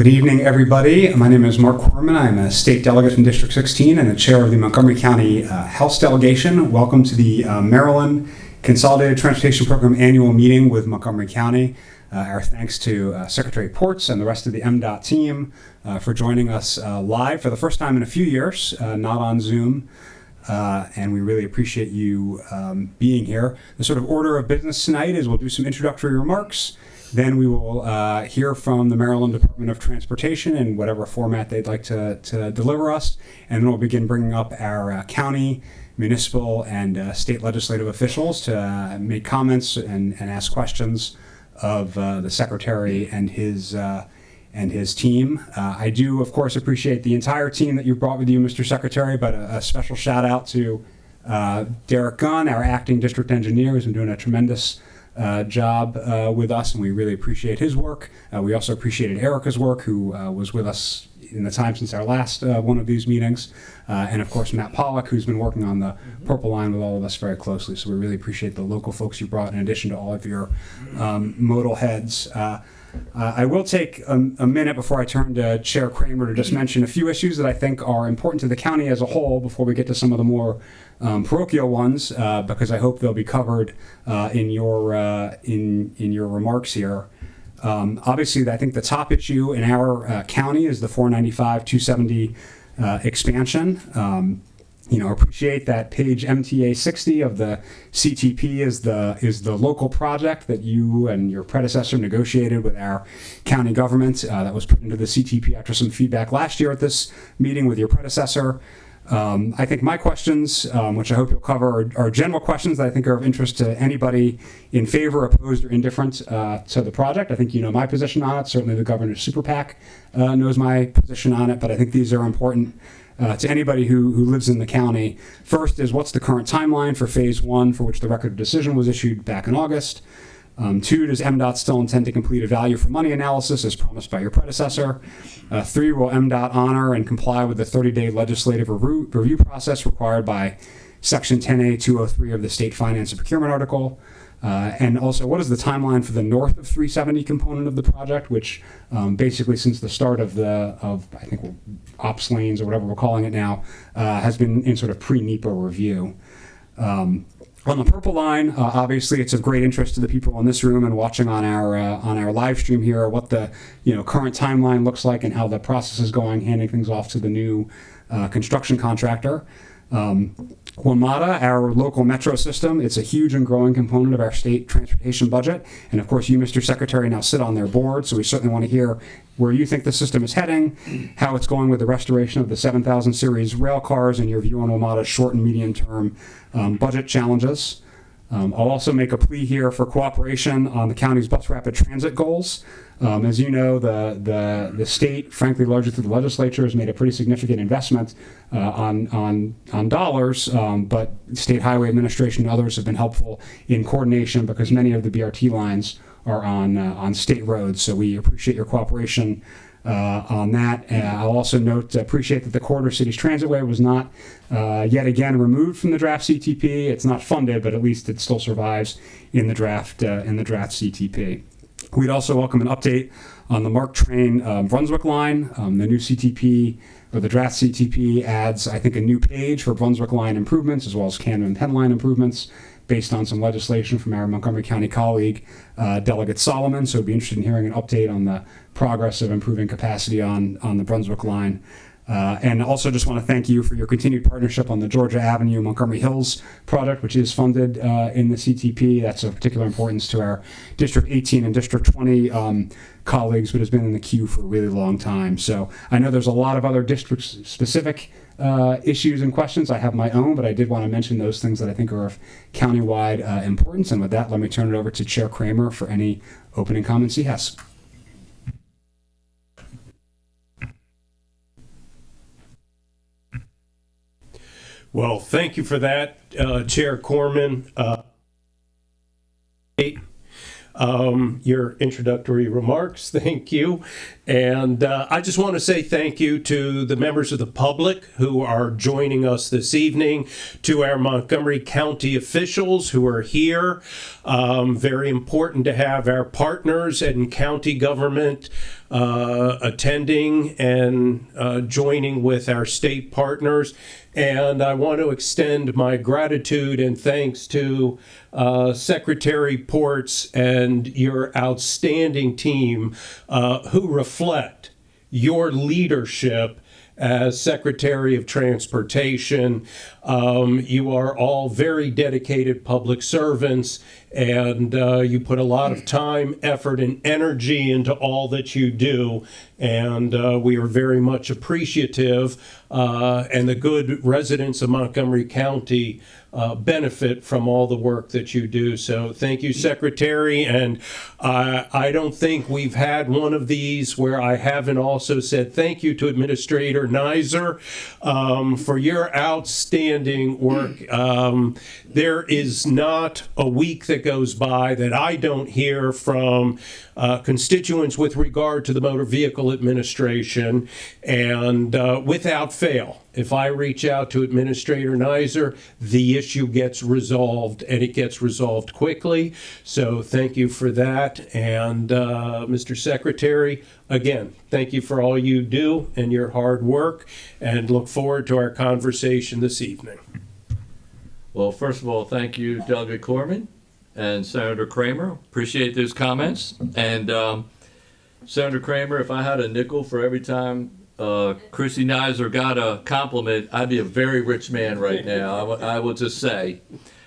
Good evening, everybody. My name is Mark Corman. I'm a state delegate from District 16 and the chair of the Montgomery County Health Delegation. Welcome to the Maryland Consolidated Transportation Program annual meeting with Montgomery County. Our thanks to Secretary Ports and the rest of the MDOT team for joining us live for the first time in a few years, not on Zoom. And we really appreciate you being here. The sort of order of business tonight is we'll do some introductory remarks. Then we will hear from the Maryland Department of Transportation in whatever format they'd like to deliver us. And then we'll begin bringing up our county, municipal, and state legislative officials to make comments and ask questions of the Secretary and his team. I do, of course, appreciate the entire team that you've brought with you, Mr. Secretary, but a special shout out to Derek Gunn, our acting district engineer, who's been doing a tremendous job with us, and we really appreciate his work. We also appreciated Erica's work, who was with us in the time since our last one of these meetings, and of course Matt Pollock, who's been working on the Purple Line with all of us very closely. So we really appreciate the local folks you brought, in addition to all of your modal heads. I will take a minute before I turn to Chair Kramer to just mention a few issues that I think are important to the county as a whole before we get to some of the more parochial ones, because I hope they'll be covered in your remarks here. Obviously, I think the top issue in our county is the 495-270 expansion. Appreciate that page MTA 60 of the CTP is the local project that you and your predecessor negotiated with our county government. That was put into the CTP after some feedback last year at this meeting with your predecessor. I think my questions, which I hope you'll cover, are general questions that I think are of interest to anybody in favor, opposed, or indifferent to the project. I think you know my position on it. Certainly the governor's super PAC knows my position on it, but I think these are important to anybody who lives in the county. First is, what's the current timeline for phase one, for which the record of decision was issued back in August? Two, does MDOT still intend to complete a value for money analysis as promised by your predecessor? Three, will MDOT honor and comply with the 30-day legislative review process required by Section 10A 203 of the State Finance and Procurement Article? And also, what is the timeline for the north of 370 component of the project, which basically since the start of I think ops lanes or whatever we're calling it now, has been in sort of pre-NEPA review. On the Purple Line, obviously it's of great interest to the people in this room and watching on our live stream here what the current timeline looks like and how the process is going, handing things off to the new construction contractor. WMATA, our local metro system, it's a huge and growing component of our state transportation budget. And of course, you, Mr. Secretary, now sit on their board, so we certainly want to hear where you think the system is heading, how it's going with the restoration of the 7000 series rail cars, and your view on WMATA's short and medium term budget challenges. I'll also make a plea here for cooperation on the county's bus rapid transit goals. As you know, the state, frankly, largely through the legislature, has made a pretty significant investment on dollars, but State Highway Administration and others have been helpful in coordination because many of the BRT lines are on state roads. So we appreciate your cooperation on that. I'll also appreciate that the Corridor Cities Transitway was not yet again removed from the draft CTP. It's not funded, but at least it still survives in the draft CTP. We'd also welcome an update on the MARC train Brunswick Line. The new CTP, or the draft CTP, adds, I think, a new page for Brunswick Line improvements, as well as Camden and Penn Line improvements, based on some legislation from our Montgomery County colleague, Delegate Solomon. So we'd be interested in hearing an update on the progress of improving capacity on the Brunswick Line. And also just want to thank you for your continued partnership on the Georgia Avenue Montgomery Hills project, which is funded in the CTP. That's of particular importance to our District 18 and District 20 colleagues, but has been in the queue for a really long time. So I know there's a lot of other district-specific issues and questions. I have my own, but I did want to mention those things that I think are of countywide importance. And with that, let me turn it over to Chair Kramer for any opening comments he has. Well, thank you for that, Chair Corman. Your introductory remarks, thank you. And I just want to say thank you to the members of the public who are joining us this evening, to our Montgomery County officials who are here. Very important to have our partners in county government attending and joining with our state partners. And I want to extend my gratitude and thanks to Secretary Ports and your outstanding team who reflect your leadership as Secretary of Transportation. You are all very dedicated public servants, and you put a lot of time, effort, and energy into all that you do, and we are very much appreciative, and the good residents of Montgomery County benefit from all the work that you do. So thank you, Secretary, and I don't think we've had one of these where I haven't also said thank you to Administrator Neiser for your outstanding work. There is not a week that goes by that I don't hear from constituents with regard to the Motor Vehicle Administration, and without fail, if I reach out to Administrator Neiser, the issue gets resolved, and it gets resolved quickly. So thank you for that. And Mr. Secretary, again, thank you for all you do and your hard work, and look forward to our conversation this evening. Well, first of all, thank you, Delegate Corman and Senator Kramer. Appreciate those comments. And Senator Kramer, if I had a nickel for every time Chrissy Neiser got a compliment, I'd be a very rich man right now, I will just say.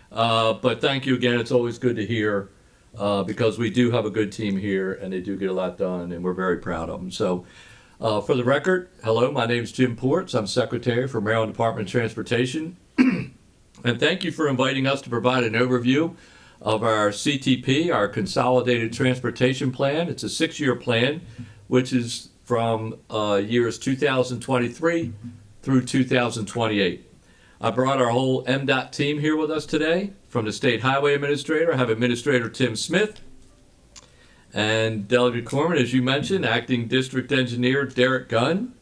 But thank you again. It's always good to hear because we do have a good team here, and they do get a lot done, and we're very proud of them. So for the record, hello, my name is Jim Ports. I'm Secretary for Maryland Department of Transportation. And thank you for inviting us to provide an overview of our CTP, our Consolidated Transportation Plan. It's a 6-year plan, which is from years 2023 through 2028. I brought our whole MDOT team here with us today. From the State Highway Administrator, I have Administrator Tim Smith. And Delegate Corman, as you mentioned, Acting District Engineer Derek Gunn.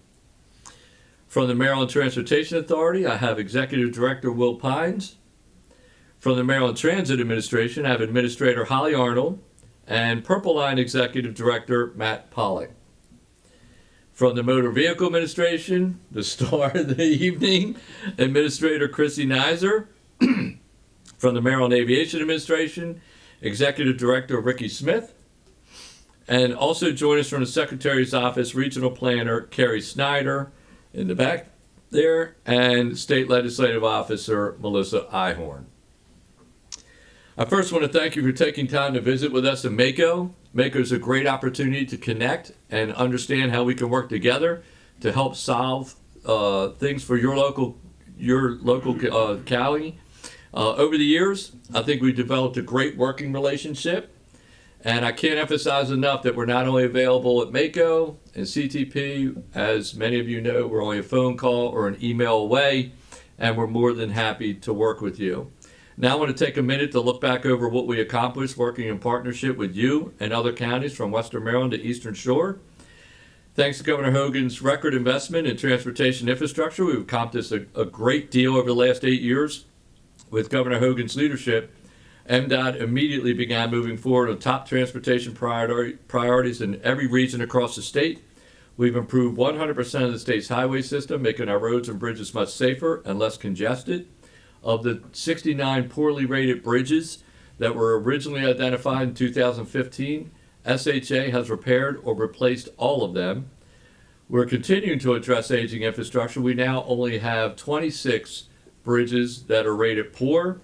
From the Maryland Transportation Authority, I have Executive Director Will Pines. From the Maryland Transit Administration, I have Administrator Holly Arnold and Purple Line Executive Director Matt Pollack. From the Motor Vehicle Administration, the star of the evening, Administrator Chrissy Neiser. From the Maryland Aviation Administration, Executive Director Ricky Smith. And also join us from the Secretary's Office, Regional Planner Carrie Snyder in the back there, and State Legislative Officer Melissa Ihorn. I first want to thank you for taking time to visit with us in Mako. Mako is a great opportunity to connect and understand how we can work together to help solve things for your local county. Over the years, I think we've developed a great working relationship, and I can't emphasize enough that we're not only available at Mako and CTP, as many of you know, we're only a phone call or an email away, and we're more than happy to work with you. Now I want to take a minute to look back over what we accomplished working in partnership with you and other counties from Western Maryland to Eastern Shore. Thanks to Governor Hogan's record investment in transportation infrastructure, we've accomplished a great deal over the last 8 years. With Governor Hogan's leadership, MDOT immediately began moving forward on top transportation priorities in every region across the state. We've improved 100% of the state's highway system, making our roads and bridges much safer and less congested. Of the 69 poorly rated bridges that were originally identified in 2015, SHA has repaired or replaced all of them. We're continuing to address aging infrastructure. We now only have 26 bridges that are rated poor,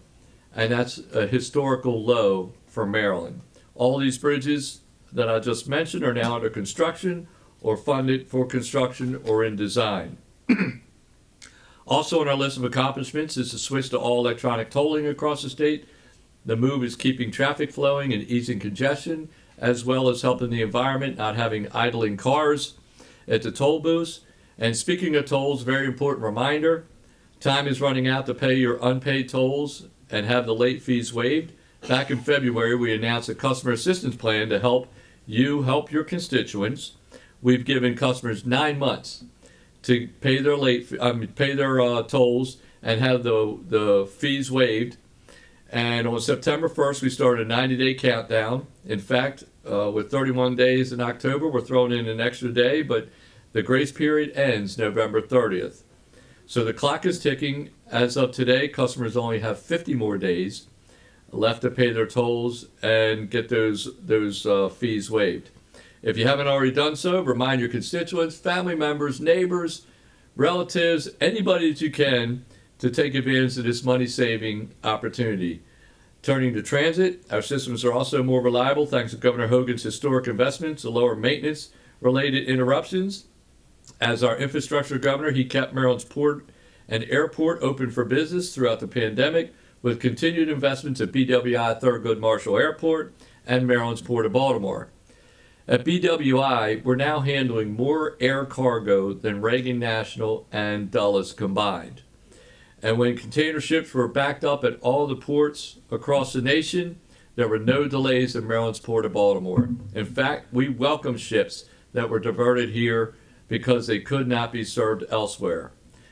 and that's a historical low for Maryland. All these bridges that I just mentioned are now under construction or funded for construction or in design. Also on our list of accomplishments is the switch to all electronic tolling across the state. The move is keeping traffic flowing and easing congestion, as well as helping the environment, not having idling cars at the toll booths. And speaking of tolls, very important reminder, time is running out to pay your unpaid tolls and have the late fees waived. Back in February, we announced a customer assistance plan to help you help your constituents. We've given customers 9 months to pay their tolls and have the fees waived. And on September 1st, we started a 90-day countdown. In fact, with 31 days in October, we're throwing in an extra day, but the grace period ends November 30th. So the clock is ticking. As of today, customers only have 50 more days left to pay their tolls and get those fees waived. If you haven't already done so, remind your constituents, family members, neighbors, relatives, anybody that you can to take advantage of this money-saving opportunity. Turning to transit, our systems are also more reliable thanks to Governor Hogan's historic investments to lower maintenance-related interruptions. As our infrastructure governor, he kept Maryland's port and airport open for business throughout the pandemic with continued investments at BWI Thurgood Marshall Airport and Maryland's Port of Baltimore. At BWI, we're now handling more air cargo than Reagan National and Dulles combined. And when container ships were backed up at all the ports across the nation, there were no delays in Maryland's Port of Baltimore. In fact, we welcome ships that were diverted here because they could not be served elsewhere.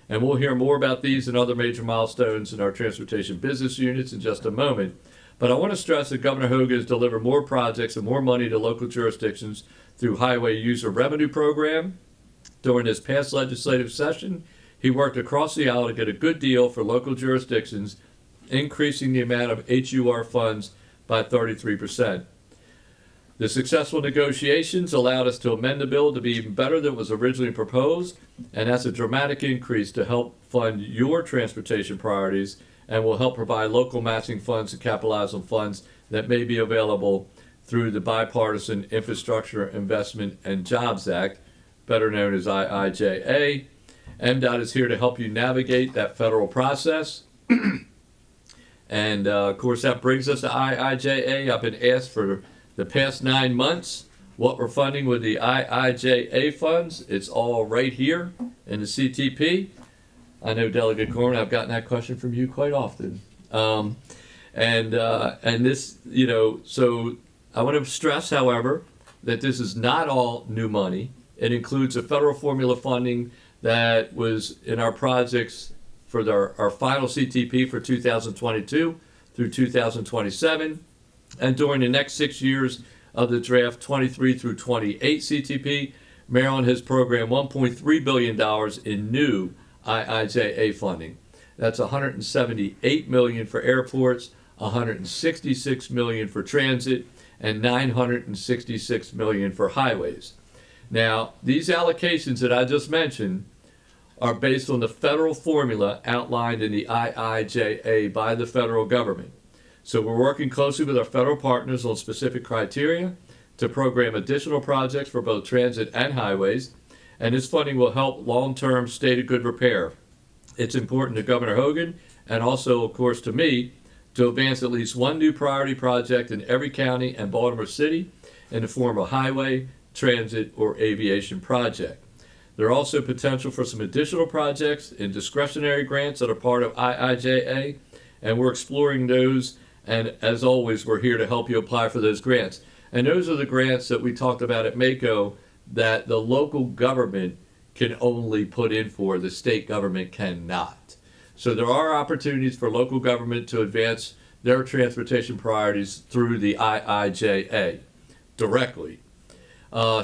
And we'll hear more about these and other major milestones in our transportation business units in just a moment. But I want to stress that Governor Hogan has delivered more projects and more money to local jurisdictions through Highway User Revenue Program. During this past legislative session, he worked across the aisle to get a good deal for local jurisdictions, increasing the amount of HUR funds by 33%. The successful negotiations allowed us to amend the bill to be even better than was originally proposed, and that's a dramatic increase to help fund your transportation priorities and will help provide local matching funds to capitalize on funds that may be available through the Bipartisan Infrastructure Investment and Jobs Act, better known as IIJA. MDOT is here to help you navigate that federal process. And of course, that brings us to IIJA. I've been asked for the past 9 months what we're funding with the IIJA funds. It's all right here in the CTP. I know, Delegate Corman, I've gotten that question from you quite often. And this, so I want to stress, however, that this is not all new money. It includes a federal formula funding that was in our projects for our final CTP for 2022 through 2027. And during the next 6 years of the draft 23 through 28 CTP, Maryland has programmed $1.3 billion in new IIJA funding. That's $178 million for airports, $166 million for transit, and $966 million for highways. Now, these allocations that I just mentioned are based on the federal formula outlined in the IIJA by the federal government. So we're working closely with our federal partners on specific criteria to program additional projects for both transit and highways, and this funding will help long-term state of good repair. It's important to Governor Hogan and also, of course, to me to advance at least one new priority project in every county and Baltimore City in the form of highway, transit, or aviation project. There are also potential for some additional projects in discretionary grants that are part of IIJA, and we're exploring those, and as always, we're here to help you apply for those grants. And those are the grants that we talked about at MACO that the local government can only put in for, the state government cannot. So there are opportunities for local government to advance their transportation priorities through the IIJA directly.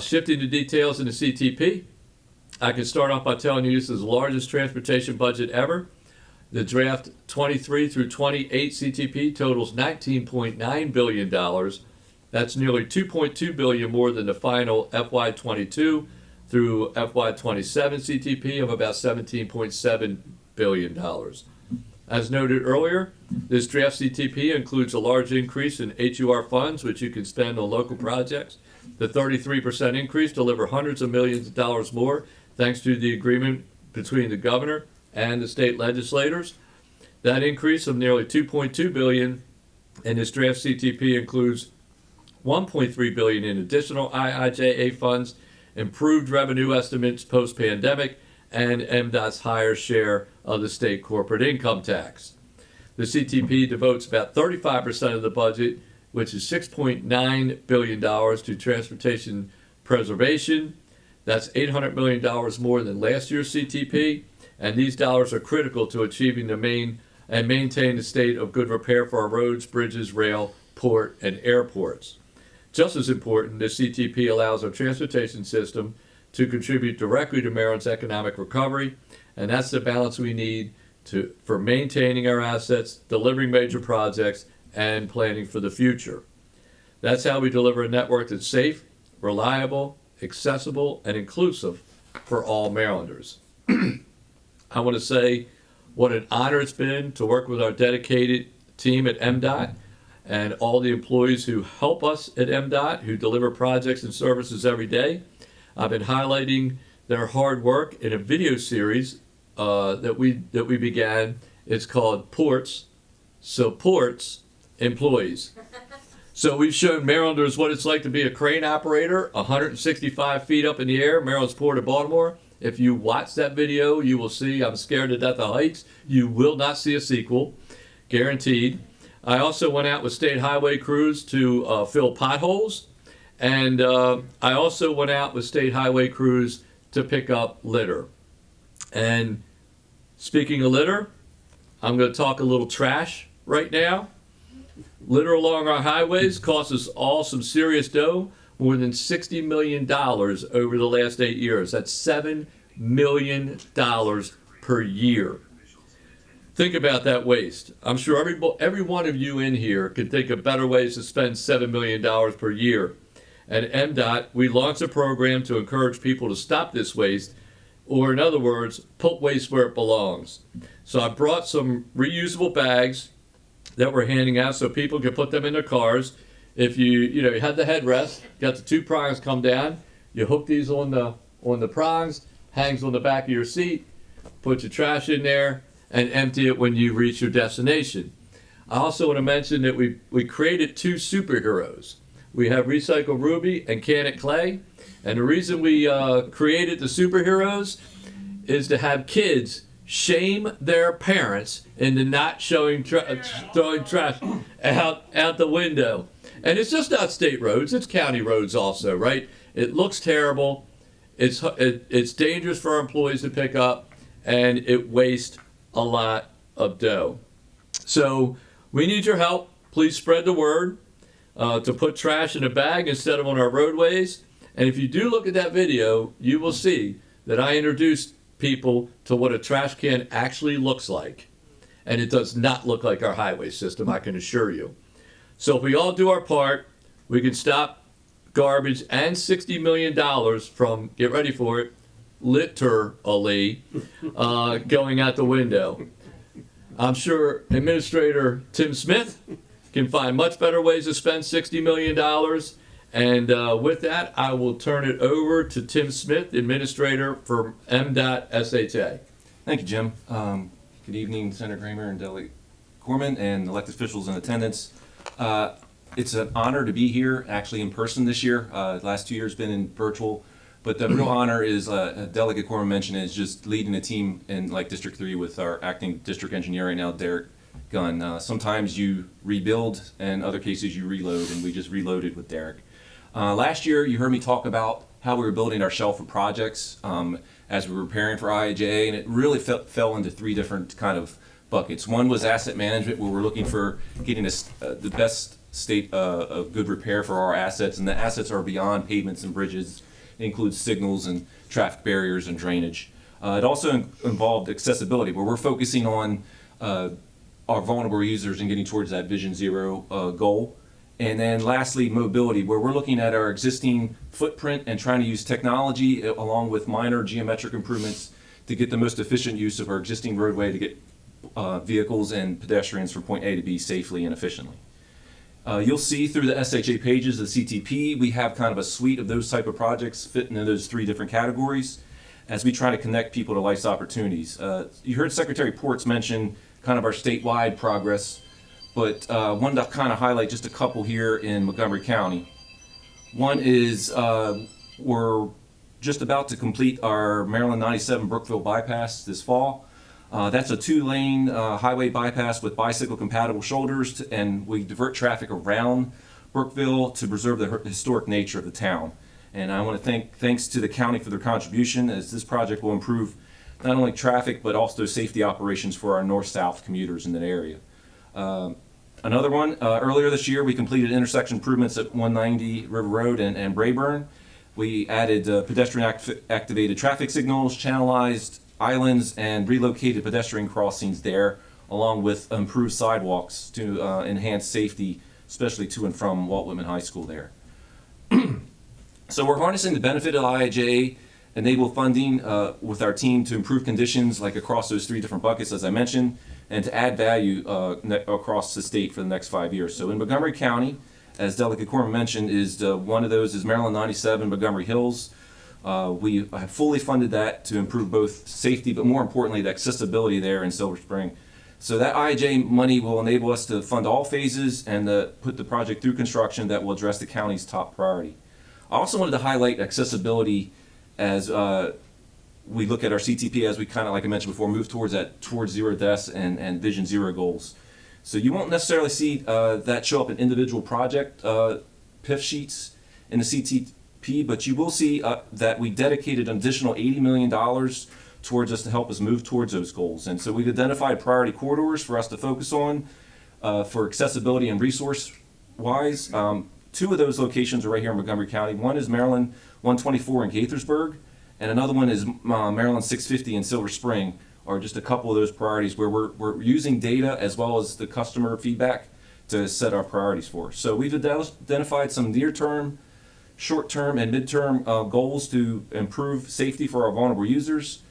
Shifting to details in the CTP, I can start off by telling you this is the largest transportation budget ever. The draft 23 through 28 CTP totals $19.9 billion. That's nearly $2.2 billion more than the final FY22 through FY27 CTP of about $17.7 billion. As noted earlier, this draft CTP includes a large increase in HUR funds, which you can spend on local projects. The 33% increase deliver hundreds of millions of dollars more thanks to the agreement between the governor and the state legislators. That increase of nearly $2.2 billion in this draft CTP includes $1.3 billion in additional IIJA funds, improved revenue estimates post-pandemic, and MDOT's higher share of the state corporate income tax. The CTP devotes about 35% of the budget, which is $6.9 billion, to transportation preservation. That's $800 million more than last year's CTP, and these dollars are critical to achieving the main and maintain a state of good repair for our roads, bridges, rail, port, and airports. Just as important, the CTP allows our transportation system to contribute directly to Maryland's economic recovery, and that's the balance we need for maintaining our assets, delivering major projects, and planning for the future. That's how we deliver a network that's safe, reliable, accessible, and inclusive for all Marylanders. I want to say what an honor it's been to work with our dedicated team at MDOT and all the employees who help us at MDOT, who deliver projects and services every day. I've been highlighting their hard work in a video series that we began. It's called Ports Supports Employees. So we've shown Marylanders what it's like to be a crane operator 165 feet up in the air, Maryland's Port of Baltimore. If you watch that video, you will see I'm scared to death of heights. You will not see a sequel, guaranteed. I also went out with state highway crews to fill potholes. And I also went out with state highway crews to pick up litter. And speaking of litter, I'm going to talk a little trash right now. Litter along our highways costs us all some serious dough, more than $60 million over the last 8 years. That's $7 million per year. Think about that waste. I'm sure every one of you in here can think of better ways to spend $7 million per year. At MDOT, we launched a program to encourage people to stop this waste, or in other words, put waste where it belongs. So I brought some reusable bags that we're handing out so people can put them in their cars. If you had the headrest, got the two prongs come down, you hook these on the prongs, hangs on the back of your seat, put your trash in there, and empty it when you reach your destination. I also want to mention that we created two superheroes. We have Recycle Ruby and Can It Clay, and the reason we created the superheroes is to have kids shame their parents into not throwing trash out the window. And it's just not state roads, it's county roads also, right? It looks terrible, it's dangerous for our employees to pick up, and it wastes a lot of dough. So we need your help. Please spread the word to put trash in a bag instead of on our roadways. And if you do look at that video, you will see that I introduced people to what a trash can actually looks like. And it does not look like our highway system, I can assure you. So if we all do our part, we can stop garbage and $60 million from, get ready for it, literally going out the window. I'm sure Administrator Tim Smith can find much better ways to spend $60 million. And with that, I will turn it over to Tim Smith, Administrator for MDOT SHA. Thank you, Jim. Good evening, Senator Kramer and Delegate Corman and elected officials in attendance. It's an honor to be here, actually in person this year. Last 2 years been in virtual, but the real honor is, Delegate Corman mentioned, is just leading a team in like District 3 with our acting district engineer right now, Derek Gunn. Sometimes you rebuild, and other cases you reload, and we just reloaded with Derek. Last year, you heard me talk about how we were building our shelf of projects as we were preparing for IIJA, and it really fell into three different kind of buckets. One was asset management, where we're looking for getting the best state of good repair for our assets, and the assets are beyond pavements and bridges. It includes signals and traffic barriers and drainage. It also involved accessibility, where we're focusing on our vulnerable users and getting towards that Vision Zero goal. And then lastly, mobility, where we're looking at our existing footprint and trying to use technology along with minor geometric improvements to get the most efficient use of our existing roadway to get vehicles and pedestrians from point A to B safely and efficiently. You'll see through the SHA pages of CTP, we have kind of a suite of those type of projects fitting in those three different categories as we try to connect people to life's opportunities. You heard Secretary Ports mention kind of our statewide progress, but wanted to kind of highlight just a couple here in Montgomery County. One is we're just about to complete our Maryland 97 Brookville bypass this fall. That's a 2-lane highway bypass with bicycle compatible shoulders, and we divert traffic around Brookville to preserve the historic nature of the town. And I want to thanks to the county for their contribution, as this project will improve not only traffic, but also safety operations for our north-south commuters in that area. Another one, earlier this year, we completed intersection improvements at 190 River Road and Braeburn. We added pedestrian activated traffic signals, channelized islands, and relocated pedestrian crossings there, along with improved sidewalks to enhance safety, especially to and from Walt Whitman High School there. So we're harnessing the benefit of IIJA enable funding with our team to improve conditions like across those three different buckets, as I mentioned, and to add value across the state for the next 5 years. So in Montgomery County, as Delegate Corman mentioned, is one of those is Maryland 97 Montgomery Hills. We have fully funded that to improve both safety, but more importantly, the accessibility there in Silver Spring. So that IIJ money will enable us to fund all phases and put the project through construction that will address the county's top priority. I also wanted to highlight accessibility as we look at our CTP as we kind of, like I mentioned before, move towards zero deaths and Vision Zero goals. So you won't necessarily see that show up in individual project PIF sheets in the CTP, but you will see that we dedicated an additional $80 million towards us to help us move towards those goals. And so we've identified priority corridors for us to focus on for accessibility and resource-wise. Two of those locations are right here in Montgomery County. One is Maryland 124 in Gaithersburg, and another one is Maryland 650 in Silver Spring, are just a couple of those priorities where we're using data as well as the customer feedback to set our priorities for. So we've identified some near-term, short-term, and mid-term goals to improve safety for our vulnerable users.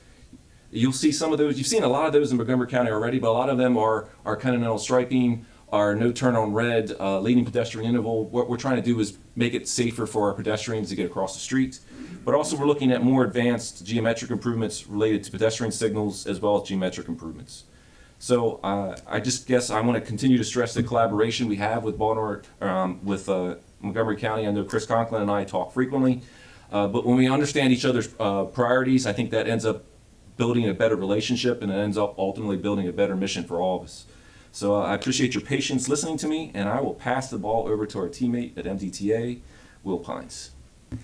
You'll see some of those. You've seen a lot of those in Montgomery County already, but a lot of them are continental striping, our no turn on red, leading pedestrian interval. What we're trying to do is make it safer for our pedestrians to get across the street. But also we're looking at more advanced geometric improvements related to pedestrian signals as well as geometric improvements. So I just guess I want to continue to stress the collaboration we have with Baltimore, with Montgomery County. I know Chris Conklin and I talk frequently, but when we understand each other's priorities, I think that ends up building a better relationship and it ends up ultimately building a better mission for all of us. So I appreciate your patience listening to me, and I will pass the ball over to our teammate at MDTA, Will Pines. All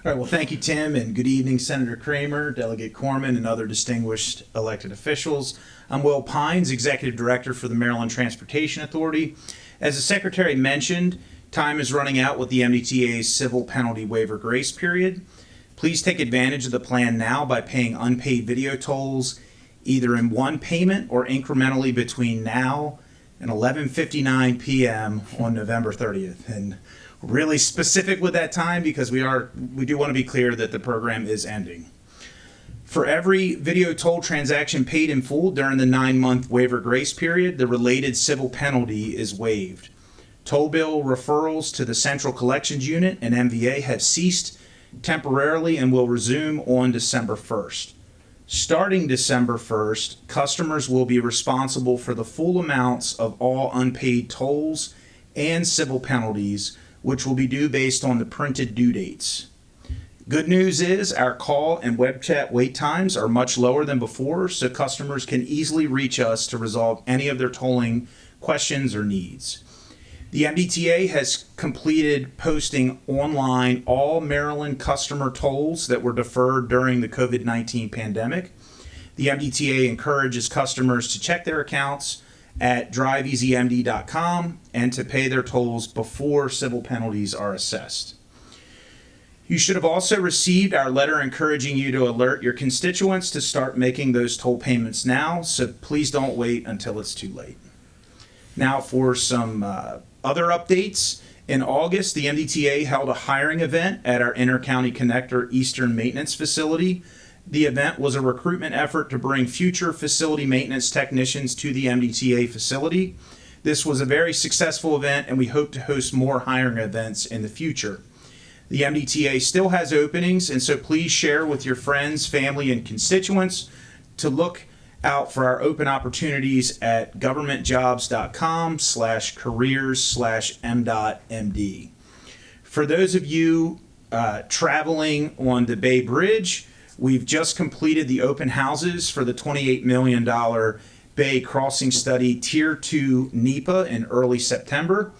right, well, thank you, Tim, and good evening, Senator Kramer, Delegate Corman, and other distinguished elected officials. I'm Will Pines, Executive Director for the Maryland Transportation Authority. As the Secretary mentioned, time is running out with the MDTA's civil penalty waiver grace period. Please take advantage of the plan now by paying unpaid video tolls either in one payment or incrementally between now and 11:59 p.m. on November 30th. And really specific with that time because we do want to be clear that the program is ending. For every video toll transaction paid in full during the 9-month waiver grace period, the related civil penalty is waived. Toll bill referrals to the Central Collections Unit and MVA have ceased temporarily and will resume on December 1st. Starting December 1st, customers will be responsible for the full amounts of all unpaid tolls and civil penalties, which will be due based on the printed due dates. Good news is our call and web chat wait times are much lower than before, so customers can easily reach us to resolve any of their tolling questions or needs. The MDTA has completed posting online all Maryland customer tolls that were deferred during the COVID-19 pandemic. The MDTA encourages customers to check their accounts at driveeasymd.com and to pay their tolls before civil penalties are assessed. You should have also received our letter encouraging you to alert your constituents to start making those toll payments now, so please don't wait until it's too late. Now for some other updates. In August, the MDTA held a hiring event at our Intercounty Connector Eastern Maintenance Facility. The event was a recruitment effort to bring future facility maintenance technicians to the MDTA facility. This was a very successful event, and we hope to host more hiring events in the future. The MDTA still has openings, and so please share with your friends, family, and constituents to look out for our open opportunities at governmentjobs.com/careers/m.md. For those of you traveling on the Bay Bridge, we've just completed the open houses for the $28 million Bay Crossing Study Tier 2 NEPA in early September.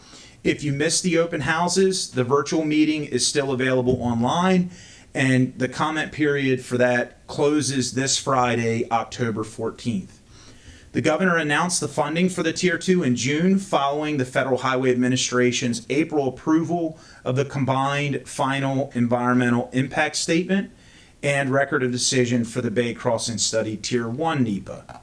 If you missed the open houses, the virtual meeting is still available online, and the comment period for that closes this Friday, October 14th. The governor announced the funding for the Tier 2 in June following the Federal Highway Administration's April approval of the combined final environmental impact statement and record of decision for the Bay Crossing Study Tier 1 NEPA.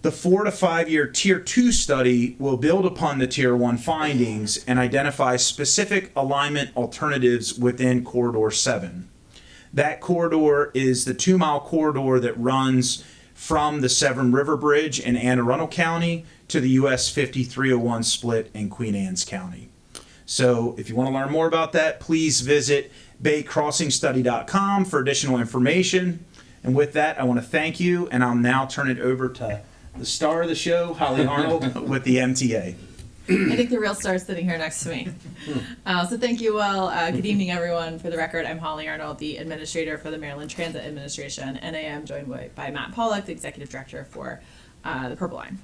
The 4 to 5 year Tier 2 study will build upon the Tier 1 findings and identify specific alignment alternatives within Corridor 7. That corridor is the 2-mile corridor that runs from the Severn River Bridge in Anne Arundel County to the US 5301 split in Queen Anne's County. So if you want to learn more about that, please visit baycrossingstudy.com for additional information. And with that, I want to thank you, and I'll now turn it over to the star of the show, Holly Arnold, with the MTA. I think the real star is sitting here next to me. So thank you all. Good evening, everyone. For the record, I'm Holly Arnold, the administrator for the Maryland Transit Administration, and I am joined by Matt Pollack, the executive director for the Purple Line.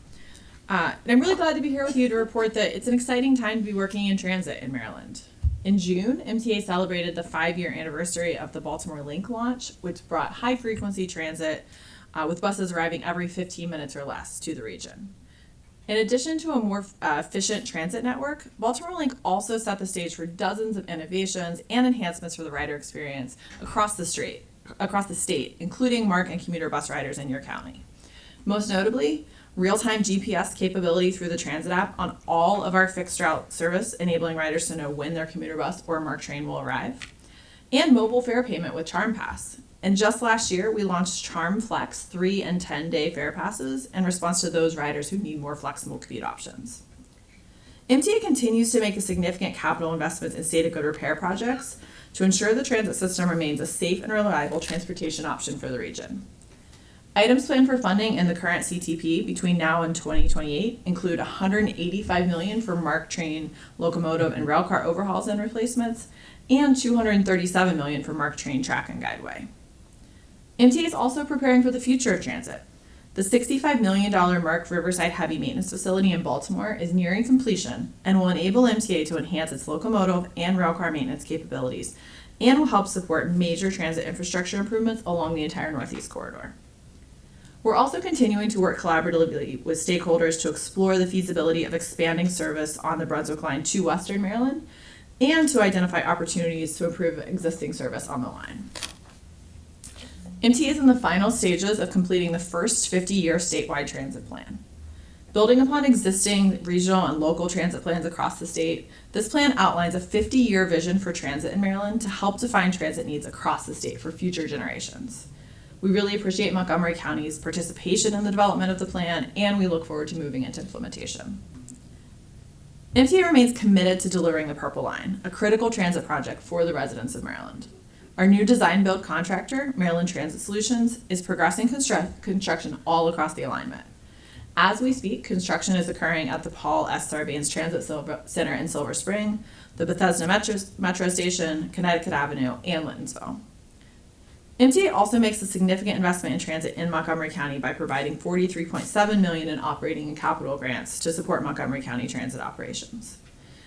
And I'm really glad to be here with you to report that it's an exciting time to be working in transit in Maryland. In June, MTA celebrated the 5-year anniversary of the Baltimore Link launch, which brought high-frequency transit with buses arriving every 15 minutes or less to the region. In addition to a more efficient transit network, Baltimore Link also set the stage for dozens of innovations and enhancements for the rider experience across the state, including MARC and commuter bus riders in your county. Most notably, real-time GPS capability through the transit app on all of our fixed route service, enabling riders to know when their commuter bus or MARC train will arrive, and mobile fare payment with Charm Pass. And just last year, we launched Charm Flex 3 and 10-day fare passes in response to those riders who need more flexible commute options. MTA continues to make a significant capital investments in state of good repair projects to ensure the transit system remains a safe and reliable transportation option for the region. Items planned for funding in the current CTP between now and 2028 include $185 million for MARC train, locomotive, and railcar overhauls and replacements, and $237 million for MARC train track and guideway. MTA is also preparing for the future of transit. The $65 million MARC Riverside Heavy Maintenance Facility in Baltimore is nearing completion and will enable MTA to enhance its locomotive and railcar maintenance capabilities and will help support major transit infrastructure improvements along the entire Northeast Corridor. We're also continuing to work collaboratively with stakeholders to explore the feasibility of expanding service on the Brunswick Line to Western Maryland and to identify opportunities to improve existing service on the line. MTA is in the final stages of completing the first 50-year statewide transit plan. Building upon existing regional and local transit plans across the state, this plan outlines a 50-year vision for transit in Maryland to help define transit needs across the state for future generations. We really appreciate Montgomery County's participation in the development of the plan, and we look forward to moving into implementation. MTA remains committed to delivering the Purple Line, a critical transit project for the residents of Maryland. Our new design-build contractor, Maryland Transit Solutions, is progressing construction all across the alignment. As we speak, construction is occurring at the Paul S. Sarbanes Transit Center in Silver Spring, the Bethesda Metro Station, Connecticut Avenue, and Littonsville. MTA also makes a significant investment in transit in Montgomery County by providing $43.7 million in operating and capital grants to support Montgomery County transit operations.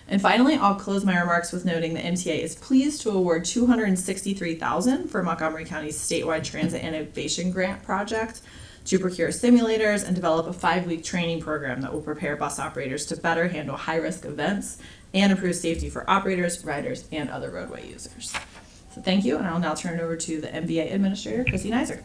And finally, I'll close my remarks with noting that MTA is pleased to award $263,000 for Montgomery County's statewide transit innovation grant project to procure simulators and develop a 5-week training program that will prepare bus operators to better handle high-risk events and improve safety for operators, riders, and other roadway users. So thank you, and I'll now turn it over to the MBA Administrator, Chrissy Neiser.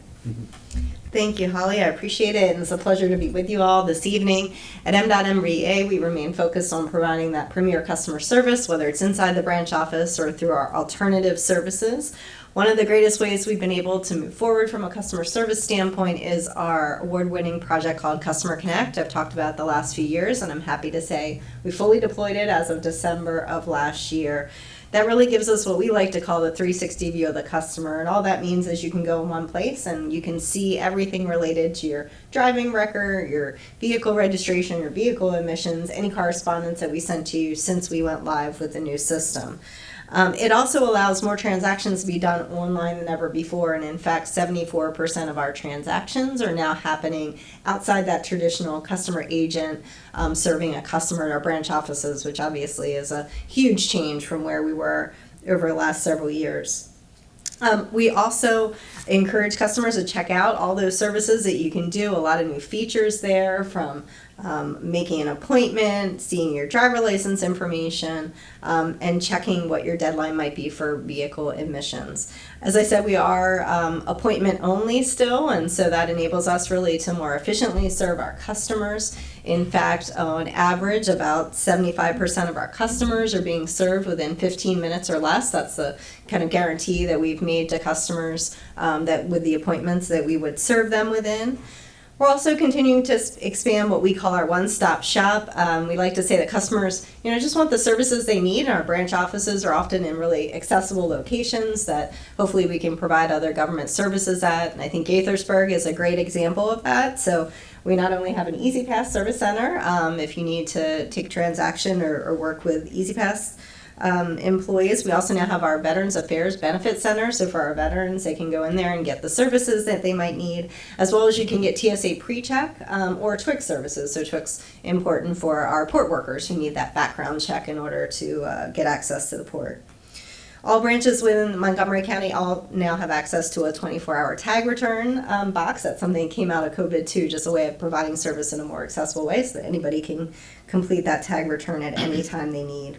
Thank you, Holly. I appreciate it, and it's a pleasure to be with you all this evening. At MDOT MBA, we remain focused on providing that premier customer service, whether it's inside the branch office or through our alternative services. One of the greatest ways we've been able to move forward from a customer service standpoint is our award-winning project called Customer Connect. I've talked about it the last few years, and I'm happy to say we fully deployed it as of December of last year. That really gives us what we like to call the 360 view of the customer. And all that means is you can go in one place and you can see everything related to your driving record, your vehicle registration, your vehicle emissions, any correspondence that we sent to you since we went live with the new system. It also allows more transactions to be done online than ever before, and in fact 74% of our transactions are now happening outside that traditional customer agent serving a customer at our branch offices, which obviously is a huge change from where we were over the last several years. We also encourage customers to check out all those services that you can do. A lot of new features there, from making an appointment, seeing your driver license information, and checking what your deadline might be for vehicle emissions. As I said, we are appointment only still, and so that enables us really to more efficiently serve our customers. In fact, on average, about 75% of our customers are being served within 15 minutes or less. That's the kind of guarantee that we've made to customers, that with the appointments that we would serve them within. We're also continuing to expand what we call our one-stop shop. We like to say that customers, just want the services they need. Our branch offices are often in really accessible locations that hopefully we can provide other government services at. And I think Gaithersburg is a great example of that. So we not only have an EasyPass service center, if you need to take a transaction or work with EasyPass employees. We also now have our Veterans Affairs Benefit Center, so for our veterans, they can go in there and get the services that they might need, as well as you can get TSA pre-check or TWIC services. So TWIC's important for our port workers who need that background check in order to get access to the port. All branches within Montgomery County all now have access to a 24-hour tag return box. That's something that came out of COVID too, just a way of providing service in a more accessible way so that anybody can complete that tag return at any time they need.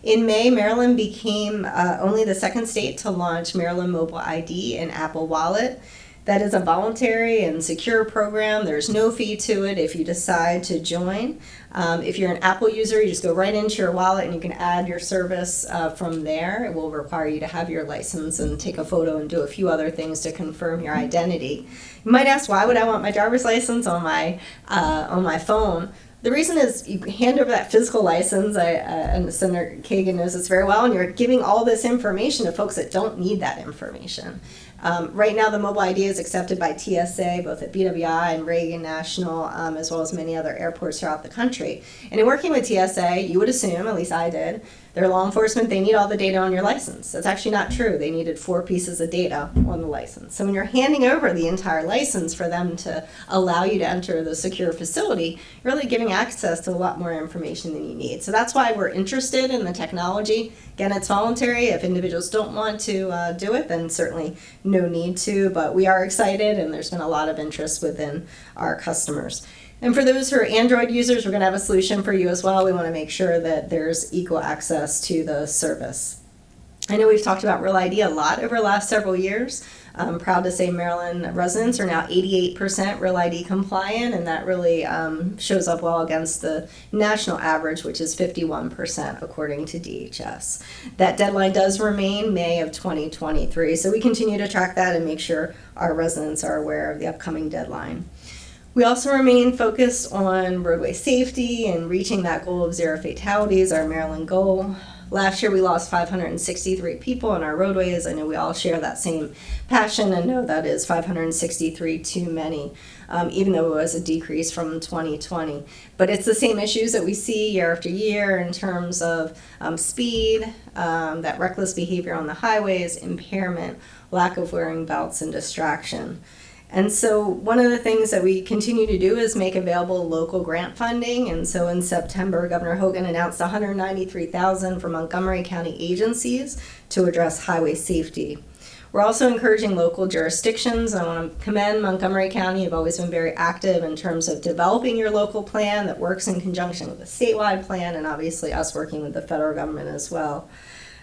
In May, Maryland became only the second state to launch Maryland Mobile ID and Apple Wallet. That is a voluntary and secure program. There's no fee to it if you decide to join. If you're an Apple user, you just go right into your wallet and you can add your service from there. It will require you to have your license and take a photo and do a few other things to confirm your identity. You might ask, why would I want my driver's license on my phone? The reason is you hand over that physical license, and Senator Kagan knows this very well, and you're giving all this information to folks that don't need that information. Right now, the mobile ID is accepted by TSA, both at BWI and Reagan National, as well as many other airports throughout the country. And in working with TSA, you would assume, at least I did, they're law enforcement, they need all the data on your license. That's actually not true. They needed 4 pieces of data on the license. So when you're handing over the entire license for them to allow you to enter the secure facility, you're really giving access to a lot more information than you need. So that's why we're interested in the technology. Again, it's voluntary. If individuals don't want to do it, then certainly no need to, but we are excited, and there's been a lot of interest within our customers. And for those who are Android users, we're going to have a solution for you as well. We want to make sure that there's equal access to the service. I know we've talked about Real ID a lot over the last several years. I'm proud to say Maryland residents are now 88% Real ID compliant, and that really shows up well against the national average, which is 51% according to DHS. That deadline does remain May of 2023, so we continue to track that and make sure our residents are aware of the upcoming deadline. We also remain focused on roadway safety and reaching that goal of 0 fatalities, our Maryland goal. Last year we lost 563 people on our roadways. I know we all share that same passion and know that is 563 too many, even though it was a decrease from 2020. But it's the same issues that we see year after year in terms of speed, that reckless behavior on the highways, impairment, lack of wearing belts, and distraction. And so one of the things that we continue to do is make available local grant funding. And so in September, Governor Hogan announced $193,000 for Montgomery County agencies to address highway safety. We're also encouraging local jurisdictions. I want to commend Montgomery County. You've always been very active in terms of developing your local plan that works in conjunction with the statewide plan, and obviously us working with the federal government as well.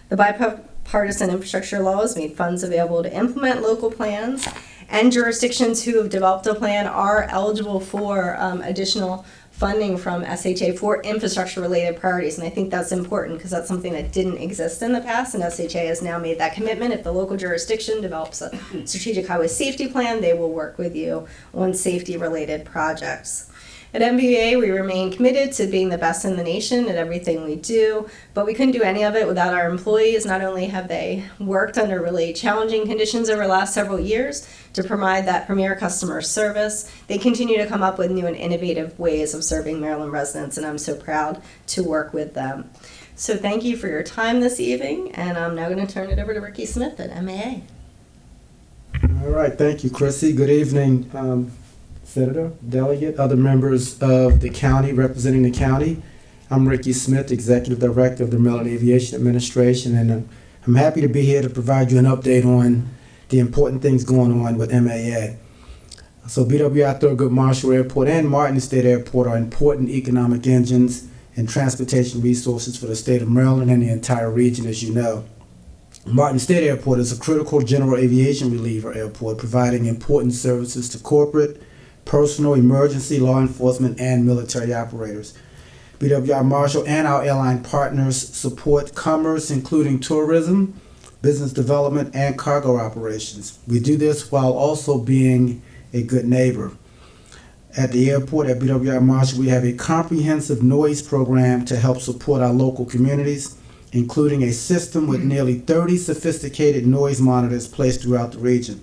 The bipartisan infrastructure law has made funds available to implement local plans, and jurisdictions who have developed a plan are eligible for additional funding from SHA for infrastructure-related priorities. And I think that's important because that's something that didn't exist in the past, and SHA has now made that commitment. If the local jurisdiction develops a strategic highway safety plan, they will work with you on safety-related projects. At MBA, we remain committed to being the best in the nation at everything we do, but we couldn't do any of it without our employees. Not only have they worked under really challenging conditions over the last several years to provide that premier customer service, they continue to come up with new and innovative ways of serving Maryland residents, and I'm so proud to work with them. So thank you for your time this evening, and I'm now going to turn it over to Ricky Smith at MAA. All right, thank you, Chrissy. Good evening, Senator, Delegate, other members of the county representing the county. I'm Ricky Smith, Executive Director of the Maryland Aviation Administration, and I'm I'm happy to be here to provide you an update on the important things going on with MAA. So BWI Thurgood Marshall Airport and Martin State Airport are important economic engines and transportation resources for the state of Maryland and the entire region, as you know. Martin State Airport is a critical general aviation reliever airport providing important services to corporate, personal, emergency, law enforcement, and military operators. BWI Marshall and our airline partners support commerce, including tourism, business development, and cargo operations. We do this while also being a good neighbor. At the airport at BWI Marshall, we have a comprehensive noise program to help support our local communities, including a system with nearly 30 sophisticated noise monitors placed throughout the region.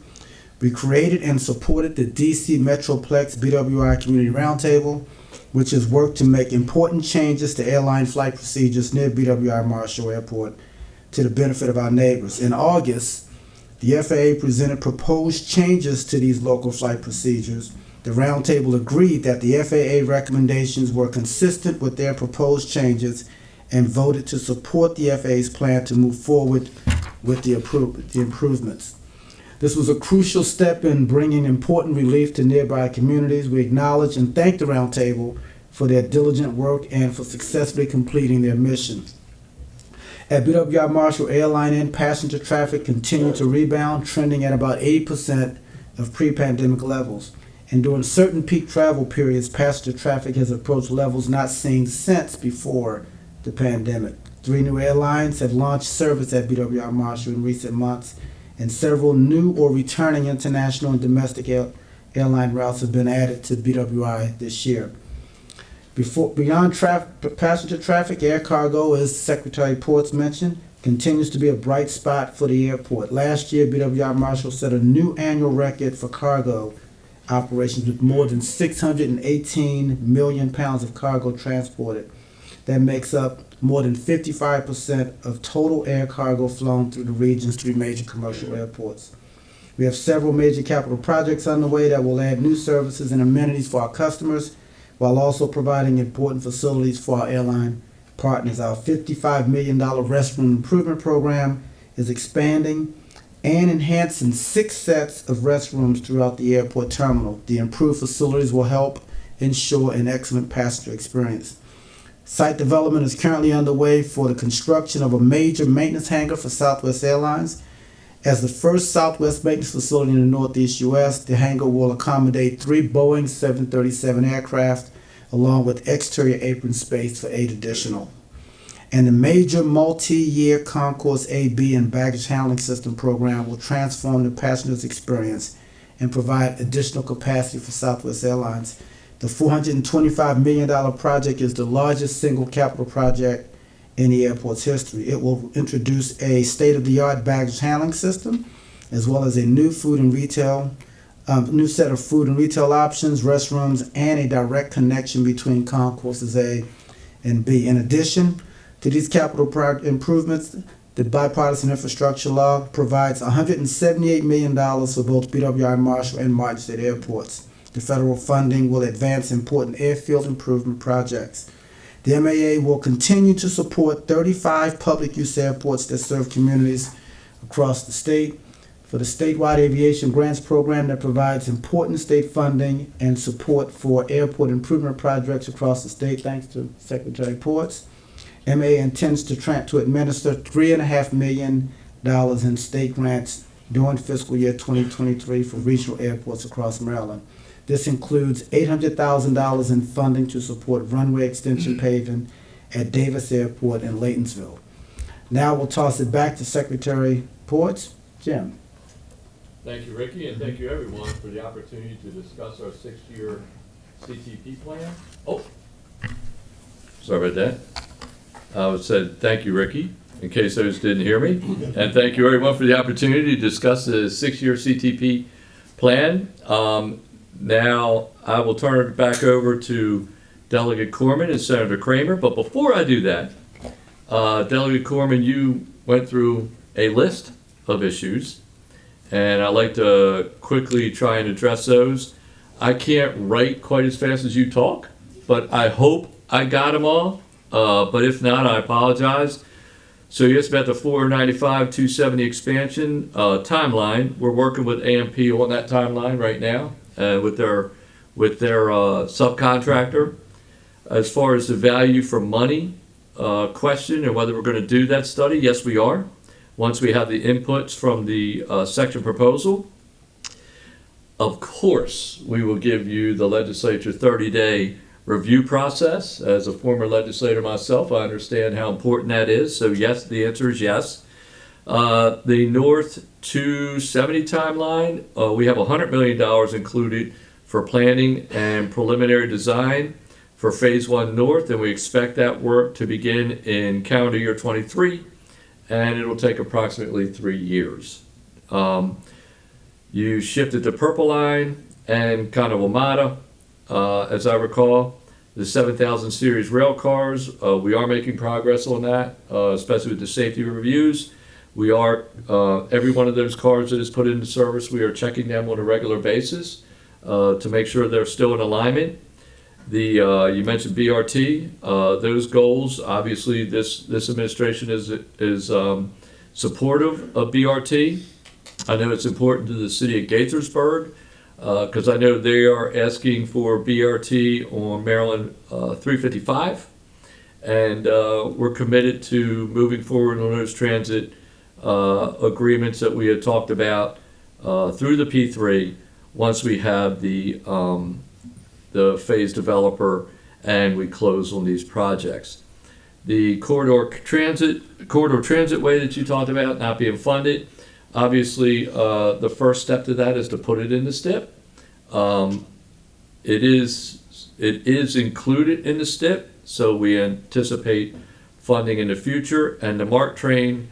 We created and supported the DC Metroplex BWI Community Roundtable, which has worked to make important changes to airline flight procedures near BWI Marshall Airport to the benefit of our neighbors. In August, the FAA presented proposed changes to these local flight procedures. The roundtable agreed that the FAA recommendations were consistent with their proposed changes and voted to support the FAA's plan to move forward with the improvements. This was a crucial step in bringing important relief to nearby communities. We acknowledge and thank the roundtable for their diligent work and for successfully completing their mission. At BWI Marshall, airline and passenger traffic continue to rebound, trending at about 80% of pre-pandemic levels. And during certain peak travel periods, passenger traffic has approached levels not seen since before the pandemic. 3 new airlines have launched service at BWI Marshall in recent months, and several new or returning international and domestic airline routes have been added to BWI this year. Beyond passenger traffic, air cargo, as Secretary Ports mentioned, continues to be a bright spot for the airport. Last year, BWI Marshall set a new annual record for cargo operations with more than 618 million pounds of cargo transported. That makes up more than 55% of total air cargo flown through the region's 3 major commercial airports. We have several major capital projects underway that will add new services and amenities for our customers, while also providing important facilities for our airline partners. Our $55 million restroom improvement program is expanding and enhancing 6 sets of restrooms throughout the airport terminal. The improved facilities will help ensure an excellent passenger experience. Site development is currently underway for the construction of a major maintenance hangar for Southwest Airlines. As the first Southwest maintenance facility in the Northeast U.S., the hangar will accommodate 3 Boeing 737 aircraft, along with exterior apron space for 8 additional. And the major multi-year Concourse A/B and baggage handling system program will transform the passenger's experience and provide additional capacity for Southwest Airlines. The $425 million project is the largest single capital project in the airport's history. It will introduce a state-of-the-art baggage handling system, as well as a new set of food and retail options, restrooms, and a direct connection between concourses A and B. In addition to these capital improvements, the bipartisan infrastructure law provides $178 million for both BWI Marshall and Martin State airports. The federal funding will advance important airfield improvement projects. The MAA will continue to support 35 public use airports that serve communities across the state. For the Statewide Aviation Grants Program that provides important state funding and support for airport improvement projects across the state, thanks to Secretary Ports. MAA intends to administer $3.5 million in state grants during fiscal year 2023 for regional airports across Maryland. This includes $800,000 in funding to support runway extension paving at Davis Airport in Laytonsville. Now we'll toss it back to Secretary Ports. Jim. Thank you, Ricky, and thank you, everyone, for the opportunity to discuss our 6-year CTP plan. Oh, sorry about that. I said thank you, Ricky, in case those didn't hear me. And thank you, everyone, for the opportunity to discuss the 6-year CTP plan. Now, I will turn it back over to Delegate Corman and Senator Kramer. But before I do that, Delegate Corman, you went through a list of issues, and I'd like to quickly try and address those. I can't write quite as fast as you talk, but I hope I got them all. But if not, I apologize. So you asked about the 495, 270 expansion timeline. We're working with AMP on that timeline right now with their subcontractor. As far as the value for money question and whether we're going to do that study, yes, we are. Once we have the inputs from the section proposal, of course, we will give you the legislature 30-day review process. As a former legislator myself, I understand how important that is. So yes, the answer is yes. The North 270 timeline, we have $100 million included for planning and preliminary design for Phase 1 North, and we expect that work to begin in calendar year 23, and it'll take approximately 3 years. You shifted to Purple Line and kind of WMATA, as I recall. The 7000 series rail cars, we are making progress on that, especially with the safety reviews. We are, every one of those cars that is put into service, we are checking them on a regular basis to make sure they're still in alignment. You mentioned BRT. Those goals, obviously, this administration is supportive of BRT. I know it's important to the city of Gaithersburg because I know they are asking for BRT on Maryland 355, and we're committed to moving forward on those transit agreements that we had talked about through the P3 once we have the phase developer and we close on these projects. The corridor transit way that you talked about not being funded, obviously the first step to that is to put it in the STIP. It is included in the STIP, so we anticipate funding in the future. And the MARC train,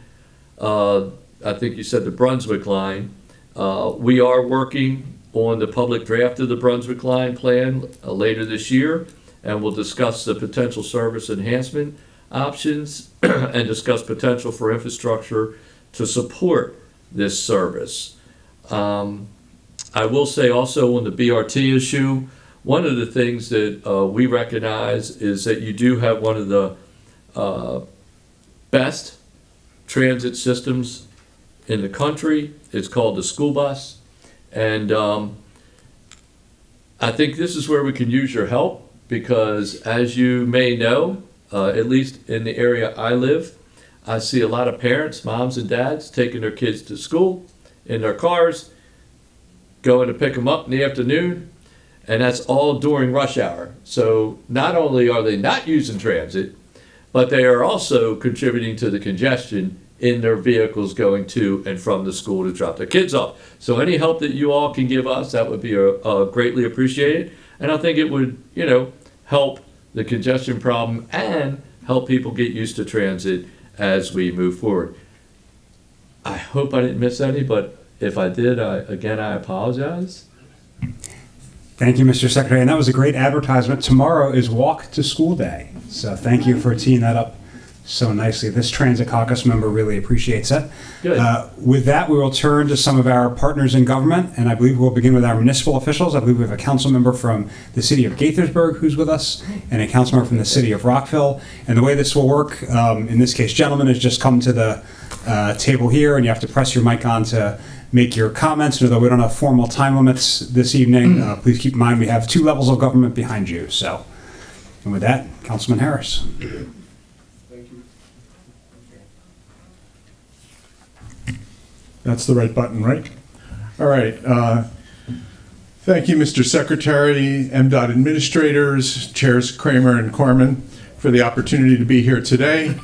I think you said the Brunswick Line, we are working on the public draft of the Brunswick Line plan later this year, and we'll discuss the potential service enhancement options and discuss potential for infrastructure to support this service. I will say also on the BRT issue, one of the things that we recognize is that you do have one of the best transit systems in the country. It's called the school bus. And I think this is where we can use your help because, as you may know, at least in the area I live, I see a lot of parents, moms and dads, taking their kids to school in their cars, going to pick them up in the afternoon, and that's all during rush hour. So not only are they not using transit, but they are also contributing to the congestion in their vehicles going to and from the school to drop their kids off. So any help that you all can give us, that would be greatly appreciated. And I think it would, help the congestion problem and help people get used to transit as we move forward. I hope I didn't miss any, but if I did, I apologize. Thank you, Mr. Secretary. And that was a great advertisement. Tomorrow is Walk to School Day. So thank you for teeing that up so nicely. This Transit Caucus member really appreciates it. Good. With that, we will turn to some of our partners in government, and I believe we'll begin with our municipal officials. I believe we have a council member from the city of Gaithersburg who's with us, and a council member from the city of Rockville. And the way this will work, in this case, gentlemen, is just come to the table here, and you have to press your mic on to make your comments. And although we don't have formal time limits this evening, please keep in mind we have 2 levels of government behind you. So, and with that, Councilman Harris. That's the right button, right? All right. Thank you, Mr. Secretary, MDOT administrators, Chairs Kramer and Corman, for the opportunity to be here today.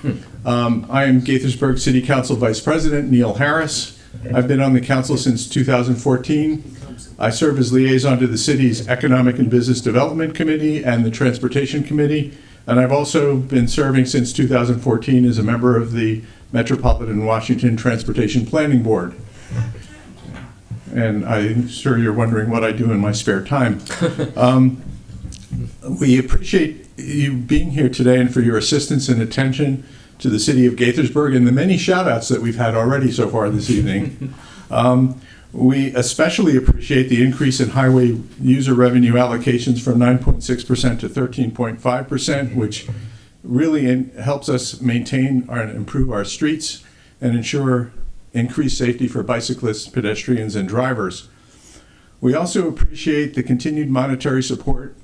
I am Gaithersburg City Council Vice President Neil Harris. I've been on the council since 2014. I serve as liaison to the city's Economic and Business Development Committee and the Transportation Committee, and I've also been serving since 2014 as a member of the Metropolitan Washington Transportation Planning Board. And I'm sure you're wondering what I do in my spare time. We appreciate you being here today and for your assistance and attention to the city of Gaithersburg and the many shout outs that we've had already so far this evening. We especially appreciate the increase in highway user revenue allocations from 9.6% to 13.5%, which really helps us maintain and improve our streets and ensure increased safety for bicyclists, pedestrians, and drivers. We also appreciate the continued monetary support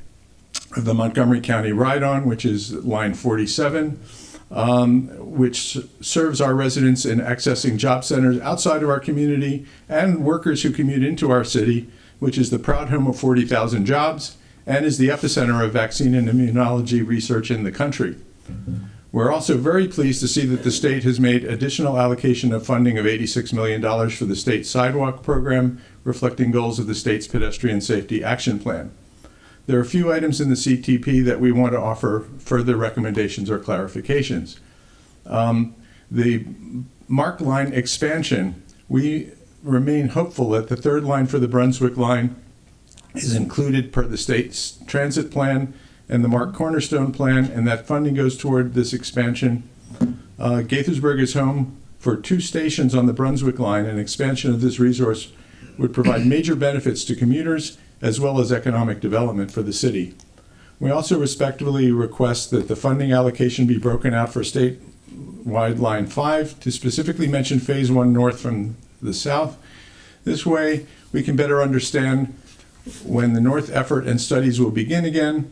of the Montgomery County Ride-On, which is line 47, which serves our residents in accessing job centers outside of our community and workers who commute into our city, which is the proud home of 40,000 jobs and is the epicenter of vaccine and immunology research in the country. We're also very pleased to see that the state has made additional allocation of funding of $86 million for the state sidewalk program, reflecting goals of the state's pedestrian safety action plan. There are a few items in the CTP that we want to offer further recommendations or clarifications. The MARC line expansion, we remain hopeful that the third line for the Brunswick line is included per the state's transit plan and the MARC Cornerstone plan, and that funding goes toward this expansion. Gaithersburg is home for 2 stations on the Brunswick line, and expansion of this resource would provide major benefits to commuters as well as economic development for the city. We also respectfully request that the funding allocation be broken out for statewide line 5 to specifically mention phase 1 north from the south. This way we can better understand when the north effort and studies will begin again.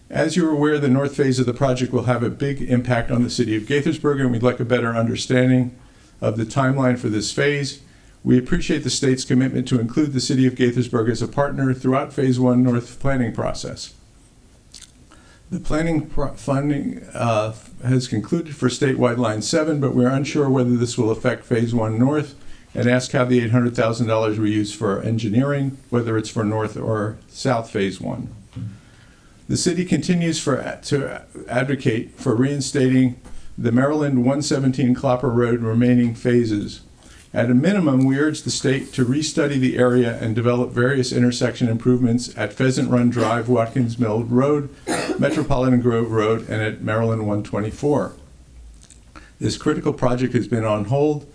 As you're aware, the north phase of the project will have a big impact on the city of Gaithersburg, and we'd like a better understanding of the timeline for this phase. We appreciate the state's commitment to include the city of Gaithersburg as a partner throughout phase 1 north planning process. The planning funding has concluded for statewide line 7, but we're unsure whether this will affect phase 1 north, and ask how the $800,000 we use for engineering, whether it's for north or south phase 1. The city continues to advocate for reinstating the Maryland 117 Clopper Road remaining phases. At a minimum, we urge the state to restudy the area and develop various intersection improvements at Pheasant Run Drive, Watkins Mill Road, Metropolitan Grove Road, and at Maryland 124. This critical project has been on hold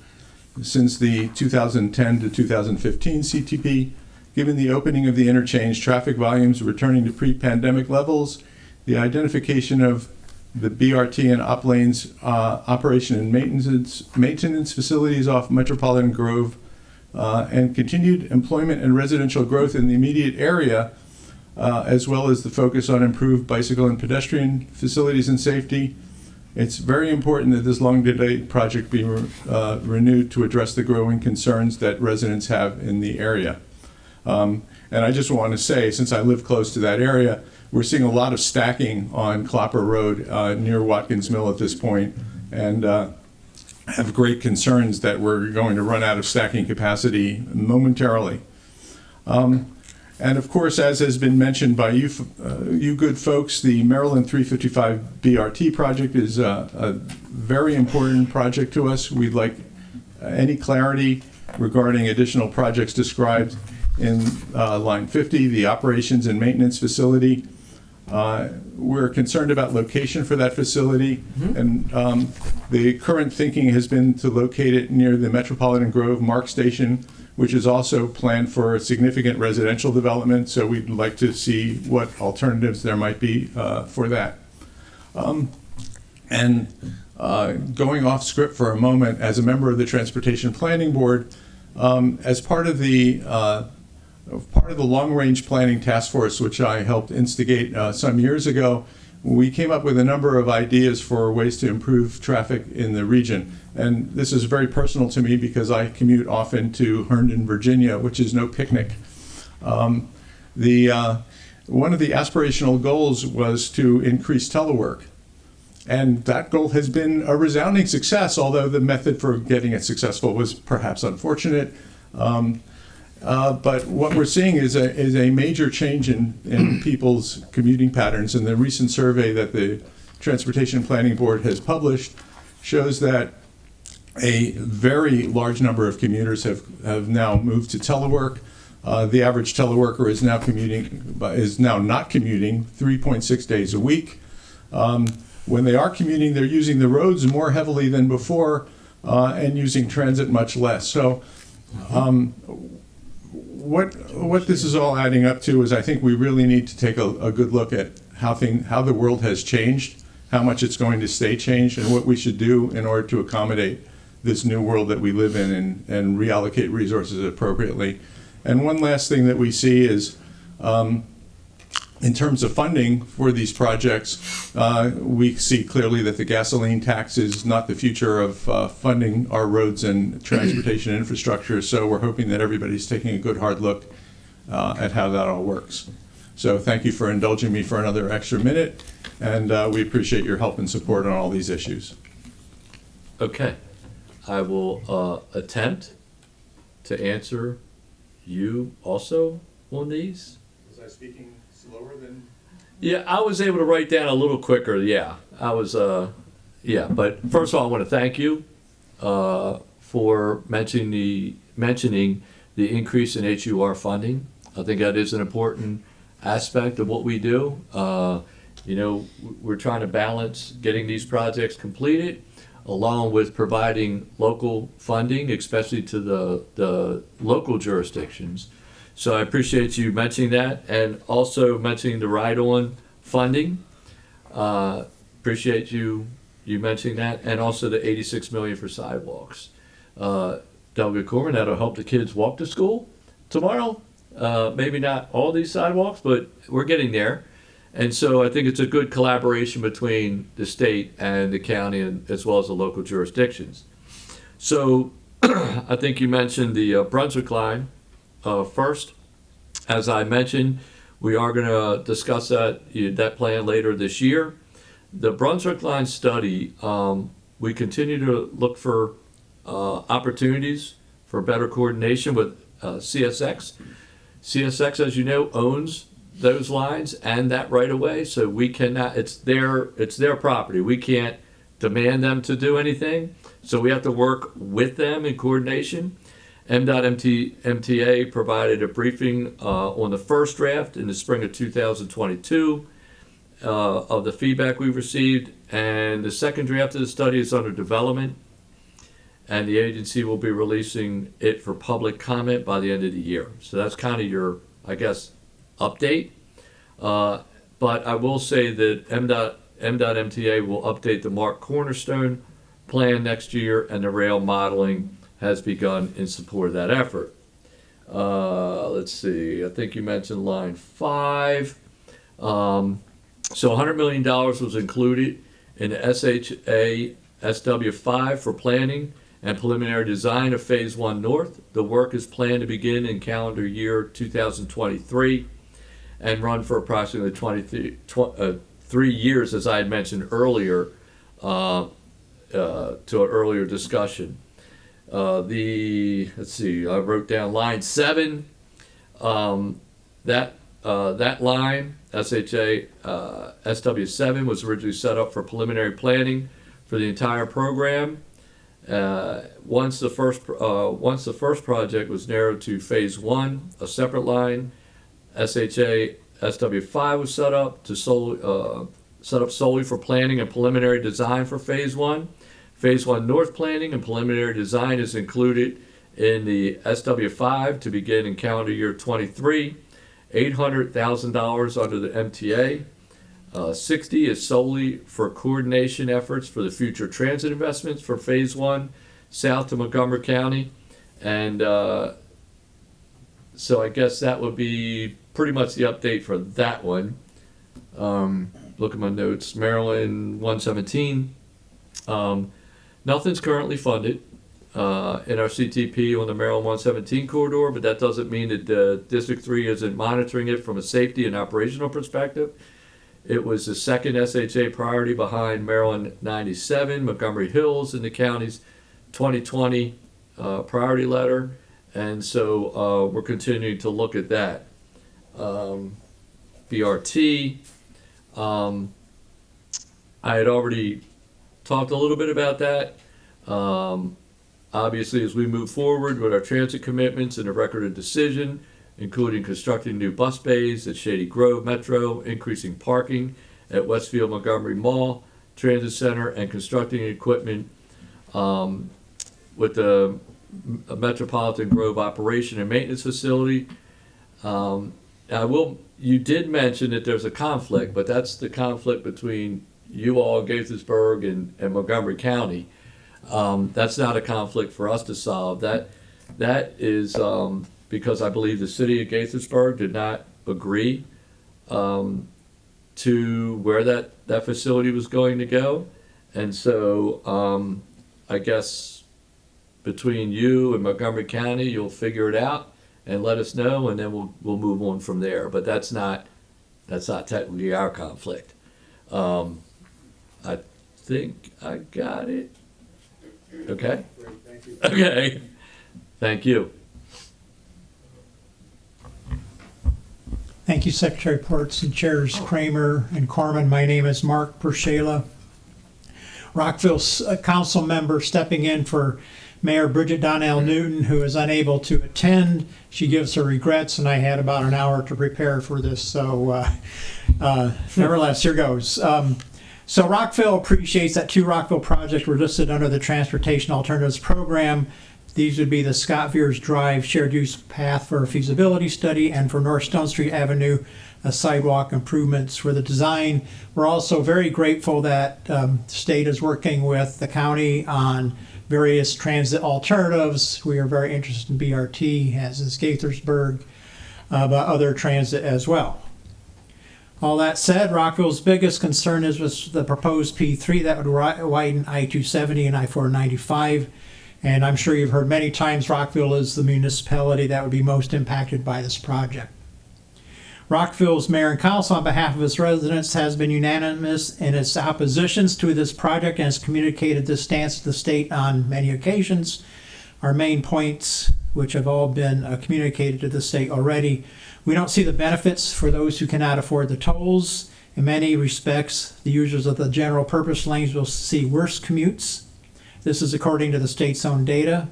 since the 2010 to 2015 CTP. Given the opening of the interchange, traffic volumes returning to pre-pandemic levels, the identification of the BRT and op lanes operation and maintenance facilities off Metropolitan Grove, and continued employment and residential growth in the immediate area, as well as the focus on improved bicycle and pedestrian facilities and safety. It's very important that this long-delayed project be renewed to address the growing concerns that residents have in the area. And I just want to say, since I live close to that area, we're seeing a lot of stacking on Clopper Road near Watkins Mill at this point, and have great concerns that we're going to run out of stacking capacity momentarily. And of course, as has been mentioned by you good folks, the Maryland 355 BRT project is a very important project to us. We'd like any clarity regarding additional projects described in line 50, the operations and maintenance facility. We're concerned about location for that facility, and the current thinking has been to locate it near the Metropolitan Grove MARC station, which is also planned for significant residential development, so we'd like to see what alternatives there might be for that. Going off script for a moment, as a member of the Transportation Planning Board, as part of the long-range planning task force, which I helped instigate some years ago, we came up with a number of ideas for ways to improve traffic in the region. And this is very personal to me because I commute often to Herndon, Virginia, which is no picnic. One of the aspirational goals was to increase telework. And that goal has been a resounding success, although the method for getting it successful was perhaps unfortunate. But what we're seeing is a major change in people's commuting patterns, and the recent survey that the Transportation Planning Board has published shows that a very large number of commuters have now moved to telework. The average teleworker is now not commuting 3.6 days a week. When they are commuting, they're using the roads more heavily than before, and using transit much less. So. What this is all adding up to is I think we really need to take a good look at how the world has changed, how much it's going to stay changed and what we should do in order to accommodate this new world that we live in and reallocate resources appropriately. And one last thing that we see is in terms of funding for these projects, we see clearly that the gasoline tax is not the future of funding our roads and transportation infrastructure. So we're hoping that everybody's taking a good hard look at how that all works. So thank you for indulging me for another extra minute, and we appreciate your help and support on all these issues. Okay, I will attempt to answer you also on these. Was I speaking slower than? Yeah, I was able to write down a little quicker. Yeah, I was. Yeah, but first of all, I want to thank you for mentioning the increase in HUR funding. I think that is an important aspect of what we do. You know, we're trying to balance getting these projects completed along with providing local funding, especially to the local jurisdictions. So I appreciate you mentioning that, and also mentioning the ride-on funding. Appreciate you mentioning that, and also the $86 million for sidewalks. Delegate Corman, that'll help the kids walk to school tomorrow. Maybe not all these sidewalks, but we're getting there. And so I think it's a good collaboration between the state and the county, and as well as the local jurisdictions. So I think you mentioned the Brunswick Line first. As I mentioned, we are going to discuss that plan later this year. The Brunswick Line study, we continue to look for opportunities for better coordination with CSX. CSX, as you know, owns those lines and that right of way, so we cannot, it's their property. We can't demand them to do anything, so we have to work with them in coordination. MDOT MTA provided a briefing on the first draft in the spring of 2022 of the feedback we received, and the second draft of the study is under development, and the agency will be releasing it for public comment by the end of the year. So that's kind of your, I guess, update. But I will say that MDOT MTA will update the Mark Cornerstone plan next year, and the rail modeling has begun in support of that effort. Let's see, I think you mentioned line 5. So $100 million was included in the SHA SW5 for planning and preliminary design of Phase 1 North. The work is planned to begin in calendar year 2023 and run for approximately 3 years, as I had mentioned earlier, to an earlier discussion. Let's see, I wrote down line 7. That line, SHA SW7, was originally set up for preliminary planning for the entire program. Once the first project was narrowed to Phase 1, a separate line, SHA SW5 was set up solely for planning and preliminary design for Phase 1. Phase 1 North planning and preliminary design is included in the SW5 to begin in calendar year 23. $800,000 under the MTA. 60 is solely for coordination efforts for the future transit investments for Phase 1 south to Montgomery County. And so I guess that would be pretty much the update for that one. Look at my notes. Maryland 117. Nothing's currently funded in our CTP on the Maryland 117 corridor, but that doesn't mean that District 3 isn't monitoring it from a safety and operational perspective. It was the second SHA priority behind Maryland 97, Montgomery Hills in the county's 2020 priority letter, and so we're continuing to look at that. BRT, I had already talked a little bit about that. Obviously, as we move forward with our transit commitments and a record of decision, including constructing new bus bays at Shady Grove Metro, increasing parking at Westfield Montgomery Mall Transit Center, and constructing equipment with the Metropolitan Grove Operation and Maintenance Facility. You did mention that there's a conflict, but that's the conflict between you all, Gaithersburg and Montgomery County. That's not a conflict for us to solve. That is because I believe the city of Gaithersburg did not agree to where that facility was going to go. And so I guess between you and Montgomery County, you'll figure it out and let us know, and then we'll move on from there. But that's not technically our conflict. I think I got it. Okay. Okay. Thank you. Thank you, Secretary Ports and Chairs Kramer and Corman. My name is Mark Pershala, Rockville's council member stepping in for Mayor Bridget Donnell Newton, who is unable to attend. She gives her regrets, and I had about an hour to prepare for this, so nevertheless, here goes. So Rockville appreciates that 2 Rockville projects were listed under the Transportation Alternatives Program. These would be the Scott Veers Drive shared use path for a feasibility study, and for North Stone Street Avenue, sidewalk improvements for the design. We're also very grateful that the state is working with the county on various transit alternatives. We are very interested in BRT, as is Gaithersburg, but other transit as well. All that said, Rockville's biggest concern is with the proposed P3 that would widen I-270 and I-495. And I'm sure you've heard many times Rockville is the municipality that would be most impacted by this project. Rockville's mayor and council, on behalf of its residents, has been unanimous in its oppositions to this project and has communicated this stance to the state on many occasions. Our main points, which have all been communicated to the state already: we don't see the benefits for those who cannot afford the tolls. In many respects, the users of the general purpose lanes will see worse commutes. This is according to the state's own data.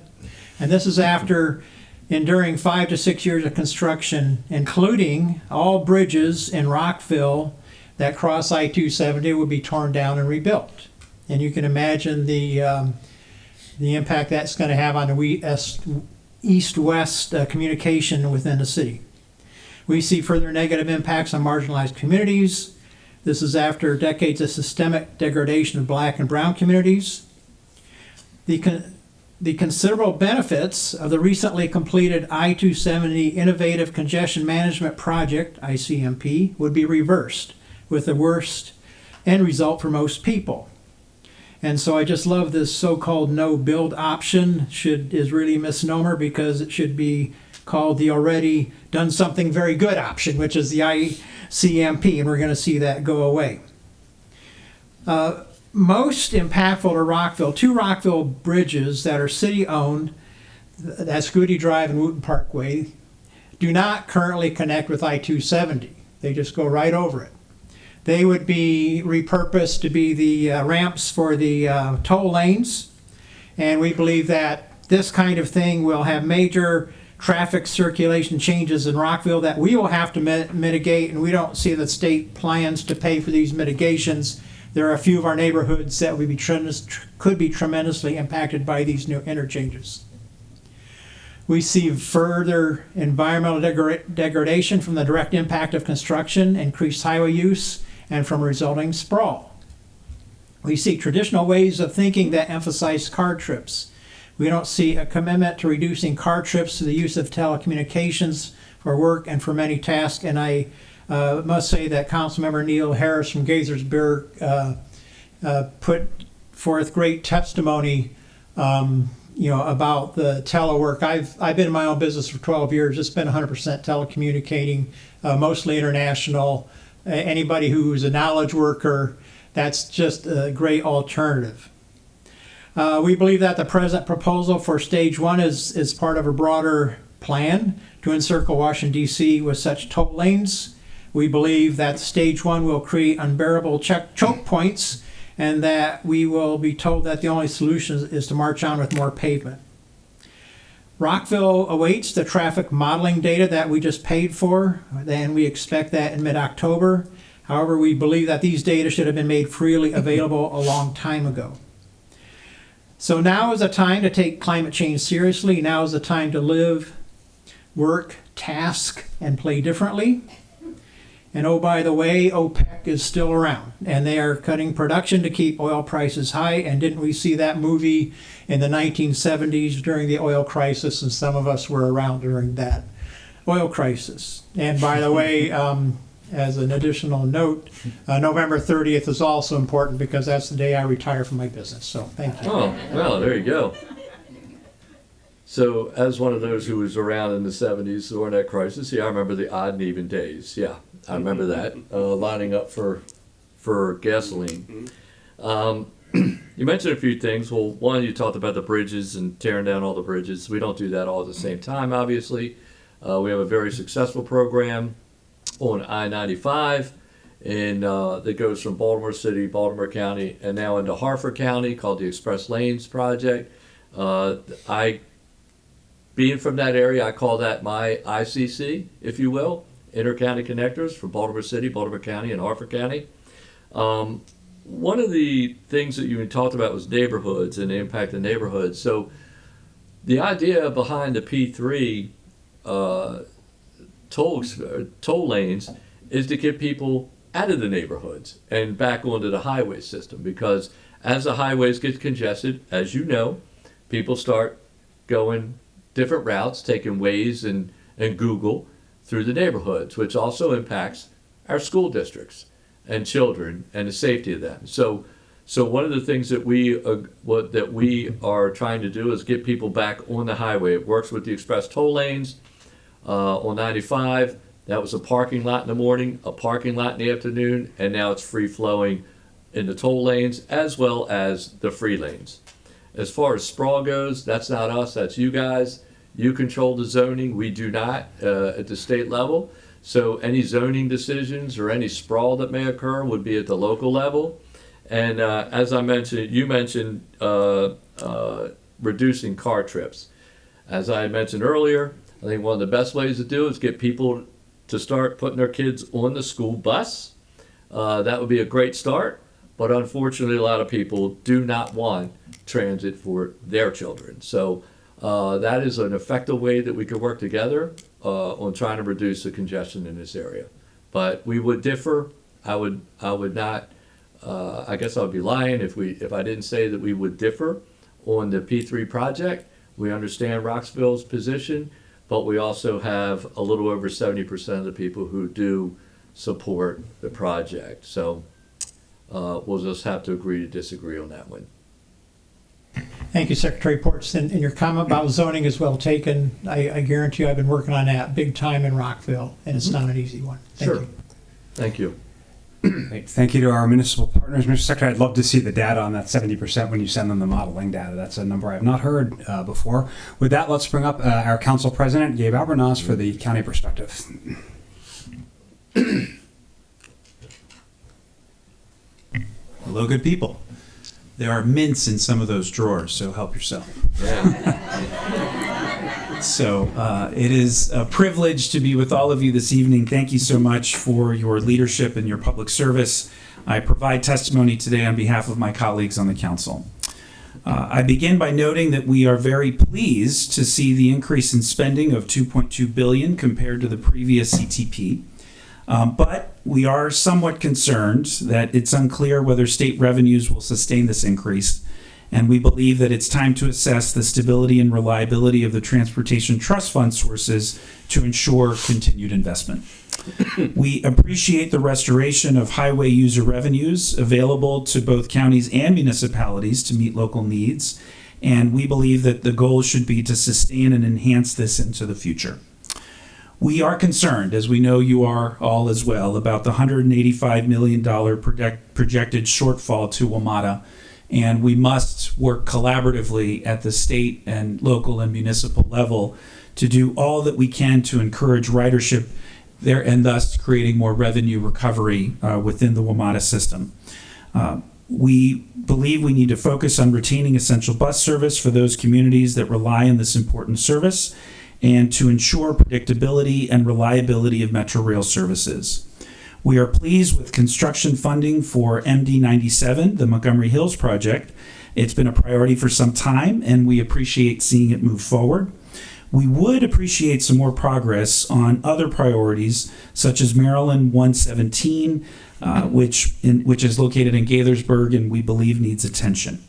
And this is after enduring 5 to 6 years of construction, including all bridges in Rockville that cross I-270 would be torn down and rebuilt. And you can imagine the impact that's going to have on the east-west communication within the city. We see further negative impacts on marginalized communities. This is after decades of systemic degradation of black and brown communities. The considerable benefits of the recently completed I-270 Innovative Congestion Management Project, ICMP, would be reversed, with the worst end result for most people. And so I just love this so-called no-build option. Is really a misnomer, because it should be called the already done something very good option, which is the ICMP, and we're going to see that go away. Most impactful to Rockville, 2 Rockville bridges that are city-owned, that's Goody Drive and Wooten Parkway, do not currently connect with I-270. They just go right over it. They would be repurposed to be the ramps for the toll lanes, and we believe that this kind of thing will have major traffic circulation changes in Rockville that we will have to mitigate, and we don't see the state plans to pay for these mitigations. There are a few of our neighborhoods that could be tremendously impacted by these new interchanges. We see further environmental degradation from the direct impact of construction, increased highway use, and from resulting sprawl. We see traditional ways of thinking that emphasize car trips. We don't see a commitment to reducing car trips to the use of telecommunications for work and for many tasks, and I must say that Councilmember Neil Harris from Gaithersburg put forth great testimony, about the telework. I've been in my own business for 12 years. It's been 100% telecommunicating, mostly international. Anybody who's a knowledge worker, that's just a great alternative. We believe that the present proposal for Stage 1 is part of a broader plan to encircle Washington, D.C. with such toll lanes. We believe that Stage 1 will create unbearable choke points, and that we will be told that the only solution is to march on with more pavement. Rockville awaits the traffic modeling data that we just paid for, and we expect that in mid-October. However, we believe that these data should have been made freely available a long time ago. So now is the time to take climate change seriously. Now is the time to live, work, task, and play differently. And oh, by the way, OPEC is still around, and they are cutting production to keep oil prices high. And didn't we see that movie in the 1970s during the oil crisis? And some of us were around during that oil crisis. And by the way, as an additional note, November 30th is also important because that's the day I retire from my business. So thank you. Oh, well, there you go. So, as one of those who was around in the 70s during that crisis, yeah, I remember the odd and even days. Yeah, I remember that, lining up for gasoline. You mentioned a few things. Well, one, you talked about the bridges and tearing down all the bridges. We don't do that all at the same time, obviously. We have a very successful program on I-95 that goes from Baltimore City, Baltimore County, and now into Harford County, called the Express Lanes Project. Being from that area, I call that my ICC, if you will, Intercounty Connectors for Baltimore City, Baltimore County, and Harford County. One of the things that you talked about was neighborhoods and the impact of neighborhoods. So the idea behind the P3 toll lanes is to get people out of the neighborhoods and back onto the highway system, because as the highways get congested, as you know, people start going different routes, taking Waze and Google through the neighborhoods, which also impacts our school districts and children and the safety of them. So one of the things that we are trying to do is get people back on the highway. It works with the express toll lanes on 95. That was a parking lot in the morning, a parking lot in the afternoon, and now it's free flowing in the toll lanes as well as the free lanes. As far as sprawl goes, that's not us, that's you guys. You control the zoning, we do not at the state level. So any zoning decisions or any sprawl that may occur would be at the local level. And as I mentioned, you mentioned reducing car trips. As I mentioned earlier, I think one of the best ways to do it is get people to start putting their kids on the school bus. That would be a great start. But unfortunately, a lot of people do not want transit for their children. So that is an effective way that we could work together on trying to reduce the congestion in this area. But we would differ. I would not. I guess I would be lying if I didn't say that we would differ on the P3 project. We understand Rockville's position, but we also have a little over 70% of the people who do support the project. So we'll just have to agree to disagree on that one. Thank you, Secretary Ports. And your comment about zoning is well taken. I guarantee you I've been working on that big time in Rockville, and it's not an easy one. Thank you. Thank you. Great. Thank you to our municipal partners. Mr. Secretary, I'd love to see the data on that 70% when you send them the modeling data. That's a number I've not heard before. With that, let's bring up our Council President, Gabe Albornoz, for the county perspective. Hello, good people. There are mints in some of those drawers, so help yourself. Yeah. So it is a privilege to be with all of you this evening. Thank you so much for your leadership and your public service. I provide testimony today on behalf of my colleagues on the council. I begin by noting that we are very pleased to see the increase in spending of $2.2 billion compared to the previous CTP. But we are somewhat concerned that it's unclear whether state revenues will sustain this increase, and we believe that it's time to assess the stability and reliability of the Transportation Trust Fund sources to ensure continued investment. We appreciate the restoration of highway user revenues available to both counties and municipalities to meet local needs, and we believe that the goal should be to sustain and enhance this into the future. We are concerned, as we know you are all as well, about the $185 million projected shortfall to WMATA, and we must work collaboratively at the state and local and municipal level to do all that we can to encourage ridership there and thus creating more revenue recovery within the WMATA system. We believe we need to focus on retaining essential bus service for those communities that rely on this important service, and to ensure predictability and reliability of Metro Rail services. We are pleased with construction funding for MD97, the Montgomery Hills project. It's been a priority for some time, and we appreciate seeing it move forward. We would appreciate some more progress on other priorities, such as Maryland 117, which is located in Gaithersburg and we believe needs attention.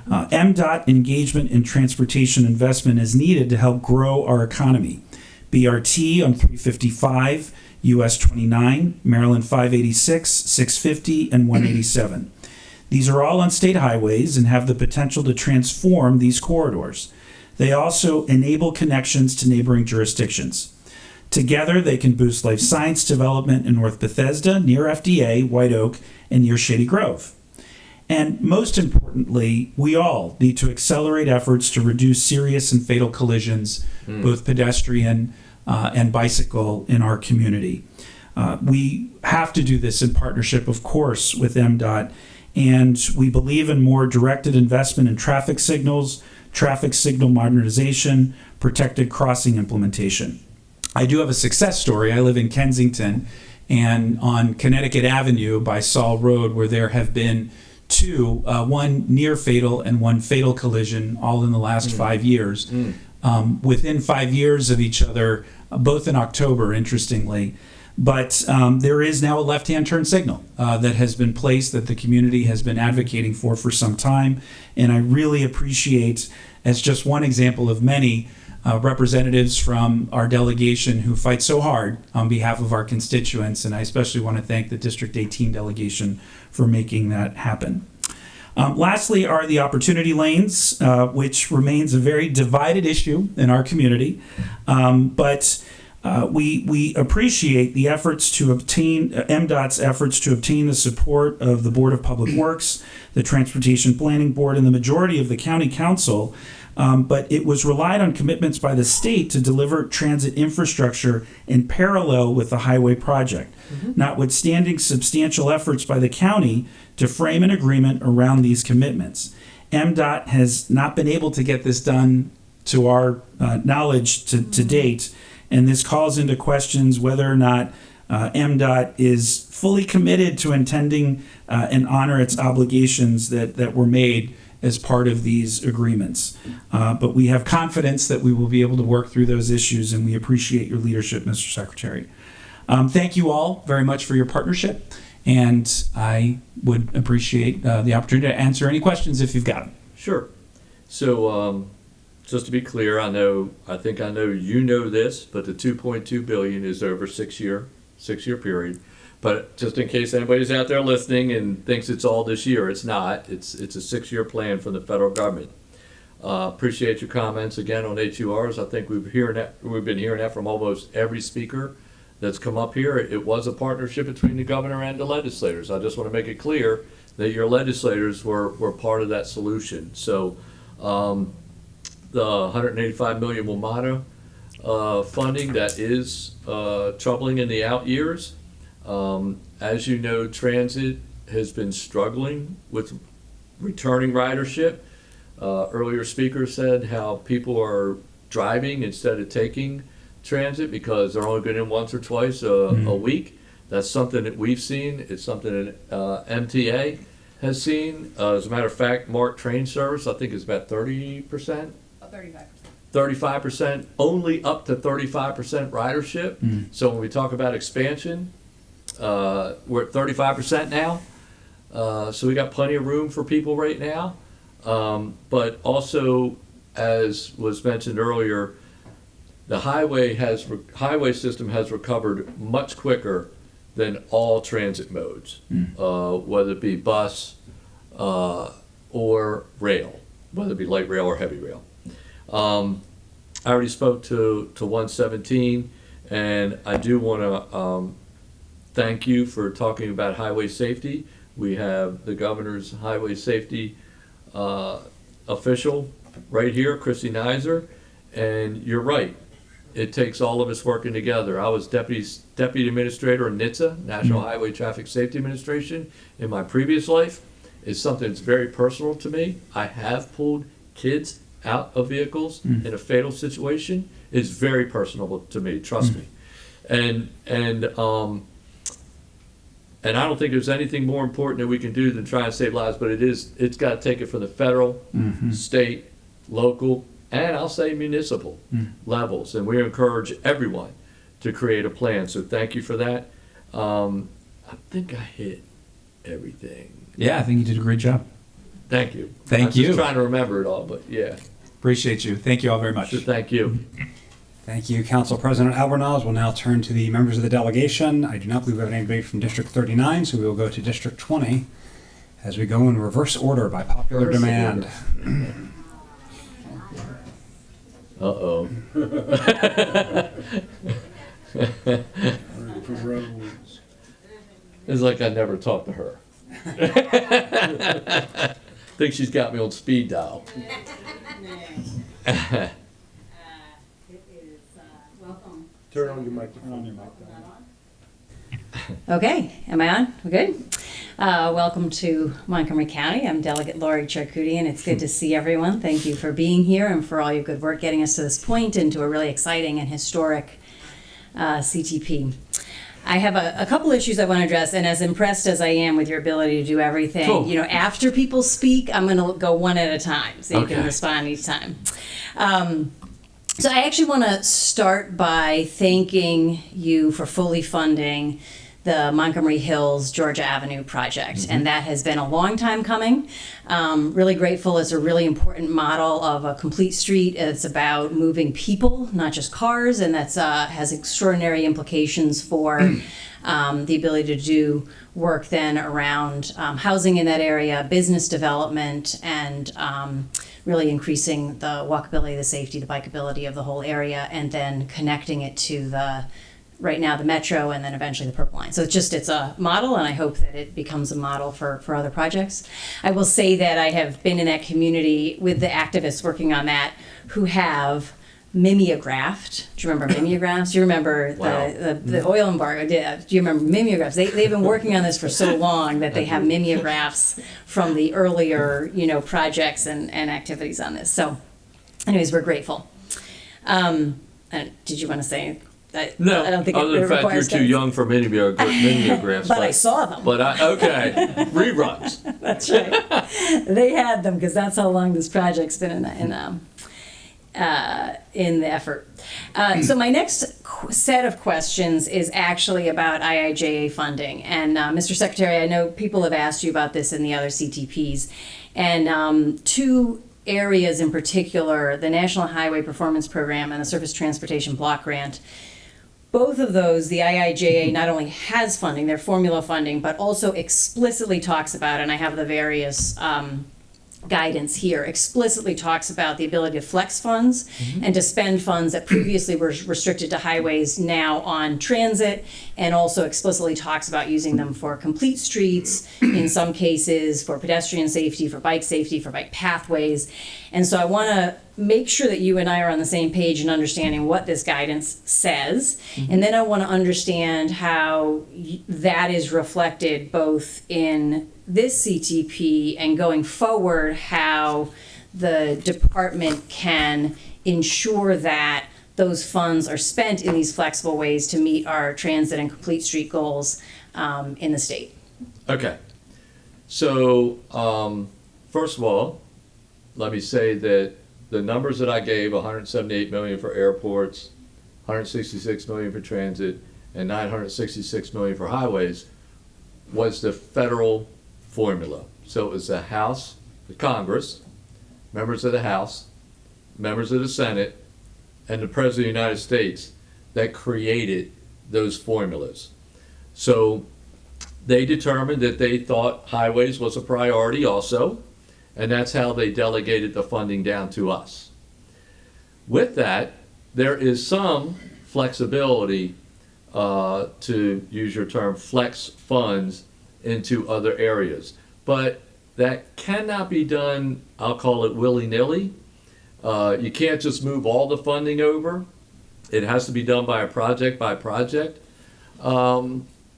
MDOT engagement in transportation investment is needed to help grow our economy. BRT on 355, US 29, Maryland 586, 650, and 187. These are all on state highways and have the potential to transform these corridors. They also enable connections to neighboring jurisdictions. Together, they can boost life science development in North Bethesda, near FDA, White Oak, and near Shady Grove. And most importantly, we all need to accelerate efforts to reduce serious and fatal collisions, both pedestrian and bicycle, in our community. We have to do this in partnership, of course, with MDOT, and we believe in more directed investment in traffic signals, traffic signal modernization, protected crossing implementation. I do have a success story. I live in Kensington, and on Connecticut Avenue by Saul Road, where there have been two, one near fatal and one fatal collision, all in the last 5 years. Within 5 years of each other, both in October, interestingly. But there is now a left-hand turn signal that has been placed that the community has been advocating for some time. And I really appreciate, as just one example of many, representatives from our delegation who fight so hard on behalf of our constituents. And I especially want to thank the District 18 delegation for making that happen. Lastly are the opportunity lanes, which remains a very divided issue in our community. But we appreciate the efforts to obtain, MDOT's efforts to obtain the support of the Board of Public Works, the Transportation Planning Board, and the majority of the County Council. But it was relied on commitments by the state to deliver transit infrastructure in parallel with the highway project, notwithstanding substantial efforts by the county to frame an agreement around these commitments. MDOT has not been able to get this done to our knowledge to date, and this calls into questions whether or not MDOT is fully committed to intending and honor its obligations that were made as part of these agreements. But we have confidence that we will be able to work through those issues, and we appreciate your leadership, Mr. Secretary. Thank you all very much for your partnership, and I would appreciate the opportunity to answer any questions if you've got them. Sure. So just to be clear, I think I know you know this, but the $2.2 billion is over six year period. But just in case anybody's out there listening and thinks it's all this year, it's not. It's a 6-year plan from the federal government. Appreciate your comments again on HURs. I think we've been hearing that from almost every speaker that's come up here. It was a partnership between the governor and the legislators. I just want to make it clear that your legislators were part of that solution. So the $185 million WMATA funding, that is troubling in the out years. As you know, transit has been struggling with returning ridership. Earlier speaker said how people are driving instead of taking transit because they're only getting once or twice a week. That's something that we've seen. It's something that MTA has seen. As a matter of fact, MARC train service, I think, is about 30%. 35%. 35%, only up to 35% ridership. So when we talk about expansion, we're at 35% now. So we got plenty of room for people right now. But also, as was mentioned earlier, the highway system has recovered much quicker than all transit modes, whether it be bus or rail, whether it be light rail or heavy rail. I already spoke to 117, and I do want to thank you for talking about highway safety. We have the governor's highway safety official right here, Christy Neiser, and you're right. It takes all of us working together. I was deputy administrator in NHTSA, National Highway Traffic Safety Administration, in my previous life. It's something that's very personal to me. I have pulled kids out of vehicles in a fatal situation. It's very personal to me, trust me. And I don't think there's anything more important that we can do than try and save lives, but it's got to take it from the federal, state, local, and I'll say municipal levels. And we encourage everyone to create a plan. So thank you for that. I think I hit everything. Yeah, I think you did a great job. Thank you. Thank I'm you. just trying to remember it all, but yeah. Appreciate you. Thank you all very much. So thank you. Thank you, Council President Albornoz. We'll now turn to the members of the delegation. I do not believe we have anybody from District 39, so we will go to District 20 as we go in reverse order by popular Reverse demand. Uh-oh. It's like I never talked to her. Think she's got me on speed dial. Welcome. Turn on your microphone. Okay, am I on? We're good? Welcome to Montgomery County. I'm Delegate Lori Charcuti, it's good to see everyone. Thank you for being here and for all your good work getting us to this point and to a really exciting and historic CTP. I have a couple issues I want to address, and as impressed as I am with your ability to do everything, Cool. you know, after people speak, I'm going to go one at a time so you can Okay. respond each time. So I actually want to start by thanking you for fully funding the Montgomery Hills Georgia Avenue project, and that has been a long time coming. Really grateful. It's a really important model of a complete street. It's about moving people, not just cars, and that's has extraordinary implications for the ability to do work then around housing in that area, business development, and really increasing the walkability, the safety, the bikeability of the whole area, and then connecting it to right now the Metro and then eventually the Purple Line. So it's a model, and I hope that it becomes a model for other projects. I will say that I have been in that community with the activists working on that who have mimeographed. Do you remember mimeographs? Do you remember the oil embargo? Yeah. Do you remember mimeographs? They've been working on this for so long that they have mimeographs from the earlier, projects and activities on this. So anyways, we're grateful. And did you want to say anything? No, I don't think other it than the fact you're requires too guidance. young for mimeographs. But I saw them. But okay, reruns. That's right. They had them because that's how long this project's been in the effort. So my next set of questions is actually about IIJA funding. And Mr. Secretary, I know people have asked you about this in the other CTPs. And two areas in particular, the National Highway Performance Program and the Surface Transportation Block Grant, both of those, the IIJA not only has funding, their formula funding, but also explicitly talks about, and I have the various guidance here, explicitly talks about the ability to flex funds and to spend funds that previously were restricted to highways now on transit, and also explicitly talks about using them for complete streets, in some cases for pedestrian safety, for bike pathways. And so I want to make sure that you and I are on the same page in understanding what this guidance says. And then I want to understand how that is reflected both in this CTP and going forward, how the department can ensure that those funds are spent in these flexible ways to meet our transit and complete street goals in the state. Okay. So, first of all, let me say that the numbers that I gave, 178 million for airports, 166 million for transit, and 966 million for highways, was the federal formula. So it was the House, the Congress, members of the House, members of the Senate, and the President of the United States that created those formulas. So they determined that they thought highways was a priority also, and that's how they delegated the funding down to us. With that, there is some flexibility, to use your term, flex funds into other areas. But that cannot be done, I'll call it willy-nilly. You can't just move all the funding over. It has to be done by a project-by-project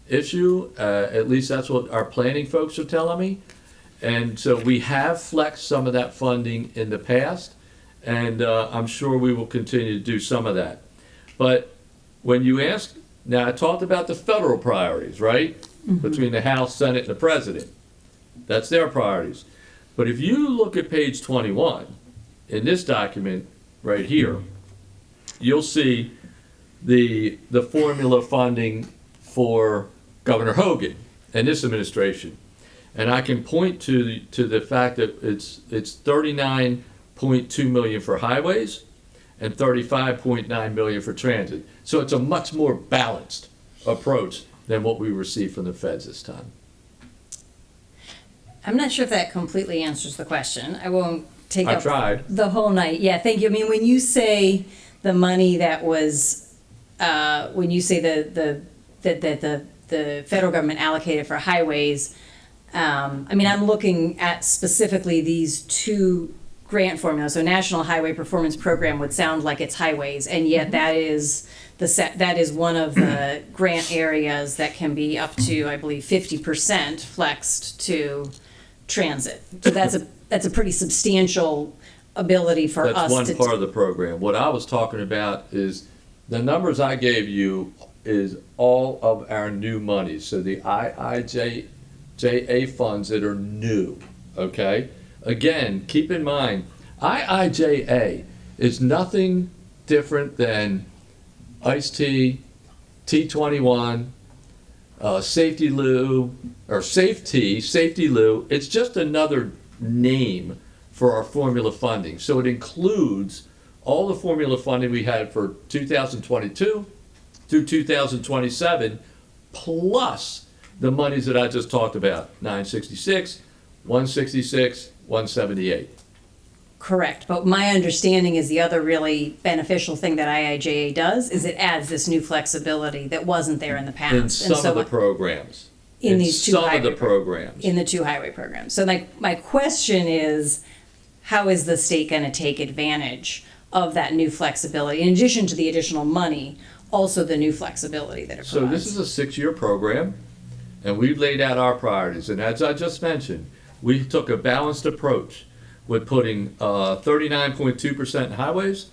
issue. At least that's what our planning folks are telling me. And so we have flexed some of that funding in the past, and I'm sure we will continue to do some of that. But when you ask, now I talked about the federal priorities, right? Between the House, Senate, and the President. That's their priorities. But if you look at page 21 in this document, right here, you'll see the formula funding for Governor Hogan and this administration. And I can point to the fact that it's 39.2 million for highways and 35.9 million for transit. So it's a much more balanced approach than what we received from the feds this time. I'm not sure if that completely answers the question. I won't take I up tried. the whole night. Yeah, thank you. I mean, when you say the money that was, when you say the federal government allocated for highways, I mean, I'm looking at specifically these two grant formulas. So National Highway Performance Program would sound like it's highways, and yet that is that is one of the grant areas that can be up to, I believe, 50% flexed to transit. So that's a pretty substantial ability for us. That's one to part of the program. What I was talking about is the numbers I gave you is all of our new monies. So the IIJA funds that are new, okay? Again, keep in mind, IIJA is nothing different than ICE-T, T21, Safety Lou, or Safety Lou. It's just another name for our formula funding. So it includes all the formula funding we had for 2022 through 2027, plus the monies that I just talked about, 966, 166, 178. Correct, but my understanding is the other really beneficial thing that IIJA does is it adds this new flexibility that wasn't there in the past. In some of the programs. In these two some of highway the programs. In the two highway programs. So my question is, how is the state going to take advantage of that new flexibility? In addition to the additional money, also the new flexibility that it provides. So this is a 6-year program, and we've laid out our priorities. And as I just mentioned, we took a balanced approach with putting 39.2% in highways,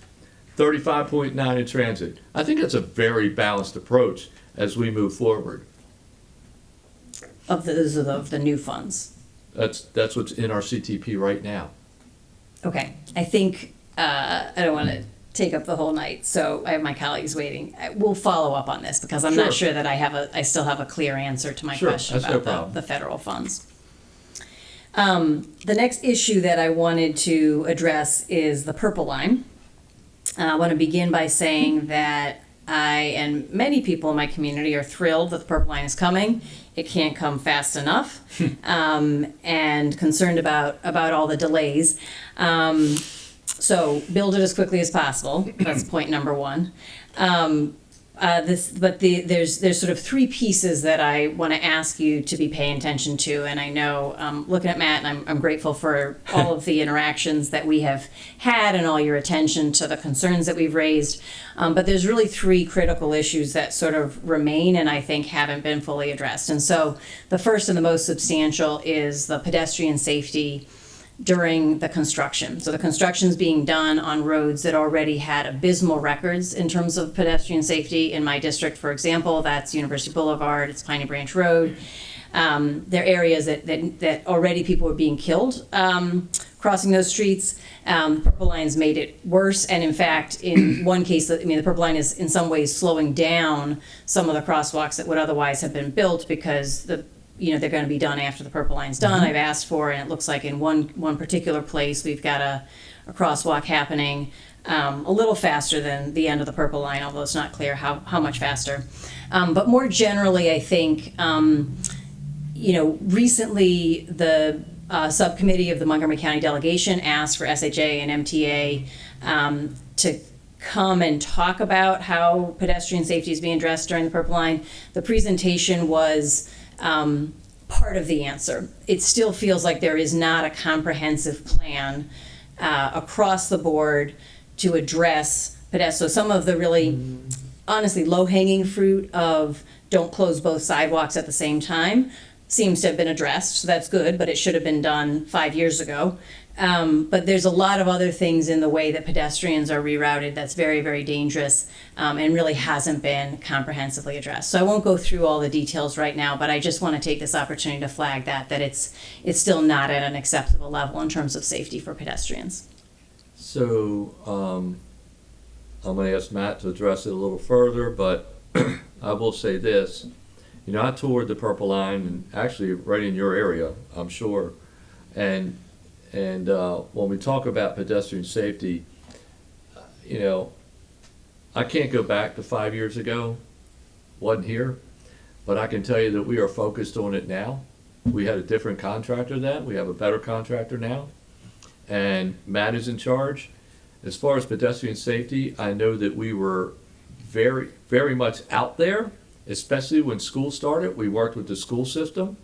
35.9% in transit. I think that's a very balanced approach as we move forward. Of the new funds. That's what's in our CTP right now. Okay, I think, I don't want to take up the whole night, so I have my colleagues waiting. We'll follow up on this because I'm not sure that I still have a clear answer to my question about the federal funds. The next issue that I wanted to address is the Purple Line. I want to begin by saying that I and many people in my community are thrilled that the Purple Line is coming. It can't come fast enough, and concerned about all the delays. So build it as quickly as possible. That's point number one. There's sort of three pieces that I want to ask you to be paying attention to, and I know, looking at Matt, and I'm grateful for all of the interactions that we have had and all your attention to the concerns that we've raised, but there's really three critical issues that sort of remain and I think haven't been fully addressed. And so the first and the most substantial is the pedestrian safety during the construction. So the construction is being done on roads that already had abysmal records in terms of pedestrian safety. In my district, for example, that's University Boulevard, it's Piney Branch Road. There are areas that already people were being killed crossing those streets. Purple Line's made it worse, and in fact, in one case, I mean, the Purple Line is in some ways slowing down some of the crosswalks that would otherwise have been built because they're going to be done after the Purple Line's done. I've asked for, and it looks like in one particular place, we've got a crosswalk happening a little faster than the end of the Purple Line, although it's not clear how much faster. But more generally, I think, recently the subcommittee of the Montgomery County delegation asked for SHA and MTA to come and talk about how pedestrian safety is being addressed during the Purple Line. The presentation was part of the answer. It still feels like there is not a comprehensive plan across the board to address pedestrians. So some of the really, honestly, low-hanging fruit of don't close both sidewalks at the same time seems to have been addressed. So that's good, but it should have been done 5 years ago. But there's a lot of other things in the way that pedestrians are rerouted that's very, very dangerous and really hasn't been comprehensively addressed. So I won't go through all the details right now, but I just want to take this opportunity to flag that it's still not at an acceptable level in terms of safety for pedestrians. So I'm going to ask Matt to address it a little further, but I will say this. You know, I toured the Purple Line, and actually right in your area, I'm sure. And when we talk about pedestrian safety, you know, I can't go back to 5 years ago, wasn't here, but I can tell you that we are focused on it now. We had a different contractor then, we have a better contractor now, and Matt is in charge. As far as pedestrian safety, I know that we were very, very much out there, especially when school started. We worked with the school system,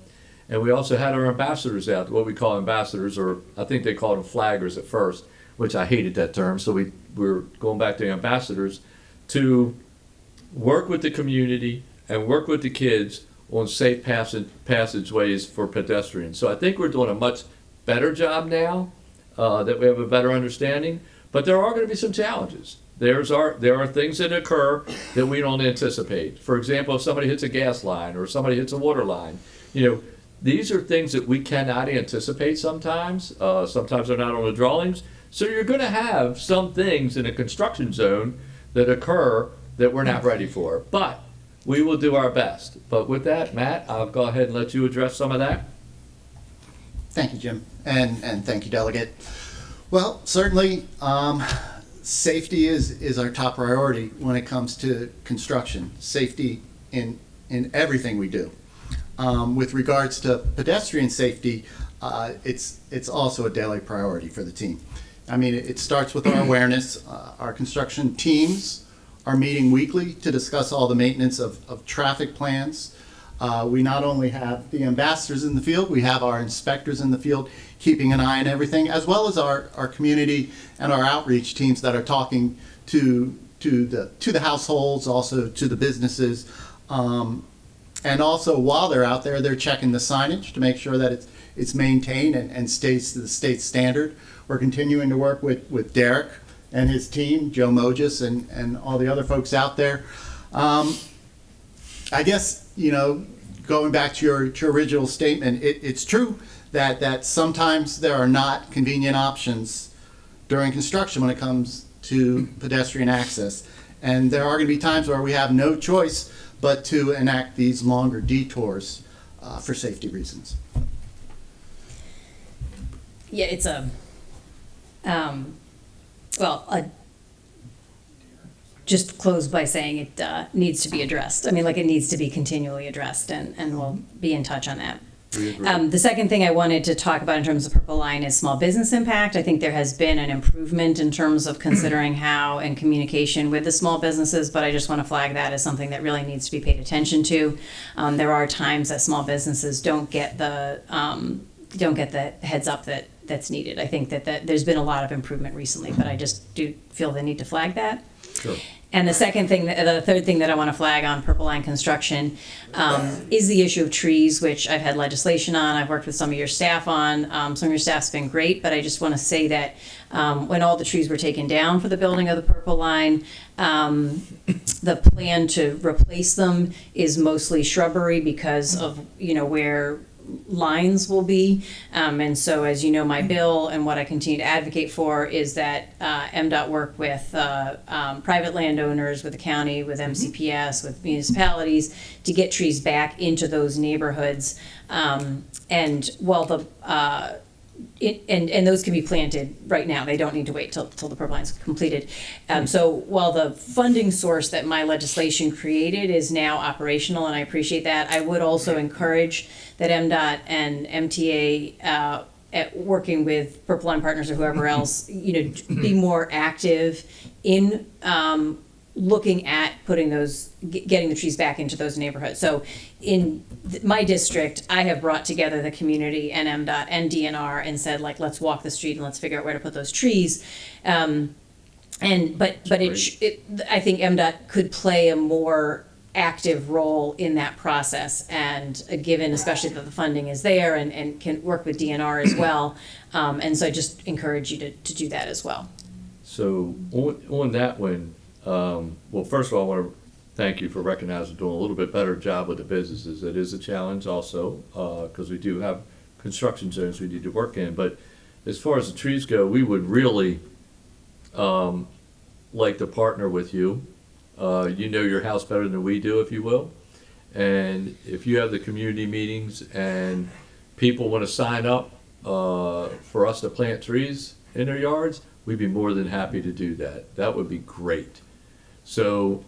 and we also had our ambassadors out, what we call ambassadors, or I think they called them flaggers at first, which I hated that term, so we were going back to ambassadors to work with the community and work with the kids on safe passageways for pedestrians. So I think we're doing a much better job now that we have a better understanding, but there are going to be some challenges. There are things that occur that we don't anticipate. For example, if somebody hits a gas line or somebody hits a water line, you know, these are things that we cannot anticipate sometimes. Sometimes they're not on the drawings. So you're going to have some things in a construction zone that occur that we're not ready for. But we will do our best. But with that, Matt, I'll go ahead and let you address some of that. Thank you, Jim, and thank you, Delegate. Well, certainly, safety is our top priority when it comes to construction. Safety in everything we do. With regards to pedestrian safety, it's also a daily priority for the team. I mean, it starts with our awareness. Our construction teams are meeting weekly to discuss all the maintenance of traffic plans. We not only have the ambassadors in the field, we have our inspectors in the field keeping an eye on everything, as well as our community and our outreach teams that are talking to the households, also to the businesses. And also while they're out there, they're checking the signage to make sure that it's maintained and stays to the state standard. We're continuing to work with Derek and his team, Joe Moges and all the other folks out there. I guess, you know, going back to your original statement, it's true that sometimes there are not convenient options during construction when it comes to pedestrian access. And there are going to be times where we have no choice but to enact these longer detours for safety reasons. Yeah, it's just close by saying it needs to be addressed. I mean, like, it needs to be continually addressed, and we'll be in touch on that. The second thing I wanted to talk about in terms of Purple Line is small business impact. I think there has been an improvement in terms of considering how and communication with the small businesses, but I just want to flag that as something that really needs to be paid attention to. There are times that small businesses don't get the heads up that's needed. I think that there's been a lot of improvement recently, but I just do feel the need to flag that. Sure. And the third thing that I want to flag on Purple Line construction is the issue of trees, which I've had legislation on. I've worked with some of your staff on. Some of your staff's been great, but I just want to say that when all the trees were taken down for the building of the Purple Line, the plan to replace them is mostly shrubbery because of, you know, where lines will be. And so, as you know, my bill and what I continue to advocate for is that MDOT work with private landowners, with the county, with MCPS, with municipalities to get trees back into those neighborhoods. And while and those can be planted right now. They don't need to wait till the Purple Line's completed. So while the funding source that my legislation created is now operational, and I appreciate that, I would also encourage that MDOT and MTA at working with Purple Line Partners or whoever else, you know, be more active in looking at getting the trees back into those neighborhoods. So in my district, I have brought together the community and MDOT and DNR and said, like, let's walk the street and let's figure out where to put those trees. But I think MDOT could play a more active role in that process, and given especially that the funding is there and can work with DNR as well. And so I just encourage you to do that as well. So on that one, well, first of all, I want to thank you for recognizing doing a little bit better job with the businesses. It is a challenge also, because we do have construction zones we need to work in. But as far as the trees go, we would really like to partner with you. You know your house better than we do, if you will. And if you have the community meetings and people want to sign up for us to plant trees in their yards, we'd be more than happy to do that. That would be great. So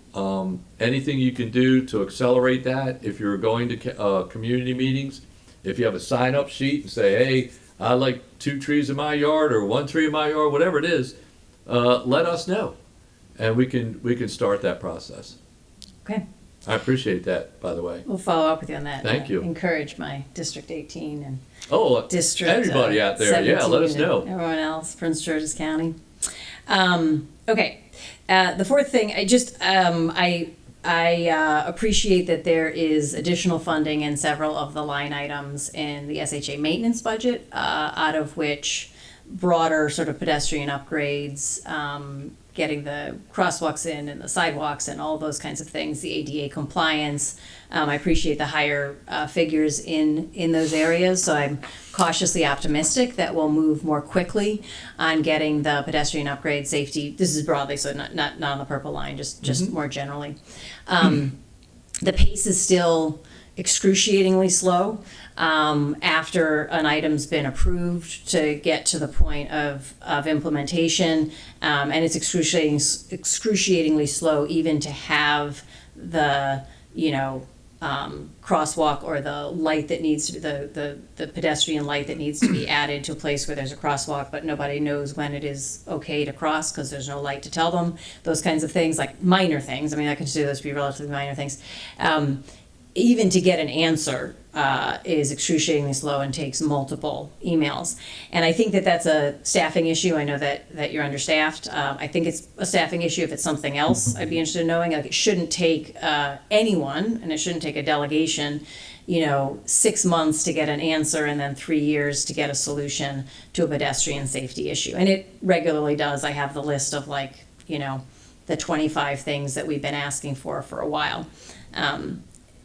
anything you can do to accelerate that, if you're going to community meetings, if you have a sign-up sheet and say, hey, I like 2 trees in my yard or 1 tree in my yard, whatever it is, let us know, and we can start that process. Okay. I appreciate that, by the way. We'll follow up with you on that. Thank you. Encourage my District 18 and District everybody out there, yeah, let us 17 know. and everyone else, Prince George's County. Okay. The fourth thing, I appreciate that there is additional funding in several of the line items in the SHA maintenance budget, out of which broader sort of pedestrian upgrades, getting the crosswalks in and the sidewalks and all those kinds of things, the ADA compliance. I appreciate the higher figures in those areas, so I'm cautiously optimistic that we'll move more quickly on getting the pedestrian upgrade safety. This is broadly, so not on the purple line, just more generally. The pace is still excruciatingly slow after an item's been approved to get to the point of implementation, and it's excruciatingly slow even to have the crosswalk or the light that needs to be the pedestrian light that needs to be added to a place where there's a crosswalk, but nobody knows when it is okay to cross because there's no light to tell them. Those kinds of things, like minor things. I mean, I consider those to be relatively minor things. Even to get an answer is excruciatingly slow and takes multiple emails. And I think that that's a staffing issue. I know that you're understaffed. I think it's a staffing issue. If it's something else, I'd be interested in knowing. Like, it shouldn't take anyone, and it shouldn't take a delegation, 6 months to get an answer and then 3 years to get a solution to a pedestrian safety issue. And it regularly does. I have the list of the 25 things that we've been asking for a while.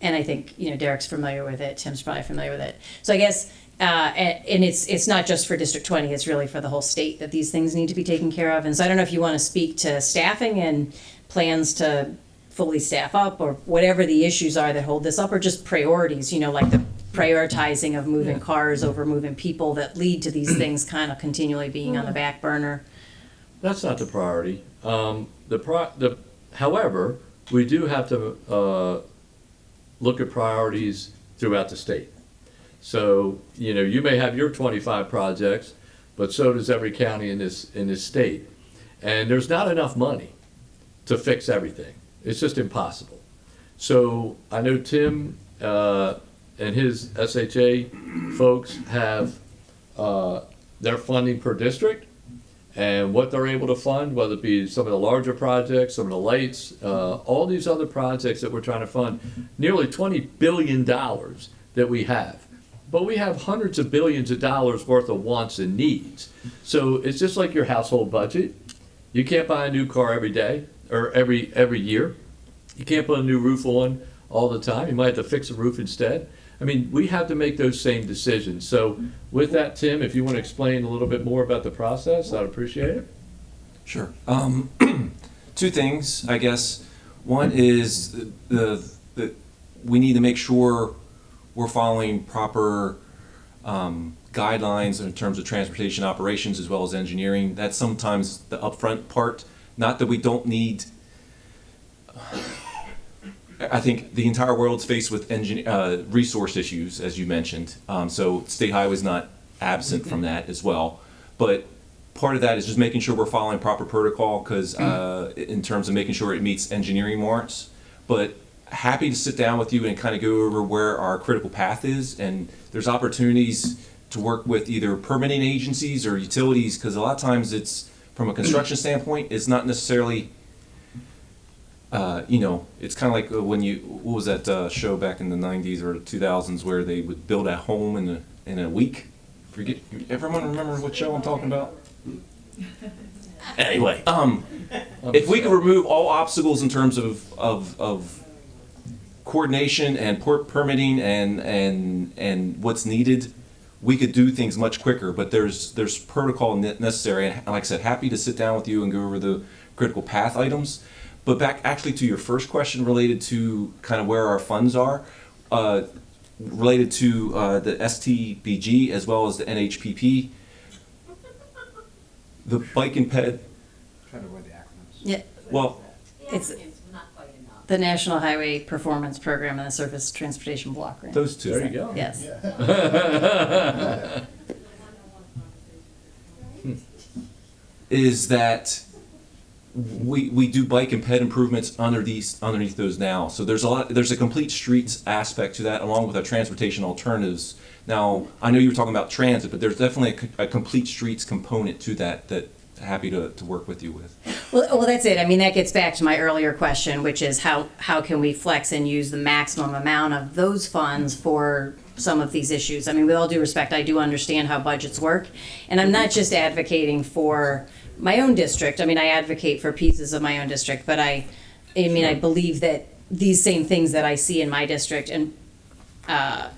And I think, Derek's familiar with it, Tim's probably familiar with it. So I guess, and it's not just for District 20, it's really for the whole state that these things need to be taken care of. And so I don't know if you want to speak to staffing and plans to fully staff up, or whatever the issues are that hold this up, or just priorities, like the prioritizing of moving cars over moving people that lead to these things kind of continually being on the back burner. That's not the priority. However, we do have to look at priorities throughout the state. So, you may have your 25 projects, but so does every county in this state. And there's not enough money to fix everything. It's just impossible. So I know Tim and his SHA folks have their funding per district, and what they're able to fund, whether it be some of the larger projects, some of the lights, all these other projects that we're trying to fund, nearly $20 billion that we have. But we have hundreds of billions of dollars worth of wants and needs. So it's just like your household budget. You can't buy a new car every day or every year. You can't put a new roof on all the time. You might have to fix a roof instead. I mean, we have to make those same decisions. So with that, Tim, if you want to explain a little bit more about the process, I'd appreciate it. Sure. 2 things, I guess. One is the we need to make sure we're following proper guidelines in terms of transportation operations as well as engineering. That's sometimes the upfront part. Not that we don't need. I think the entire world's faced with resource issues, as you mentioned. So State Highway's not absent from that as well. But part of that is just making sure we're following proper protocol, because in terms of making sure it meets engineering warrants. But happy to sit down with you and kind of go over where our critical path is. And there's opportunities to work with either permitting agencies or utilities, because a lot of times it's, from a construction standpoint, it's not necessarily... it's kind of like when what was that show back in the 90s or 2000s where they would build a home in a week? Everyone remember what show I'm talking about? Anyway, if we could remove all obstacles in terms of coordination and permitting and what's needed, we could do things much quicker, but there's protocol necessary. And like I said, happy to sit down with you and go over the critical path items. But back actually to your first question related to kind of where our funds are, related to the STBG as well as the NHPP, the bike and ped. Try to avoid the acronyms. Yeah, Well, it's the National Highway Performance Program and the Surface Transportation Block Grant. those two. There you go. Yes. Is that we do bike and ped improvements underneath those now. So there's a complete streets aspect to that, along with our transportation alternatives. Now, I know you were talking about transit, but there's definitely a complete streets component to that happy to work with you with. Well, that's it. I mean, that gets back to my earlier question, which is how can we flex and use the maximum amount of those funds for some of these issues? I mean, with all due respect, I do understand how budgets work, and I'm not just advocating for my own district. I mean, I advocate for pieces of my own district, but I believe that these same things that I see in my district and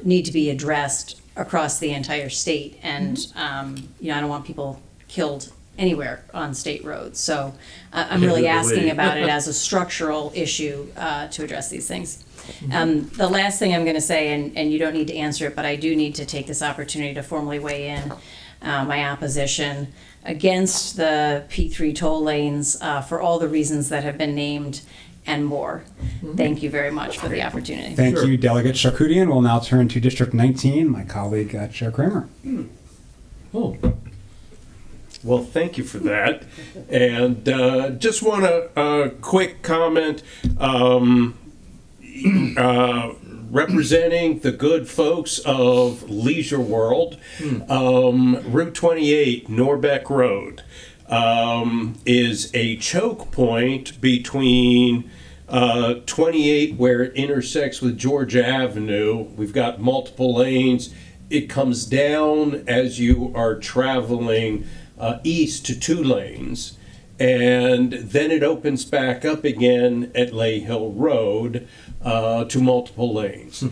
need to be addressed across the entire state. And I don't want people killed anywhere on state roads. So I'm really asking about it as a structural issue to address these things. The last thing I'm going to say, and you don't need to answer it, but I do need to take this opportunity to formally weigh in my opposition against the P3 toll lanes for all the reasons that have been named and more. Thank you very much for the opportunity. Thank you, Delegate Charkoudian. We'll now turn to District 19, my colleague, Chair Kramer. Oh. Well, thank you for that. And just want a quick comment. Representing the good folks of Leisure World, Route 28, Norbeck Road, is a choke point between 28, where it intersects with Georgia Avenue. We've got multiple lanes. It comes down as you are traveling east to 2 lanes, and then it opens back up again at Lay Hill Road to multiple lanes.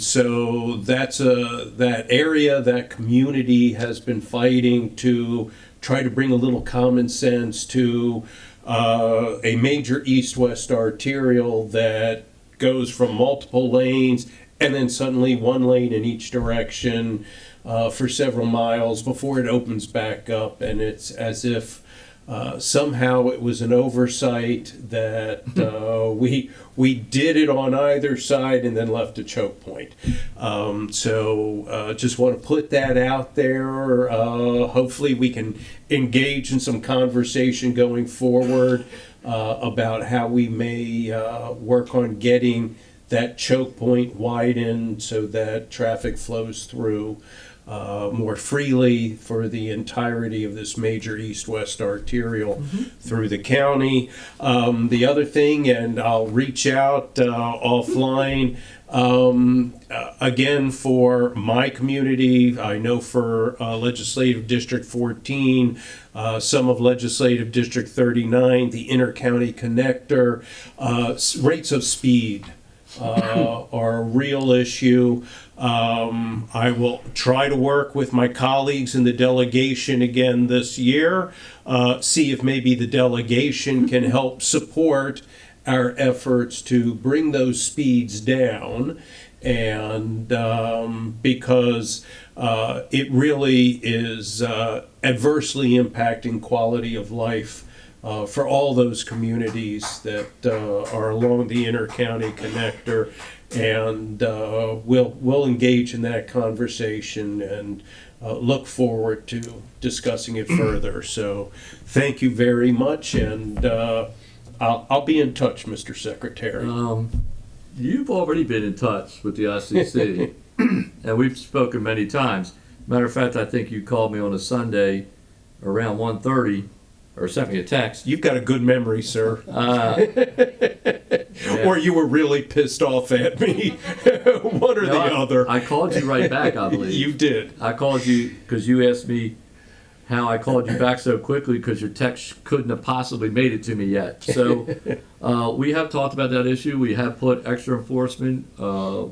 So that's that area, that community has been fighting to try to bring a little common sense to a major east-west arterial that goes from multiple lanes and then suddenly 1 lane in each direction for several miles before it opens back up. And it's as if somehow it was an oversight that we did it on either side and then left a choke point. So just want to put that out there. Hopefully we can engage in some conversation going forward about how we may work on getting that choke point widened so that traffic flows through more freely for the entirety of this major east-west arterial through the county. The other thing, and I'll reach out offline, again for my community, I know for Legislative District 14, some of Legislative District 39, the Intercounty Connector, rates of speed are a real issue. I will try to work with my colleagues in the delegation again this year, see if maybe the delegation can help support our efforts to bring those speeds down. And because it really is adversely impacting quality of life for all those communities that are along the Intercounty Connector. And we'll engage in that conversation and look forward to discussing it further. So thank you very much, and I'll be in touch, Mr. Secretary. You've already been in touch with the ICC, and we've spoken many times. Matter of fact, I think you called me on a Sunday around 1:30 or sent me a text. You've got a good memory, sir. Yeah. Or you were really pissed off at me. One or the other. I called you right back, I believe. You did. I called you because you asked me how I called you back so quickly because your text couldn't have possibly made it to me yet. So we have talked about that issue. We have put extra enforcement.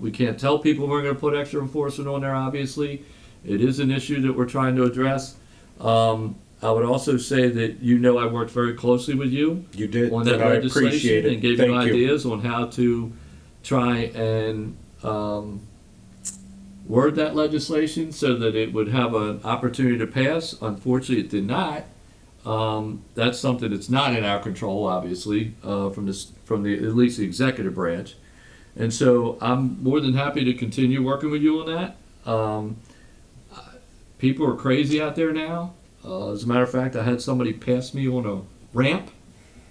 We can't tell people we're going to put extra enforcement on there, obviously, It is an issue that we're trying to address. I would also say that I worked very closely with you. You did, on that and I legislation appreciate it. and gave Thank you you. ideas on how to try and word that legislation so that it would have an opportunity to pass. Unfortunately, it did not. That's something that's not in our control, obviously, from at least the executive branch. And so I'm more than happy to continue working with you on that. People are crazy out there now. As a matter of fact, I had somebody pass me on a ramp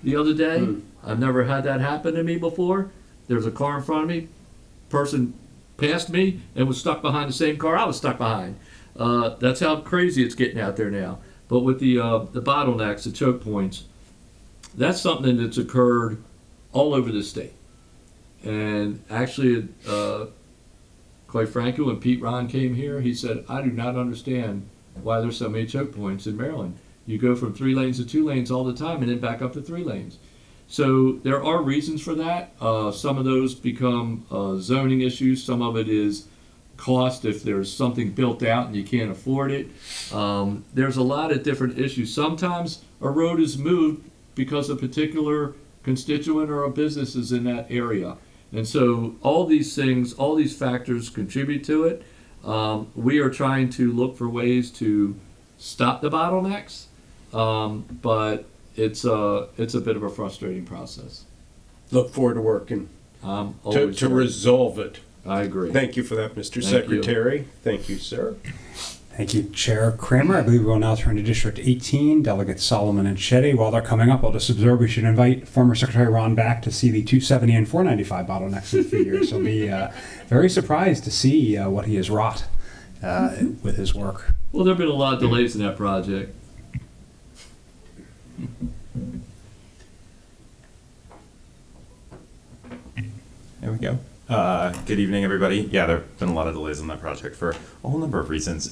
the other day. I've never had that happen to me before. There's a car in front of me. Person passed me and was stuck behind the same car I was stuck behind. That's how crazy it's getting out there now. But with the bottlenecks, the choke points, that's something that's occurred all over the state. And actually, quite frankly, when Pete Ron came here, he said, I do not understand why there's so many choke points in Maryland. You go from 3 lanes to 2 lanes all the time and then back up to 3 lanes. So there are reasons for that. Some of those become zoning issues. Some of it is cost if there's something built out and you can't afford it. There's a lot of different issues. Sometimes a road is moved because a particular constituent or a business is in that area. And so all these things, all these factors contribute to it. We are trying to look for ways to stop the bottlenecks, but it's a bit of a frustrating process. Look forward to working to Resolve. resolve it. I agree. Thank you for that, Mr. Thank you. Secretary. Thank you, sir. Thank you, Chair Kramer. I believe we will now turn to District 18, Delegates Solomon and Shetty. While they're coming up, I'll just observe we should invite former Secretary Ron back to see the 270 and 495 bottlenecks in a few years. He'll be very surprised to see what he has wrought with his work. Well, there have been a lot of delays in that project. There we go. Good evening, everybody. Yeah, there have been a lot of delays on that project for a whole number of reasons.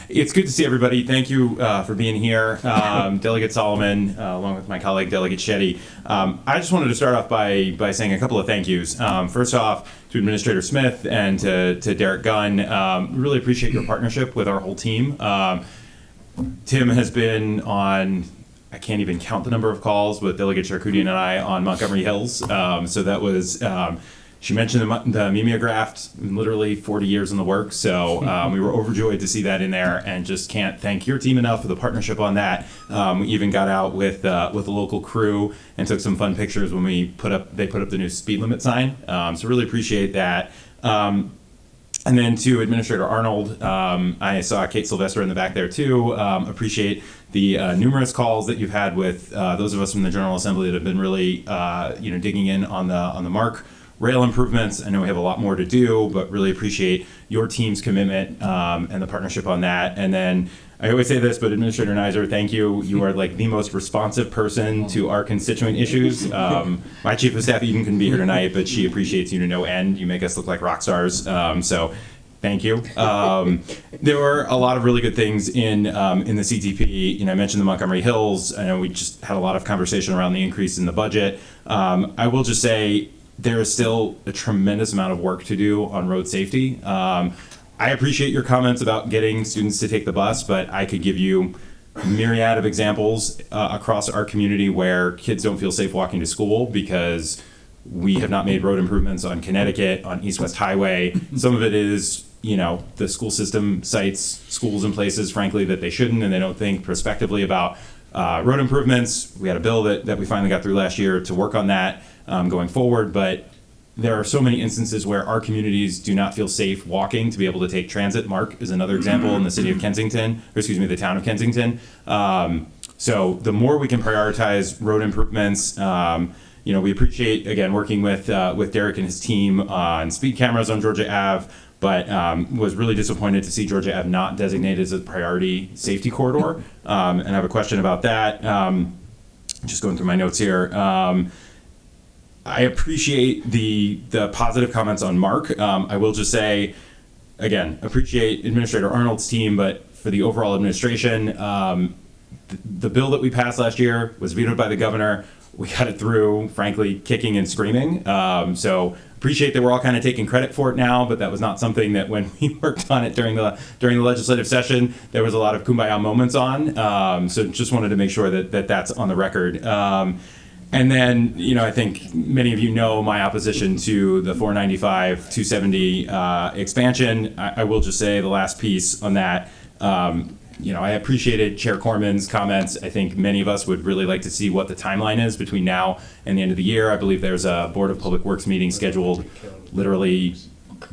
It's good to see everybody. Thank you for being here. Delegate Solomon, along with my colleague, Delegate Shetty. I just wanted to start off by saying a couple of thank yous. First off, to Administrator Smith and to Derek Gunn. We really appreciate your partnership with our whole team. Tim has been on, I can't even count the number of calls with Delegate Charcudian and I on Montgomery Hills. So that was... She mentioned the mimeograph, literally 40 years in the works, so we were overjoyed to see that in there, and just can't thank your team enough for the partnership on that. We even got out with the local crew and took some fun pictures when they put up the new speed limit sign. So really appreciate that. And then to Administrator Arnold, I saw Kate Sylvester in the back there too. Appreciate the numerous calls that you've had with those of us from the General Assembly that have been really digging in on the MARC rail improvements. I know we have a lot more to do, but really appreciate your team's commitment and the partnership on that. And then I always say this, but Administrator Neiser, thank you. You are like the most responsive person to our constituent issues. My Chief of Staff Eden couldn't be here tonight, but she appreciates you to no end. You make us look like rock stars. So thank you. There were a lot of really good things in the CTP. I mentioned the Montgomery Hills. I know we just had a lot of conversation around the increase in the budget. I will just say, there is still a tremendous amount of work to do on road safety. I appreciate your comments about getting students to take the bus, but I could give you a myriad of examples across our community where kids don't feel safe walking to school because we have not made road improvements on Connecticut, on East-West Highway. Some of it is, the school system cites schools in places, frankly, that they shouldn't, and they don't think prospectively about road improvements. We had a bill that we finally got through last year to work on that. Going forward, but there are so many instances where our communities do not feel safe walking to be able to take transit. MARC is another example in the city of Kensington, the town of Kensington. So the more we can prioritize road improvements, we appreciate, again, working with Derek and his team on speed cameras on Georgia Ave, but was really disappointed to see Georgia Ave not designated as a priority safety corridor. And I have a question about that. Just going through my notes here. I appreciate the positive comments on MARC. I will just say, again, appreciate Administrator Arnold's team, but for the overall administration, the bill that we passed last year was vetoed by the governor. We got it through, frankly, kicking and screaming. So appreciate that we're all kind of taking credit for it now, but that was not something that when we worked on it during the legislative session, there was a lot of kumbaya moments on. So just wanted to make sure that that's on the record. And then, I think many of you know my opposition to the 495, 270 expansion. I will just say the last piece on that, I appreciated Chair Corman's comments. I think many of us would really like to see what the timeline is between now and the end of the year. I believe there's a Board of Public Works meeting scheduled literally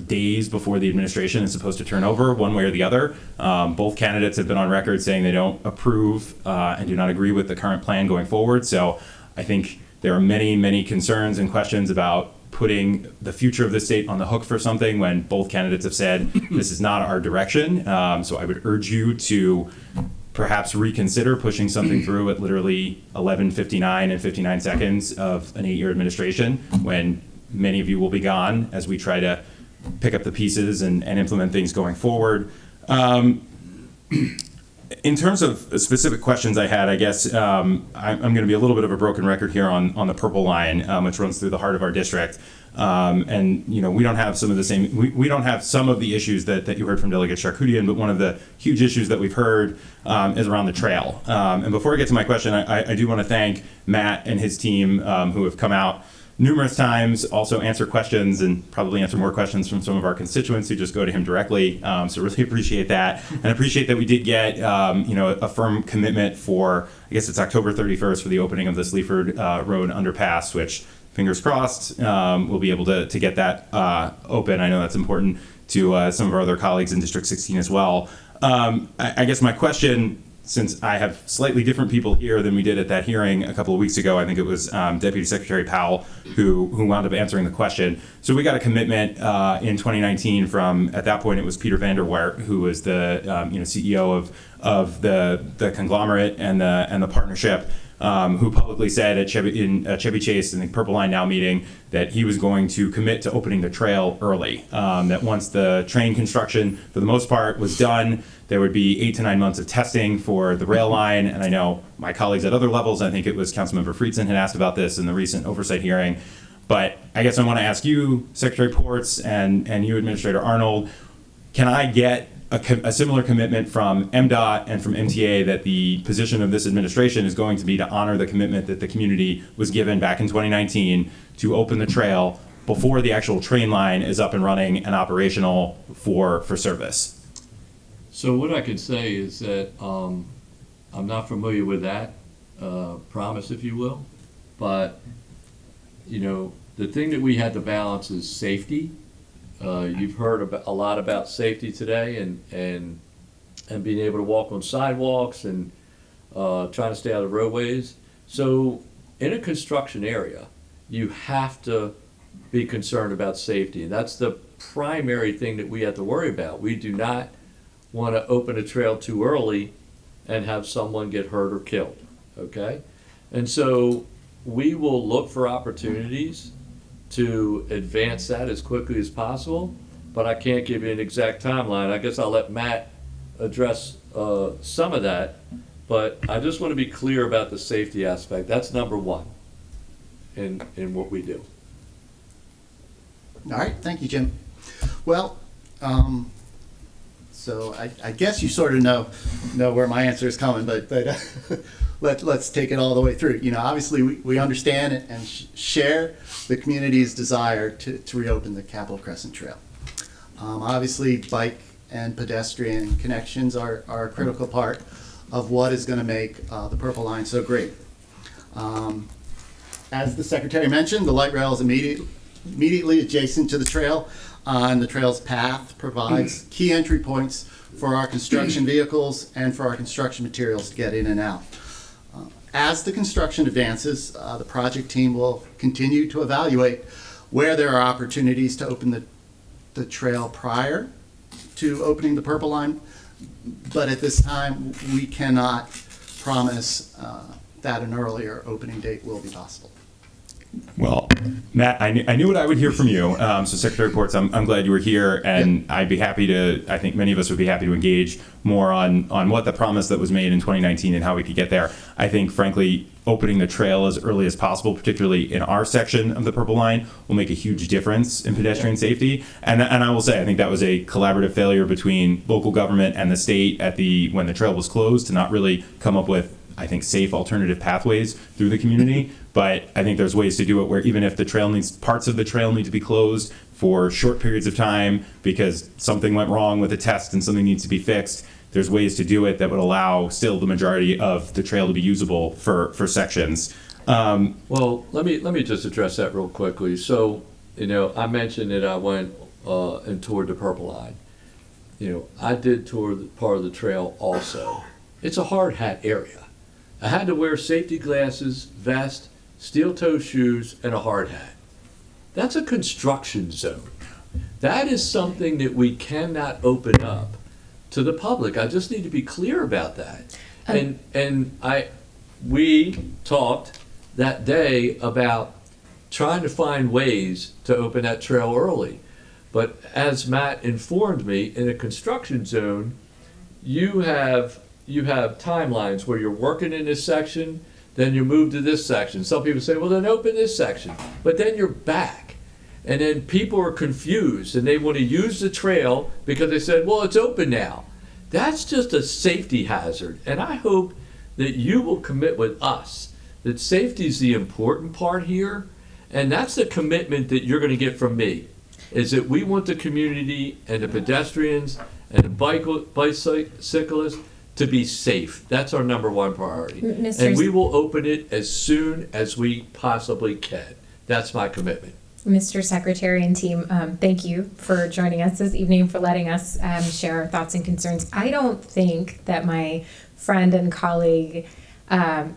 days before the administration is supposed to turn over, one way or the other. Both candidates have been on record saying they don't approve and do not agree with the current plan going forward. So I think there are many, many concerns and questions about putting the future of the state on the hook for something when both candidates have said this is not our direction. So I would urge you to perhaps reconsider pushing something through at literally 11:59 and 59 seconds of an 8-year administration when many of you will be gone as we try to pick up the pieces and implement things going forward. In terms of specific questions I had, I guess I'm going to be a little bit of a broken record here on the Purple Line, which runs through the heart of our district. And we don't have some of the same. We don't have some of the issues that you heard from Delegate Charkoudian, but one of the huge issues that we've heard is around the trail. And before I get to my question, I do want to thank Matt and his team who have come out numerous times, also answer questions and probably answer more questions from some of our constituents who just go to him directly. So really appreciate that, and appreciate that we did get a firm commitment for, I guess it's October 31st for the opening of this Leafford Road underpass, which fingers crossed we'll be able to get that open. I know that's important to some of our other colleagues in District 16 as well. I guess my question, since I have slightly different people here than we did at that hearing a couple of weeks ago, I think it was Deputy Secretary Powell who wound up answering the question. So we got a commitment in 2019 from, at that point it was Peter Vanderwart, who was the CEO of the conglomerate and the partnership, who publicly said at Chevy Chase in the Purple Line Now meeting that he was going to commit to opening the trail early. That once the train construction, for the most part, was done, there would be 8 to 9 months of testing for the rail line. And I know my colleagues at other levels, I think it was Councilmember Friedson had asked about this in the recent oversight hearing. But I guess I want to ask you, Secretary Ports, and you, Administrator Arnold, can I get a similar commitment from MDOT and from MTA that the position of this administration is going to be to honor the commitment that the community was given back in 2019 to open the trail before the actual train line is up and running and operational for service? So what I can say is that I'm not familiar with that promise, if you will, but the thing that we had to balance is safety. You've heard a lot about safety today and being able to walk on sidewalks and trying to stay out of roadways. So in a construction area, you have to be concerned about safety. And that's the primary thing that we have to worry about. We do not want to open a trail too early and have someone get hurt or killed, okay? And so we will look for opportunities to advance that as quickly as possible, but I can't give you an exact timeline. I guess I'll let Matt address some of that, but I just want to be clear about the safety aspect. That's number one in what we do. All right, thank you, Jim. Well, so I guess you sort of know where my answer is coming, but let's take it all the way through. Obviously we understand and share the community's desire to reopen the Capitol Crescent Trail. Obviously, bike and pedestrian connections are a critical part of what is going to make the Purple Line so great. As the Secretary mentioned, the light rail is immediately adjacent to the trail, and the trail's path provides key entry points for our construction vehicles and for our construction materials to get in and out. As the construction advances, the project team will continue to evaluate where there are opportunities to open the trail prior to opening the Purple Line, but at this time we cannot promise that an earlier opening date will be possible. Well, Matt, I knew what I would hear from you. So Secretary Ports, I'm glad you were here, and I'd be happy to, I think many of us would be happy to engage more on what the promise that was made in 2019 and how we could get there. I think, frankly, opening the trail as early as possible, particularly in our section of the Purple Line, will make a huge difference in pedestrian safety. And I will say, I think that was a collaborative failure between local government and the state when the trail was closed to not really come up with, I think, safe alternative pathways through the community. But I think there's ways to do it where even if parts of the trail need to be closed for short periods of time because something went wrong with a test and something needs to be fixed, there's ways to do it that would allow still the majority of the trail to be usable for sections. Well, let me just address that real quickly. So, I mentioned that I went and toured the Purple Line. I did tour part of the trail also. It's a hard hat area. I had to wear safety glasses, vest, steel-toe shoes, and a hard hat. That's a construction zone. That is something that we cannot open up to the public. I just need to be clear about that. We talked that day about trying to find ways to open that trail early. But as Matt informed me, in a construction zone, you have timelines where you're working in this section, then you move to this section. Some people say, well, then open this section. But then you're back. And then people are confused and they want to use the trail because they said, well, it's open now. That's just a safety hazard. And I hope that you will commit with us that safety is the important part here. And that's the commitment that you're going to get from me, is that we want the community and the pedestrians and the bicyclists to be safe. That's our number one priority. And we will open it as soon as we possibly can. That's my commitment. Mr. Secretary and team, thank you for joining us this evening, for letting us share our thoughts and concerns. I don't think that my friend and colleague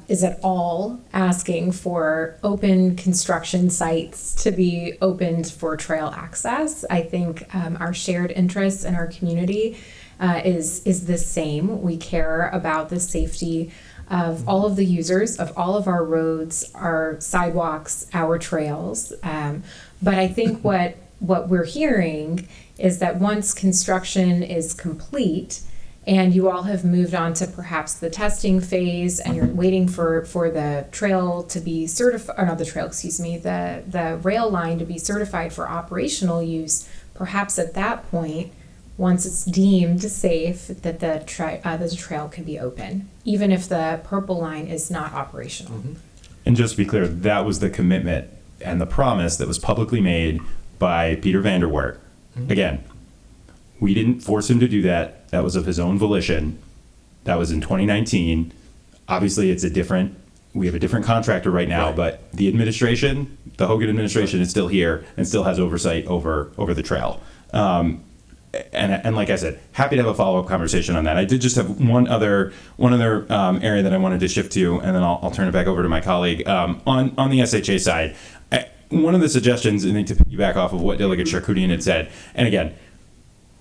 is at all asking for open construction sites to be opened for trail access. I think our shared interests in our community is the same. We care about the safety of all of the users of all of our roads, our sidewalks, our trails. But I think what we're hearing is that once construction is complete and you all have moved on to perhaps the testing phase and you're waiting for the trail to be certified, or not the trail, excuse me, the rail line to be certified for operational use, perhaps at that point, once it's deemed safe, that the trail can be open, even if the Purple Line is not operational. Mm-hmm. And just to be clear, that was the commitment and the promise that was publicly made by Peter Vanderwert. Mm-hmm. Again, we didn't force him to do that. That was of his own volition. That was in 2019. Obviously, we have a different contractor right now, but the administration, the Hogan administration, is still here and still has oversight over the trail. And like I said, happy to have a follow-up conversation on that. I did just have one other area that I wanted to shift to, and then I'll turn it back over to my colleague. On the SHA side, one of the suggestions, and to piggyback off of what Delegate Charkoudian had said, and again,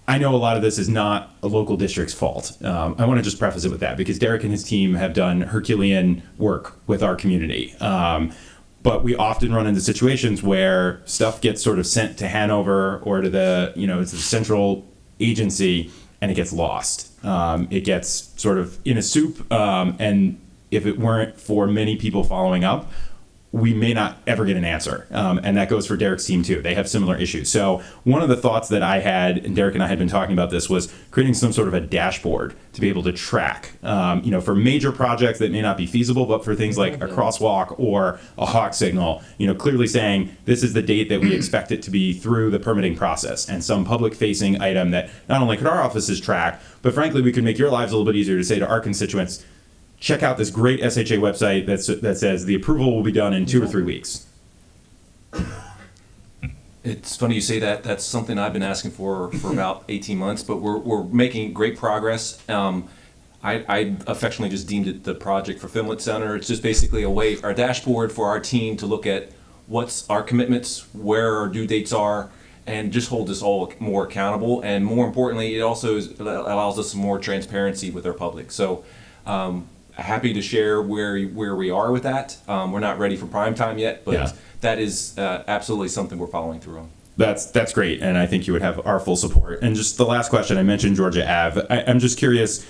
I know a lot of this is not a local district's fault. I want to just preface it with that because Derek and his team have done Herculean work with our community. But we often run into situations where stuff gets sort of sent to Hanover or to it's the central agency and it gets lost. It gets sort of in a soup. And if it weren't for many people following up, we may not ever get an answer. And that goes for Derek's team too. They have similar issues. So one of the thoughts that I had, and Derek and I had been talking about this, was creating some sort of a dashboard to be able to track, for major projects that may not be feasible, but for things like a crosswalk or a hawk signal, clearly saying this is the date that we expect it to be through the permitting process, and some public facing item that not only could our offices track, but frankly, we could make your lives a little bit easier to say to our constituents, check out this great SHA website that says the approval will be done in 2 or 3 weeks. It's funny you say that. That's something I've been asking for about 18 months, but we're making great progress. I affectionately just deemed it the Project Fulfillment Center. It's just basically a dashboard for our team to look at what's our commitments, where our due dates are, and just hold us all more accountable. And more importantly, it also allows us some more transparency with our public. So happy to share where we are with that. We're not ready for prime time yet, but Yeah. that is absolutely something we're following through on. That's great, and I think you would have our full support. And just the last question, I mentioned Georgia Ave. I'm just curious,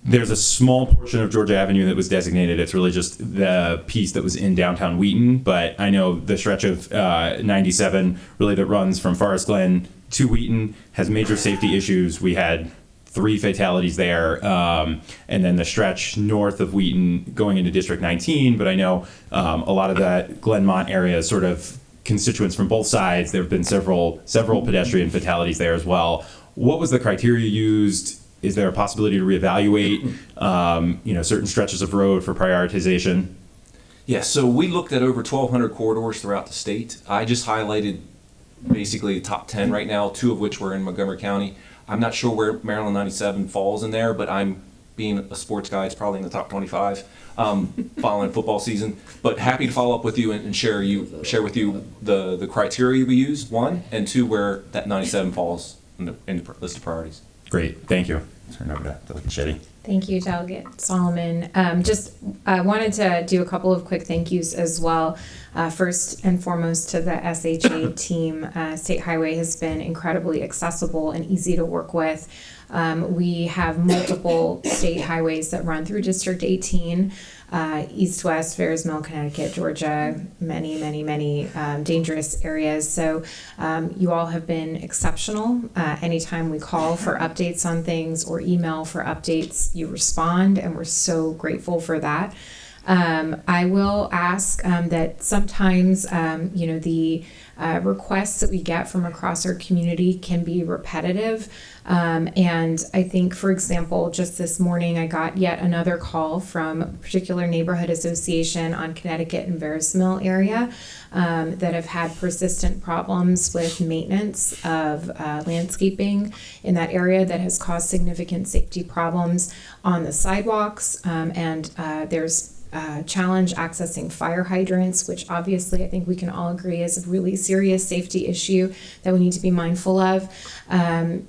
there's a small portion of Georgia Avenue that was designated. It's really just the piece that was in downtown Wheaton, but I know the stretch of 97 really that runs from Forest Glen to Wheaton has major safety issues. We had 3 fatalities there, and then the stretch north of Wheaton going into District 19, but I know a lot of that Glenmont area is sort of constituents from both sides. There have been several pedestrian fatalities there as well. What was the criteria used? Is there a possibility to reevaluate, certain stretches of road for prioritization? Yeah, so we looked at over 1,200 corridors throughout the state. I just highlighted basically the top 10 right now, 2 of which were in Montgomery County. I'm not sure where Maryland 97 falls in there, but I'm, being a sports guy, it's probably in the top 25 following football season. But happy to follow up with you and share with you the criteria we used, 1, and 2, where that 97 falls in the list of priorities. Great, thank you. Turn over to Delegate Shetty. Thank you, Delegate Solomon. I wanted to do a couple of quick thank yous as well. First and foremost to the SHA team. State Highway has been incredibly accessible and easy to work with. We have multiple state highways that run through District 18, east, west, Ferris Mill, Connecticut, Georgia, many dangerous areas. So you all have been exceptional. Anytime we call for updates on things or email for updates, you respond, and we're so grateful for that. I will ask that sometimes, the requests that we get from across our community can be repetitive. And I think, for example, just this morning, I got yet another call from a particular neighborhood association on Connecticut and Ferris Mill area that have had persistent problems with maintenance of landscaping in that area that has caused significant safety problems on the sidewalks. And there's challenge accessing fire hydrants, which obviously I think we can all agree is a really serious safety issue that we need to be mindful of.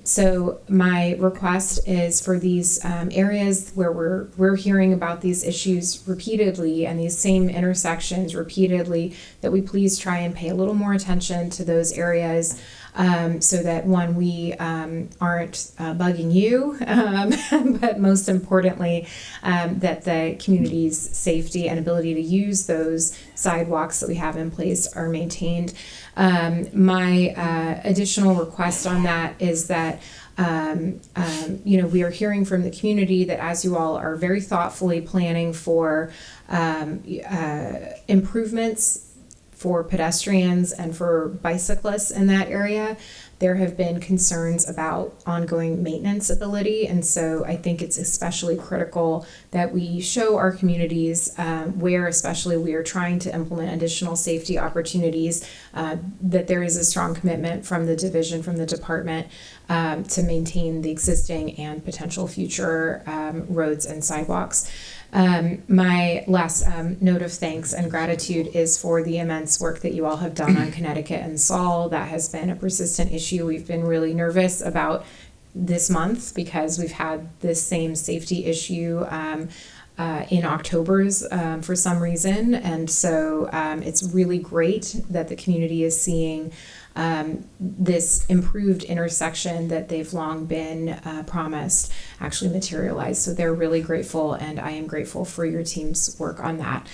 So my request is for these areas where we're hearing about these issues repeatedly and these same intersections repeatedly, that we please try and pay a little more attention to those areas. So that one, we aren't bugging you, but most importantly, that the community's safety and ability to use those sidewalks that we have in place are maintained. My additional request on that is that we are hearing from the community that as you all are very thoughtfully planning for improvements for pedestrians and for bicyclists in that area, there have been concerns about ongoing maintenance ability. And so I think it's especially critical that we show our communities where especially we are trying to implement additional safety opportunities, that there is a strong commitment from the division, from the department, to maintain the existing and potential future roads and sidewalks. My last note of thanks and gratitude is for the immense work that you all have done on Connecticut and Saul. That has been a persistent issue. We've been really nervous about this month because we've had this same safety issue in October's for some reason. And so it's really great that the community is seeing this improved intersection that they've long been promised actually materialize. So they're really grateful, and I am grateful for your team's work on that.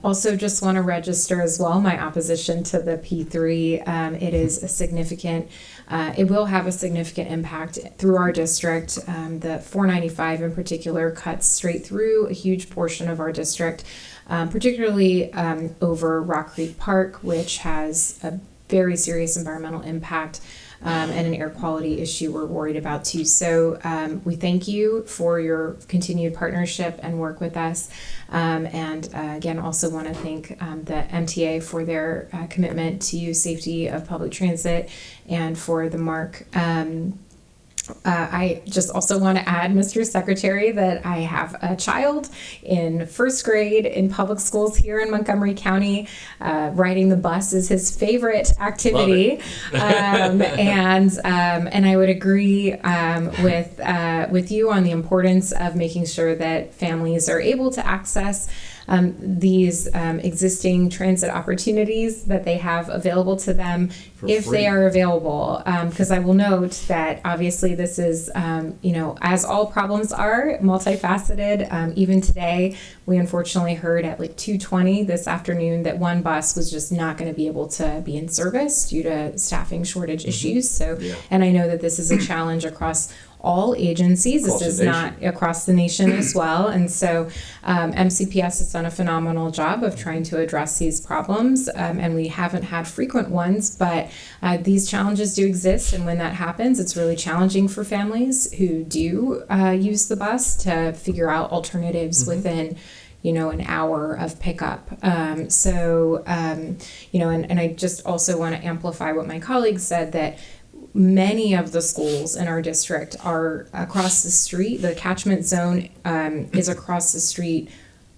Also just want to register as well my opposition to the P3. It is a significant, it will have a significant impact through our district. The 495 in particular cuts straight through a huge portion of our district, particularly over Rock Creek Park, which has a very serious environmental impact and an air quality issue we're worried about too. So we thank you for your continued partnership and work with us. And again, also want to thank the MTA for their commitment to safety of public transit and for the MARC I just also want to add, Mr. Secretary, that I have a child in first grade in public schools here in Montgomery County. Riding the bus is his favorite activity, and I would agree with you on the importance of making sure that families are able to access these existing transit opportunities that they have available to them if they are available. Because I will note that obviously this is, as all problems are, multifaceted. Even today, we unfortunately heard at like 2:20 this afternoon that one bus was just not going to be able to be in service due to staffing shortage issues. So, and I know that this is a challenge across all agencies. This is not across the nation as well. And so MCPS has done a phenomenal job of trying to address these problems. And we haven't had frequent ones, but these challenges do exist. And when that happens, it's really challenging for families who do use the bus to figure out alternatives within an hour of pickup. And I just also want to amplify what my colleague said, that many of the schools in our district are across the street. The catchment zone is across the street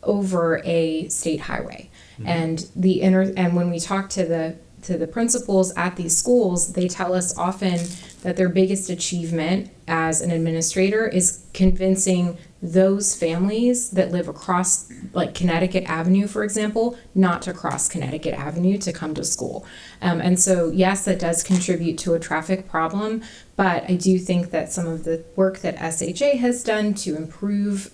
over a state highway. And when we talk to the principals at these schools, they tell us often that their biggest achievement as an administrator is convincing those families that live across, like Connecticut Avenue, for example, not to cross Connecticut Avenue to come to school. And so, yes, that does contribute to a traffic problem, but I do think that some of the work that SHA has done to improve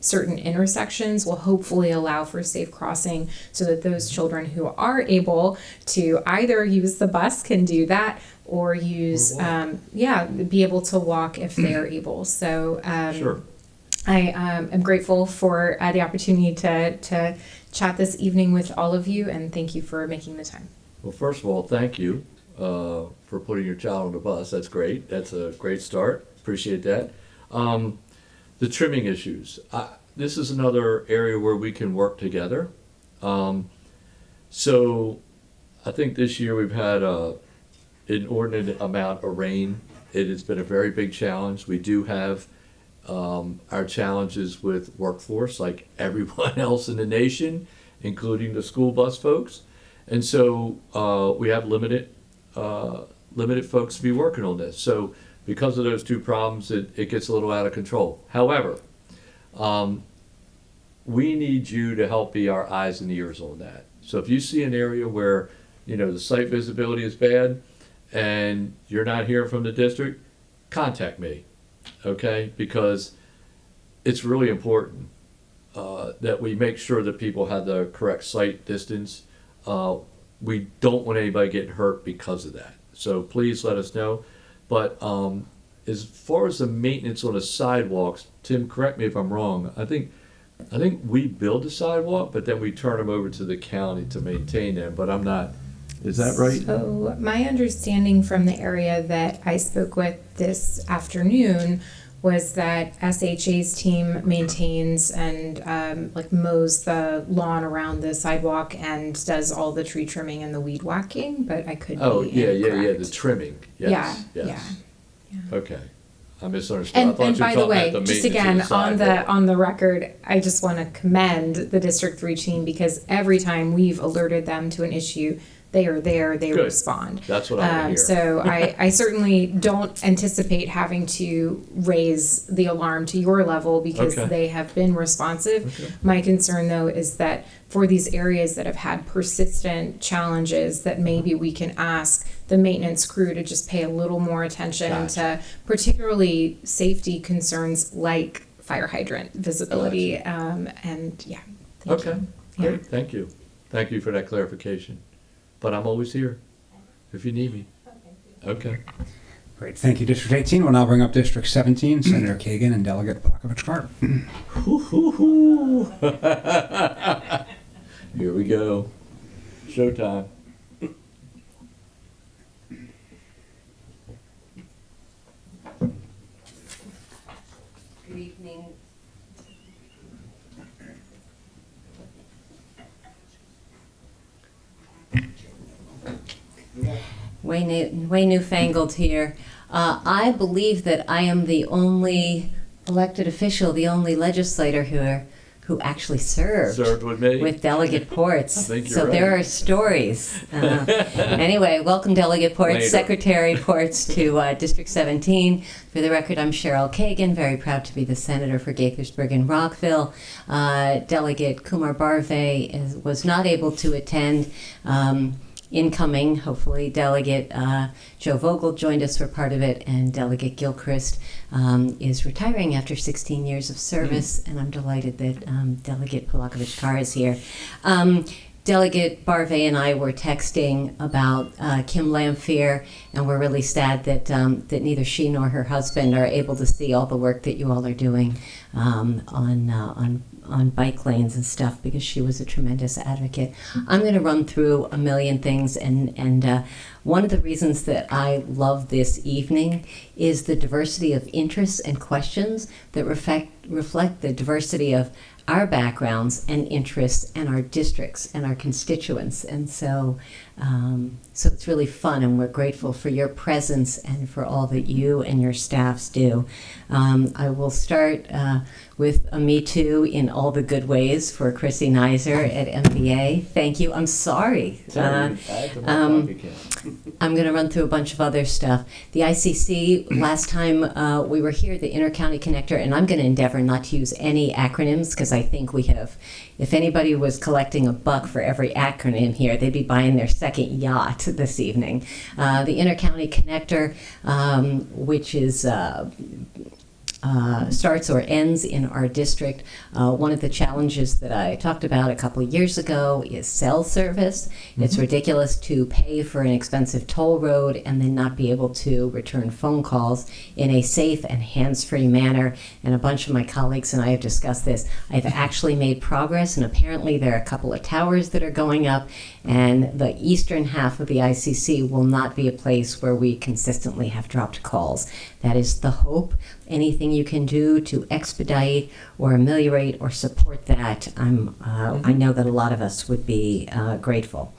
certain intersections will hopefully allow for safe crossing so that those children who are able to either use the bus can do that, or use, be able to walk if they are able. So Sure. I am grateful for the opportunity to chat this evening with all of you, and thank you for making the time. Well, first of all, thank you for putting your child on the bus. That's great. That's a great start. Appreciate that. The trimming issues. This is another area where we can work together. So I think this year we've had an inordinate amount of rain. It has been a very big challenge. We do have our challenges with workforce like everyone else in the nation, including the school bus folks. And so we have limited folks to be working on this. So because of those two problems, it gets a little out of control. However, we need you to help be our eyes and ears on that. So if you see an area where the site visibility is bad and you're not hearing from the district, contact me. Okay, because it's really important that we make sure that people have the correct sight distance. We don't want anybody getting hurt because of that. So please let us know. But as far as the maintenance on the sidewalks, Tim, correct me if I'm wrong. I think we build the sidewalk, but then we turn them over to the county to maintain them. But I'm not. Is that right? So my understanding from the area that I spoke with this afternoon was that SHA's team maintains and mows the lawn around the sidewalk and does all the tree trimming and the weed whacking, but I could be incorrect. The trimming. Yes. Yeah. Okay. I misunderstood. And by the way, just again, on the record, I just want to commend the District 3 team, because every time we've alerted them to an issue, they are there, they respond. That's what I want to hear. So I certainly don't anticipate having to raise the alarm to your level, because they have been responsive. Okay. My concern, though, is that for these areas that have had persistent challenges, that maybe we can ask the maintenance crew to just pay a little more attention to particularly safety concerns like fire hydrant visibility. Thank you. Great. Thank you. Thank you for that clarification. But I'm always here if you need me. Okay. Great. Thank you, District 18. We'll now bring up District 17, Senator Kagan and Delegate Blakovich-Carter. Here we go. Showtime. Good evening. Way newfangled here. I believe that I am the only elected official, the only legislator who actually served with me. with Delegate Ports. I think you're so there right. are stories. Anyway, welcome Delegate Ports, Later. Secretary Ports to District 17. For the record, I'm Cheryl Kagan, very proud to be the Senator for Gaithersburg and Rockville. Delegate Kumar Barve was not able to attend. Incoming, hopefully, Delegate Joe Vogel joined us for part of it, and Delegate Gilchrist is retiring after 16 years of service, and I'm delighted that Delegate Polakovich-Carr is here. Delegate Barve and I were texting about Kim Lamphere, and we're really sad that neither she nor her husband are able to see all the work that you all are doing on bike lanes and stuff, because she was a tremendous advocate. I'm going to run through a million things, and one of the reasons that I love this evening is the diversity of interests and questions that reflect the diversity of our backgrounds and interests and our districts and our constituents. And so it's really fun, and we're grateful for your presence and for all that you and your staffs do. I will start with a Me Too in all the good ways for Chrissy Neiser at MBA. Thank you. I'm sorry. I'm going to run through a bunch of other stuff. The ICC, last time we were here, the Intercounty Connector, and I'm going to endeavor not to use any acronyms, because I think we have, if anybody was collecting a buck for every acronym here, they'd be buying their second yacht this evening. The Intercounty Connector, which is starts or ends in our district. One of the challenges that I talked about a couple of years ago is cell service. It's ridiculous to pay for an expensive toll road and then not be able to return phone calls in a safe and hands-free manner. And a bunch of my colleagues and I have discussed this. I've actually made progress, and apparently there are a couple of towers that are going up, and the eastern half of the ICC will not be a place where we consistently have dropped calls. That is the hope. Anything you can do to expedite or ameliorate or support that, I know that a lot of us would be grateful.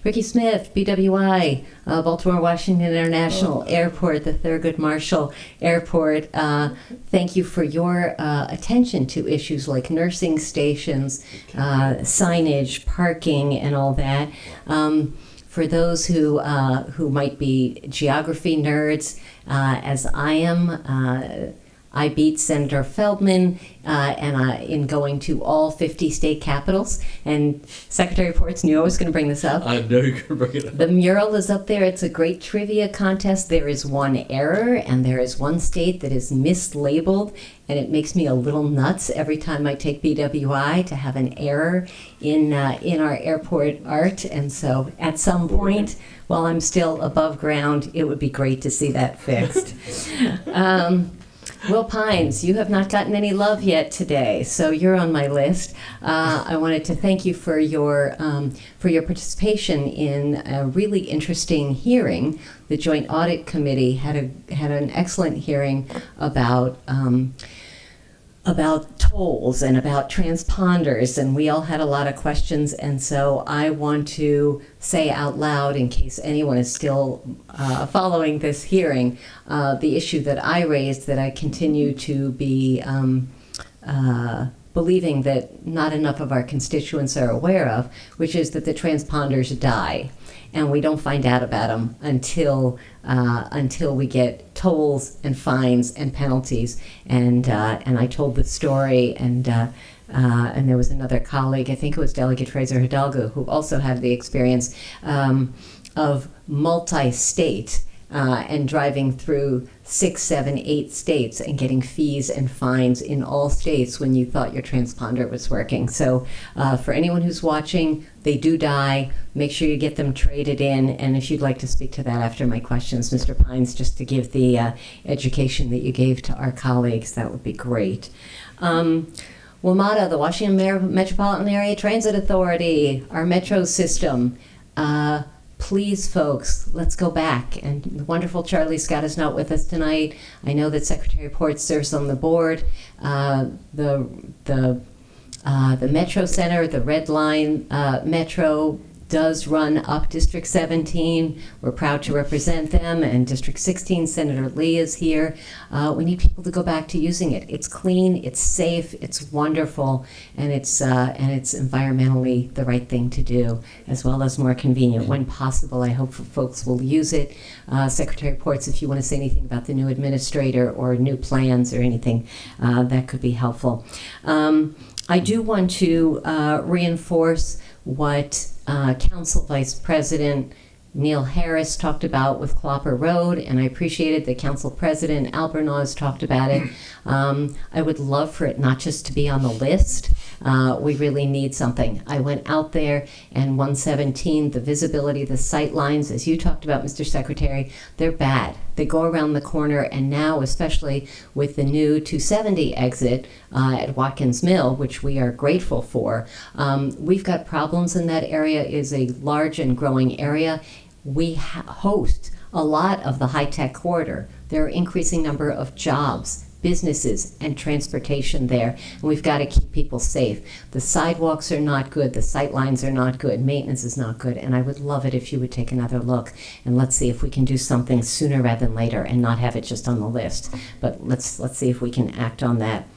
Ricky Smith, BWI, Baltimore Washington International Airport, the Thurgood Marshall Airport. Thank you for your attention to issues like nursing stations, signage, parking, and all that. For those who might be geography nerds, as I am, I beat Senator Feldman in going to all 50 state capitals. And Secretary Ports knew I was going to bring this up. I know you're going to bring it up. The mural is up there. It's a great trivia contest. There is one error, and there is one state that is mislabeled. And it makes me a little nuts every time I take BWI to have an error in our airport art. And so at some point, while I'm still above ground, it would be great to see that fixed. Will Pines, you have not gotten any love yet today, so you're on my list. I wanted to thank you for your participation in a really interesting hearing. The Joint Audit Committee had an excellent hearing about tolls and about transponders, and we all had a lot of questions, and so I want to say out loud, in case anyone is still following this hearing, the issue that I raised, that I continue to be believing that not enough of our constituents are aware of, which is that the transponders die. And we don't find out about them until we get tolls and fines and penalties. And I told the story, and there was another colleague, I think it was Delegate Fraser Hidalgo, who also had the experience of multi-state and driving through 6, 7, 8 states and getting fees and fines in all states when you thought your transponder was working. So for anyone who's watching, they do die. Make sure you get them traded in. And if you'd like to speak to that after my questions, Mr. Pines, just to give the education that you gave to our colleagues, that would be great. WMATA, the Washington Metropolitan Area Transit Authority, our metro system. Please, folks, let's go back. And the wonderful Charlie Scott is not with us tonight. I know that Secretary Ports serves on the board. The Metro Center, the Red Line Metro does run up District 17. We're proud to represent them, and District 16, Senator Lee is here. We need people to go back to using it. It's clean, it's safe, it's wonderful, and it's environmentally the right thing to do, as well as more convenient when possible. I hope folks will use it. Secretary Ports, if you want to say anything about the new administrator or new plans or anything, that could be helpful. I do want to reinforce what Council Vice President Neil Harris talked about with Clopper Road, and I appreciated that Council President Albornoz talked about it. I would love for it not just to be on the list. We really need something. I went out there, and 117, the visibility, the sight lines, as you talked about, Mr. Secretary, they're bad. They go around the corner, and now, especially with the new 270 exit at Watkins Mill, which we are grateful for, we've got problems in that area. It is a large and growing area. We host a lot of the high-tech corridor. There are increasing number of jobs, businesses, and transportation there, and we've got to keep people safe. The sidewalks are not good, the sight lines are not good, maintenance is not good, and I would love it if you would take another look, and let's see if we can do something sooner rather than later and not have it just on the list. But let's see if we can act on that.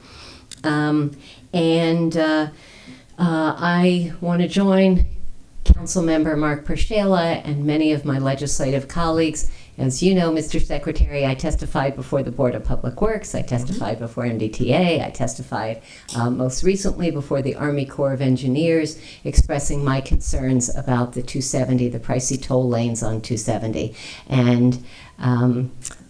I want to join Councilmember Mark Pershela and many of my legislative colleagues. As you know, Mr. Secretary, I testified before the Board of Public Works, I testified before MDTA, I testified most recently before the Army Corps of Engineers, expressing my concerns about the 270, the pricey toll lanes on 270. And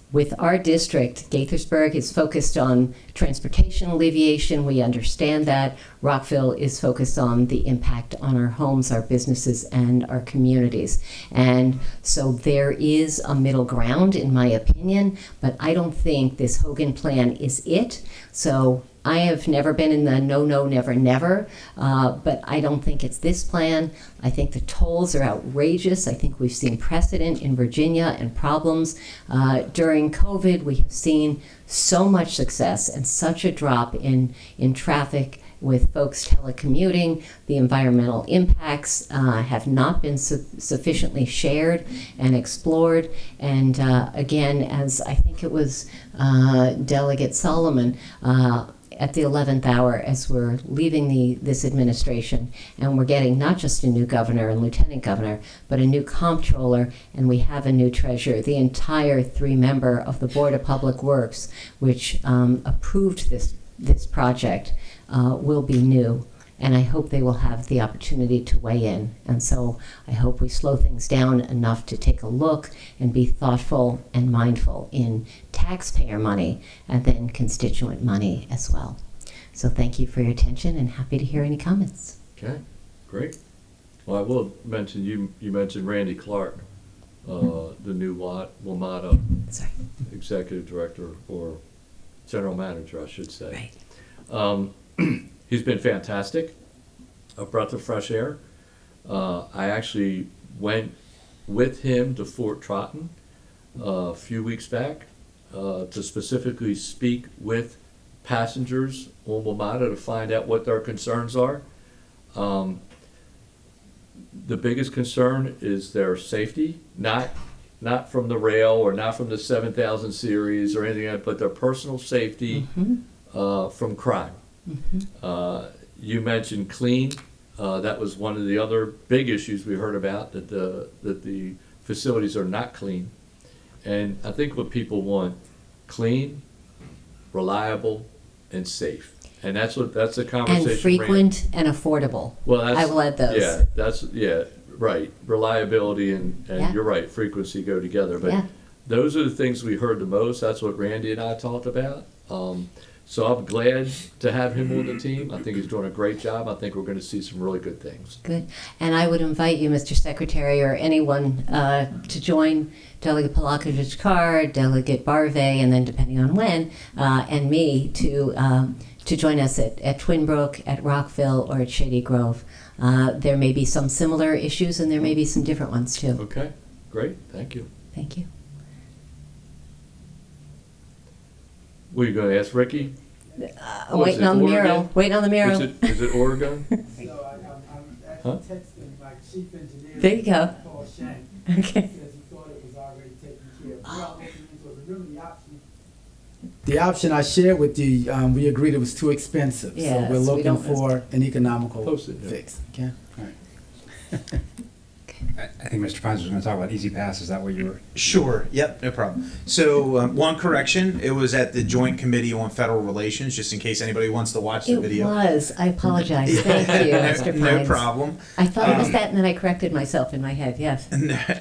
with our district, Gaithersburg is focused on transportation alleviation. We understand that. Rockville is focused on the impact on our homes, our businesses, and our communities. And so there is a middle ground, in my opinion, but I don't think this Hogan plan is it. So I have never been in the no, never, never, but I don't think it's this plan. I think the tolls are outrageous. I think we've seen precedent in Virginia and problems. During COVID, we have seen so much success and such a drop in traffic with folks telecommuting. The environmental impacts have not been sufficiently shared and explored. And again, as I think it was Delegate Solomon, at the 11th hour, as we're leaving this administration, and we're getting not just a new governor and lieutenant governor, but a new comptroller, and we have a new treasurer. The entire 3-member of the Board of Public Works, which approved this project, will be new. And I hope they will have the opportunity to weigh in. And so I hope we slow things down enough to take a look and be thoughtful and mindful in taxpayer money and then constituent money as well. So thank you for your attention and happy to hear any comments. Okay, great. Well, I will mention, you mentioned Randy Clark, the new WMATA executive director, or general manager, I should say. Right. He's been fantastic, a breath of fresh air. I actually went with him to Fort Trotton a few weeks back to specifically speak with passengers on WMATA to find out what their concerns are. The biggest concern is their safety, not from the rail or not from the 7000 series or anything like that, but their personal safety from crime. You mentioned clean. That was one of the other big issues we heard about, that the facilities are not clean. And I think what people want: clean, reliable, and safe. And that's the conversation. And frequent and affordable. Well, I will add those. Right. Reliability and you're right, frequency go together. But those are the things we heard the most. That's what Randy and I talked about. So I'm glad to have him on the team. I think he's doing a great job. I think we're going to see some really good things. Good. And I would invite you, Mr. Secretary, or anyone to join Delegate Palakovich Carr, Delegate Barve, and then depending on when, and me to join us at Twin Brook, at Rockville, or at Shady Grove. There may be some similar issues, and there may be some different ones too. Okay, great. Thank you. Thank you. What are you going to ask Ricky? Waiting on the mural. Waiting on the mural. Is it Oregon? So I'm texting my There you go. Okay. The option I shared with you, we agreed it was too expensive. Yes, so we're we looking don't- for an economical Close it, yeah. fix. Okay. I think Mr. Pines was going to talk about Easy Pass. Is that what you were? Sure. Yep. No problem. So one correction: it was at the Joint Committee on Federal Relations. Just in case anybody wants to watch the It video. was. I apologize. Thank you, Mr. Pines. No problem. I thought it was that, and then I corrected myself in my head. Yes.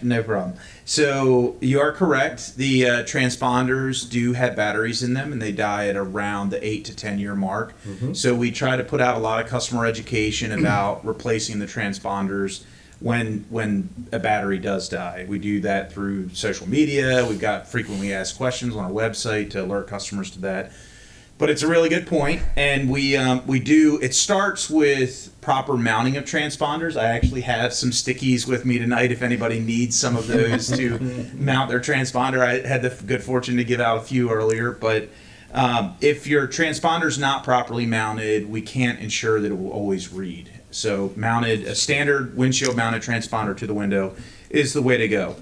No problem. So you are correct. The transponders do have batteries in them, and they die at around the 8 to 10 year mark. So we try to put out a lot of customer education about replacing the transponders when a battery does die. We do that through social media. We've got frequently asked questions on our website to alert customers to that. But it's a really good point, and we do. It starts with proper mounting of transponders. I actually have some stickies with me tonight if anybody needs some of those to mount their transponder. I had the good fortune to give out a few earlier, but if your transponder's not properly mounted, we can't ensure that it will always read. So a standard windshield mounted transponder to the window is the way to go.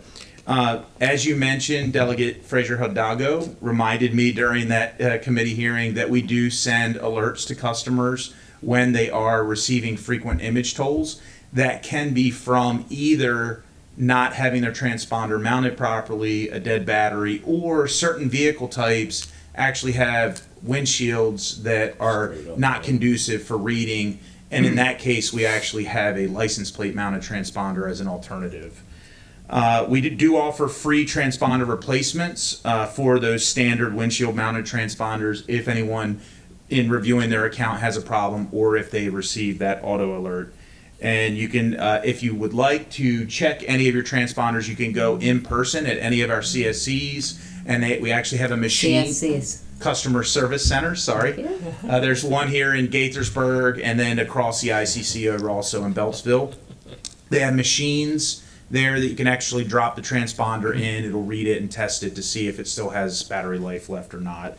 As you mentioned, Delegate Fraser Hidalgo reminded me during that committee hearing that we do send alerts to customers when they are receiving frequent image tolls. That can be from either not having their transponder mounted properly, a dead battery, or certain vehicle types actually have windshields that are not conducive for reading. And in that case, we actually have a license plate mounted transponder as an alternative. We do offer free transponder replacements for those standard windshield mounted transponders if anyone in reviewing their account has a problem or if they receive that auto alert. And you can, if you would like to check any of your transponders, you can go in person at any of our CSCs, and we actually have a machine. CSCs. Customer Service Center, sorry. There's one here in Gaithersburg and then across the ICC over also in Beltsville. They have machines there that you can actually drop the transponder in. It'll read it and test it to see if it still has battery life left or not.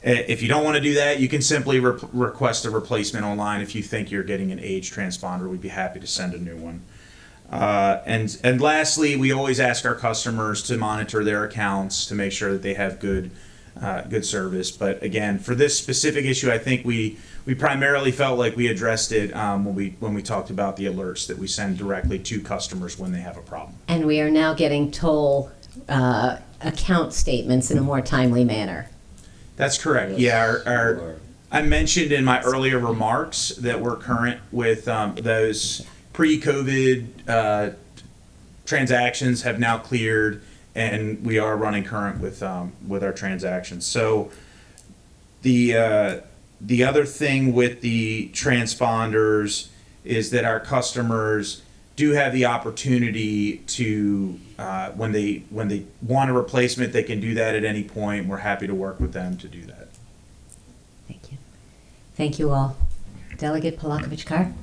If you don't want to do that, you can simply request a replacement online. If you think you're getting an aged transponder, we'd be happy to send a new one. And lastly, we always ask our customers to monitor their accounts to make sure that they have good service. But again, for this specific issue, I think we primarily felt like we addressed it when we talked about the alerts that we send directly to customers when they have a problem. And we are now getting toll account statements in a more timely manner. That's correct. Yeah, I mentioned in my earlier remarks that we're current with those pre-COVID transactions have now cleared, and we are running current with our transactions. So the other thing with the transponders is that our customers do have the opportunity to when they want a replacement, they can do that at any point. We're happy to work with them to do that. Thank you. Thank you all. Delegate Polakovich-Carr.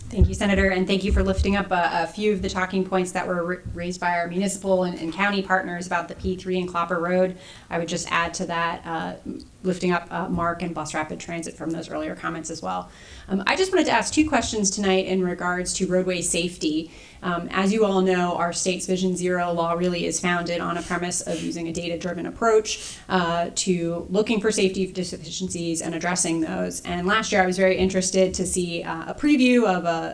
Thank you, Senator, and thank you for lifting up a few of the talking points that were raised by our municipal and county partners about the P3 and Clopper Road. I would just add to that, lifting up Mark and Bus Rapid Transit from those earlier comments as well. I just wanted to ask two questions tonight in regards to roadway safety. As you all know, our state's Vision Zero law really is founded on a premise of using a data-driven approach to looking for safety deficiencies and addressing those. And last year I was very interested to see a preview of a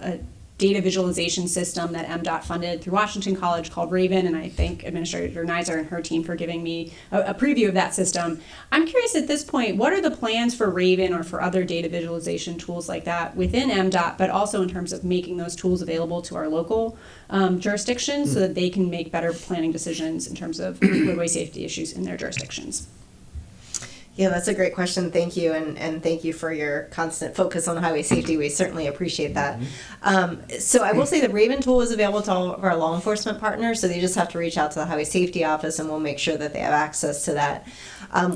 data visualization system that MDOT funded through Washington College called Raven, and I thank Administrator Neiser and her team for giving me a preview of that system. I'm curious at this point, what are the plans for Raven or for other data visualization tools like that within MDOT, but also in terms of making those tools available to our local jurisdictions so that they can make better planning decisions in terms of roadway safety issues in their jurisdictions? Yeah, that's a great question. Thank you, and thank you for your constant focus on highway safety. We certainly appreciate that. So I will say the Raven tool is available to all of our law enforcement partners, so they just have to reach out to the Highway Safety Office, and we'll make sure that they have access to that.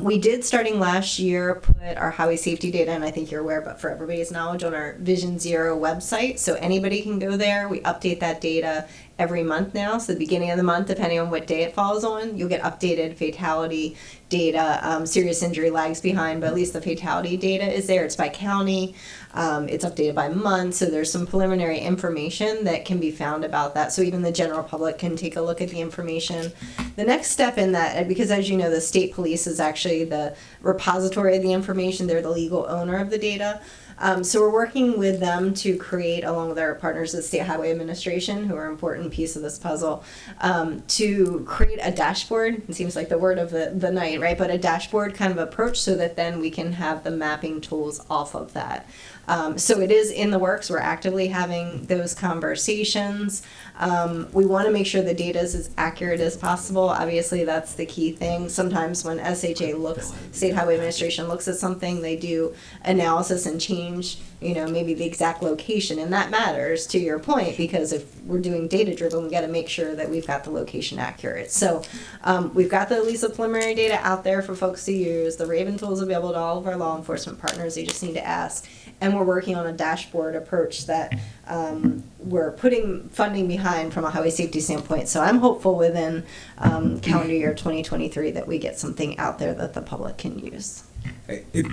We did, starting last year, put our highway safety data, and I think you're aware, but for everybody's knowledge, on our Vision Zero website, so anybody can go there. We update that data, every month now. So the beginning of the month, depending on what day it falls on, you'll get updated fatality data. Serious injury lags behind, but at least the fatality data is there. It's by county. It's updated by month. So there's some preliminary information that can be found about that. So even the general public can take a look at the information. The next step in that, because as you know, the state police is actually the repository of the information. They're the legal owner of the data. So we're working with them to create, along with our partners at State Highway Administration, who are an important piece of this puzzle, to create a dashboard. It seems like the word of the night, right? But a dashboard kind of approach so that then we can have the mapping tools off of that. So it is in the works. We're actively having those conversations. We want to make sure the data is as accurate as possible. Obviously, that's the key thing. Sometimes when SHA looks, State Highway Administration looks at something, they do analysis and change, maybe the exact location. And that matters, to your point, because if we're doing data-driven, we got to make sure that we've got the location accurate. So we've got at least the preliminary data out there for folks to use. The Raven tool is available to all of our law enforcement partners. They just need to ask. And we're working on a dashboard approach that we're putting funding behind from a highway safety standpoint. So I'm hopeful within calendar year 2023 that we get something out there that the public can use.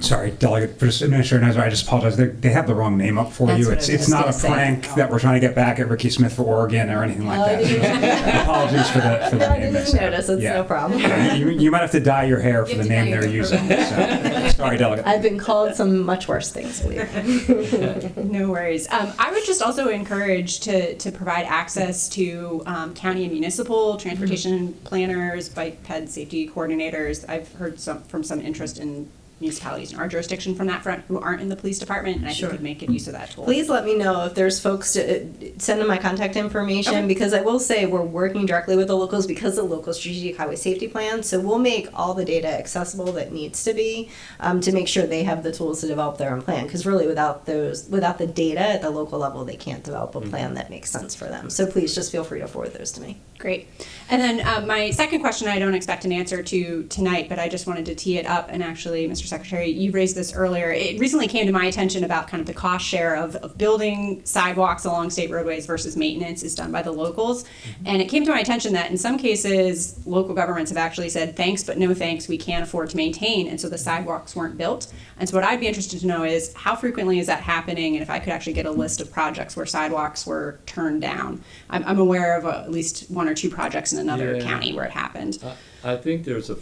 Sorry, Delegate, Administrator Neiser, I just apologize. They have the wrong name up for That's you. what It's not a prank that we're trying to get back at Ricky Smith for Oregon or anything like that. Apologies for the No, I name. didn't notice. It's no problem. You might have to dye your hair for the name they're using. So. Sorry, Delegate. I've been called some much worse things, believe me. No worries. I would just also encourage to provide access to county and municipal transportation planners, bike ped safety coordinators. I've heard from some interest in municipalities in our jurisdiction from that front who aren't in the police department, and I think could make good use of that tool. Please let me know if there's folks to send them my contact information, because I will say we're working directly with the locals because of the local strategic highway safety plan. So we'll make all the data accessible that needs to be to make sure they have the tools to develop their own plan. Because really, without the data at the local level, they can't develop a plan that makes sense for them. So please just feel free to forward those to me. Great. And then my second question, I don't expect an answer to tonight, but I just wanted to tee it up. And actually, Mr. Secretary, you raised this earlier. It recently came to my attention about kind of the cost share of building sidewalks along state roadways versus maintenance is done by the locals. And it came to my attention that in some cases, local governments have actually said, thanks, but no thanks, we can't afford to maintain. And so the sidewalks weren't built. And so what I'd be interested to know is how frequently is that happening? And if I could actually get a list of projects where sidewalks were turned down. I'm aware of at least one or two projects in another county where it happened. I think there's a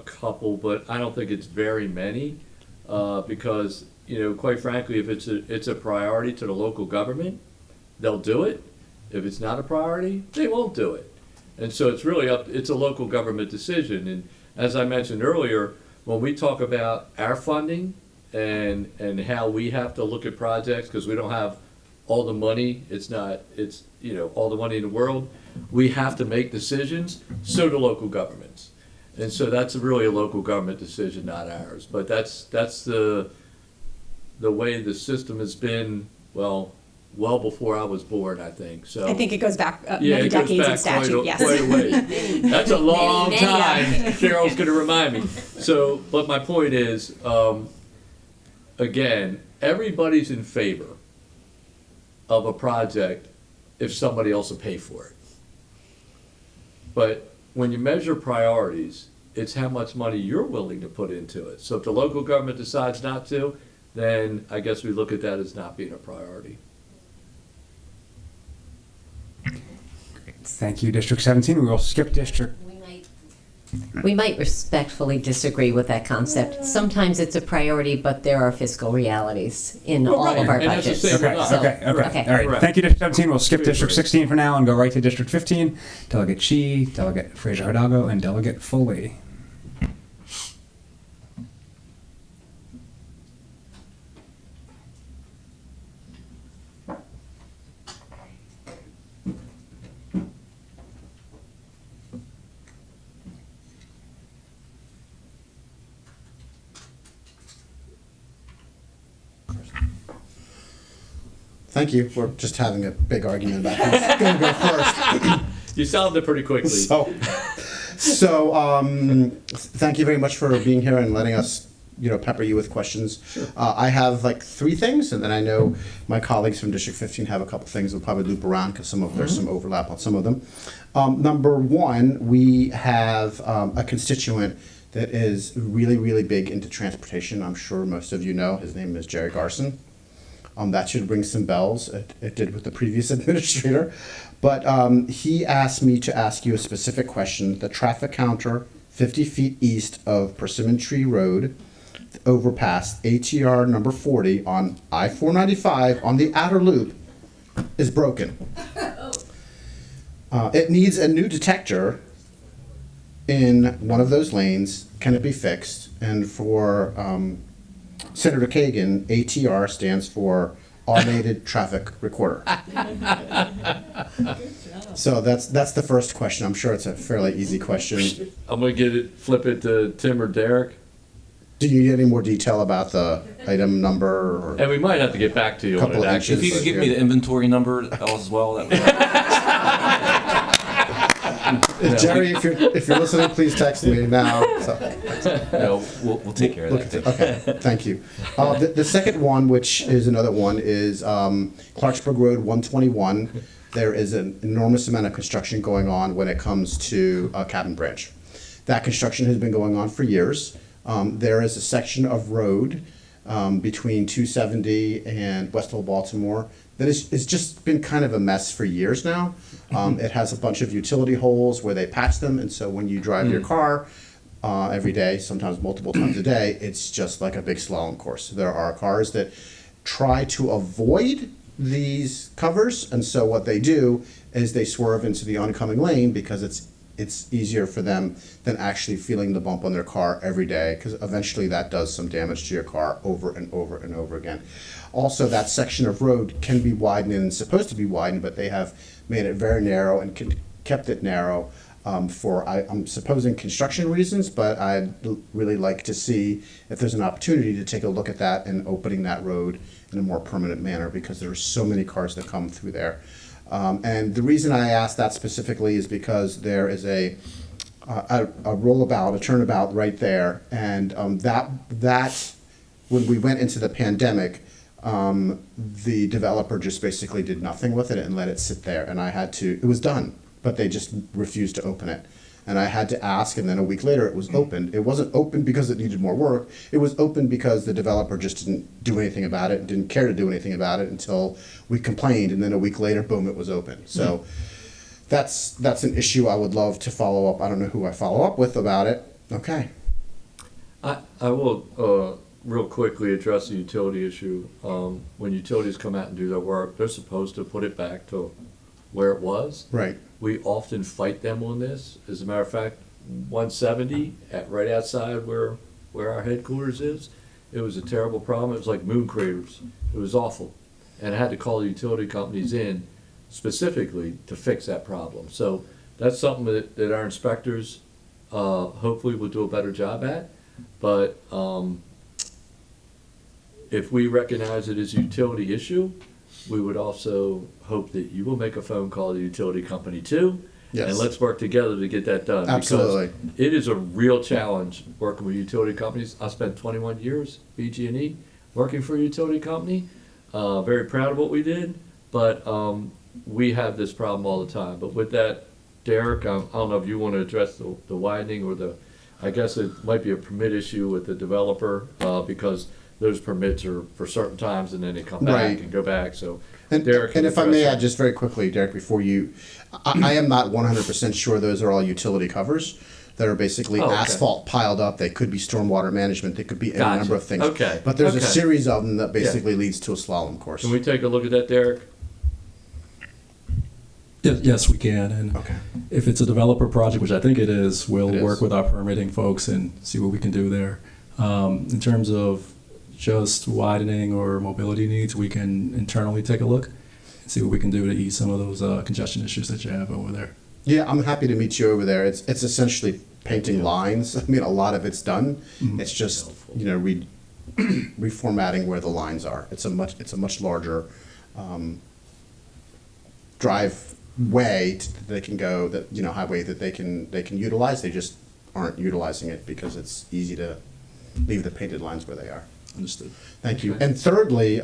couple, but I don't think it's very many, because quite frankly, if it's a priority to the local government, they'll do it. If it's not a priority, they won't do it. And so it's really it's a local government decision. And as I mentioned earlier, when we talk about our funding and how we have to look at projects, because we don't have all the money, it's all the money in the world, we have to make decisions, so do local governments. And so that's really a local government decision, not ours. But that's the way the system has been, well before I was born, I think. So I think it goes back many decades in statute, yes. Quite a way. That's a long time. Cheryl's going to remind me. So, but my point is, again, everybody's in favor of a project if somebody else will pay for it. But when you measure priorities, it's how much money you're willing to put into it. So if the local government decides not to, then I guess we look at that as not being a priority. Thank you, District 17. We will skip District. We might respectfully disagree with that concept. Sometimes it's a priority, but there are fiscal realities in all of our budgets. Okay. All right. Thank you, District 17. We'll skip District 16 for now and go right to District 15. Delegate Chi, Delegate Fraser-Hidalgo, and Delegate Foley. Thank you. We're just having a big argument about who's going to go first. You solved it pretty quickly. So, thank you very much for being here and letting us pepper you with questions. I have like 3 things, and then I know my colleagues from District 15 have a couple things. We'll probably loop around because there's some overlap on some of them. Number 1, we have a constituent that is really, really big into transportation. I'm sure most of you know. His name is Jerry Garson. That should ring some bells. It did with the previous administrator. But he asked me to ask you a specific question. The traffic counter 50 feet east of Persimmon Tree Road, overpass ATR number 40 on I-495 on the outer loop is broken. It needs a new detector in one of those lanes. Can it be fixed? And for Senator Kagan, ATR stands for Automated Traffic Recorder. So that's the first question. I'm sure it's a fairly easy question. I'm gonna flip it to Tim or Derek. Do you need any more detail about the item number? Or And we might have to get back to you on it, actually. If you could give me the inventory number as well, that would Jerry, if you're listening, please text me now. So, no, we'll take care of that. Okay, thank you. The second one, which is another one, is Clarksburg Road 121. There is an enormous amount of construction going on when it comes to Cabin Branch. That construction has been going on for years. There is a section of road between 270 and Westville, Baltimore, that is just been kind of a mess for years now. It has a bunch of utility holes where they patch them, and so when you drive your car every day, sometimes multiple times a day, it's just like a big slalom course. There are cars that try to avoid these covers, and so what they do is they swerve into the oncoming lane because it's easier for them than actually feeling the bump on their car every day, because eventually that does some damage to your car over and over and over again. Also, that section of road can be widened and is supposed to be widened, but they have made it very narrow and kept it narrow for, I'm supposing, construction reasons, but I'd really like to see if there's an opportunity to take a look at that and opening that road in a more permanent manner, because there are so many cars that come through there. And the reason I asked that specifically is because there is a rollabout, a turnabout right there, and that when we went into the pandemic, the developer just basically did nothing with it and let it sit there, and it was done, but they just refused to open it. And I had to ask, and then a week later it was opened. It wasn't opened because it needed more work. It was opened because the developer just didn't do anything about it and didn't care to do anything about it until we complained, and then a week later, boom, it was open. So that's an issue I would love to follow up. I don't know who I follow up with about it. Okay. I will real quickly address the utility issue. When utilities come out and do their work, they're supposed to put it back to where it was. Right. We often fight them on this. As a matter of fact, 170 right outside where our headquarters is, it was a terrible problem. It was like moon craters. It was awful. And I had to call the utility companies in specifically to fix that problem. So that's something that our inspectors hopefully will do a better job at. But if we recognize it as a utility issue, we would also hope that you will make a phone call to the utility company too. Yes. And let's work together to get that done. Absolutely. Because it is a real challenge working with utility companies. I spent 21 years, BG&E, working for a utility company. Very proud of what we did, but we have this problem all the time. But with that, Derek, I don't know if you want to address the widening or I guess it might be a permit issue with the developer because those permits are for certain times and then they come back Right. and go back. So, And, Derek, and if I may address add just very quickly, Derek, before you, I am not 100% sure those are all utility covers that are basically Oh, okay. asphalt piled up. They could be stormwater management. They could be any Gotcha. number of things. Okay. But there's a Okay. series of them that Yeah. basically leads to a slalom course. Can we take a look at that, Derek? Yes, we can. And Okay. if it's a developer project, which I think it is, we'll It is. work with our permitting folks and see what we can do there. In terms of just widening or mobility needs, we can internally take a look and see what we can do to ease some of those congestion issues that you have over there. Yeah, I'm happy to meet you over there. It's essentially painting lines. I mean, a lot of it's done. Mhm. It's just reformatting where the lines are. It's a much larger driveway that they can go, highway that they can utilize. They just aren't utilizing it because it's easy to leave the painted lines where they are. Understood. Thank you. And thirdly,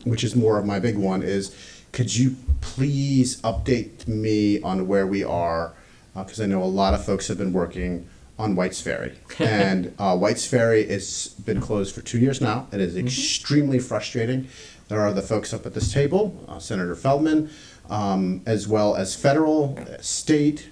which is more of my big one, is could you please update me on where we are? Because I know a lot of folks have been working on White's Ferry. And White's Ferry has been closed for 2 years now. It is extremely frustrating. There are the folks up at this table, Senator Feldman, as well as federal, state,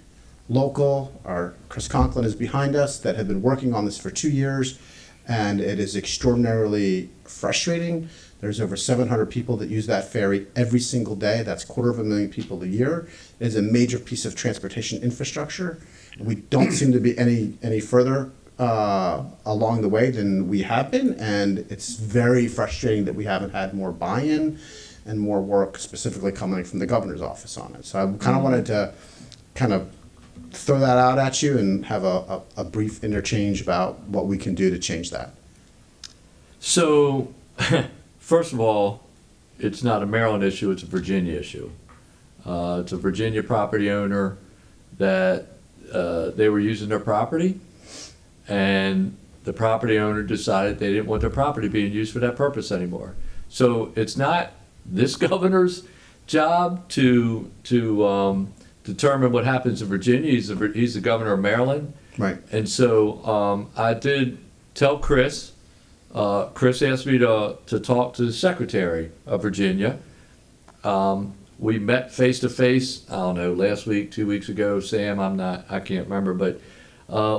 local. Our Chris Conklin is behind us, that have been working on this for 2 years. And it is extraordinarily frustrating. There's over 700 people that use that ferry every single day. That's 250,000 people a year. It is a major piece of transportation infrastructure. We don't seem to be any further along the way than we have been, and it's very frustrating that we haven't had more buy-in and more work specifically coming from the governor's office on it. So I kind of wanted to kind of throw that out at you and have a brief interchange about what we can do to change that. So, first of all, it's not a Maryland issue, it's a Virginia issue. It's a Virginia property owner that they were using their property, and the property owner decided they didn't want their property being used for that purpose anymore. So it's not this governor's job to determine what happens in Virginia. He's the governor of Maryland. Right. And so I did tell Chris. Chris asked me to talk to the Secretary of Virginia. We met face to face, I don't know, last week, 2 weeks ago. Sam, I can't remember, but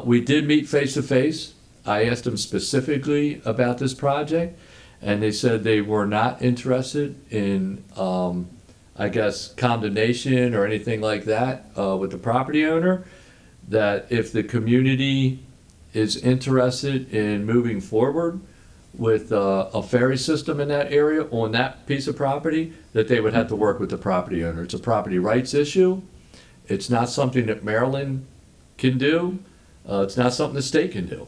we did meet face to face. I asked them specifically about this project, and they said they were not interested in, I guess, condemnation or anything like that with the property owner. That if the community is interested in moving forward with a ferry system in that area on that piece of property, that they would have to work with the property owner. It's a property rights issue. It's not something that Maryland can do. It's not something the state can do.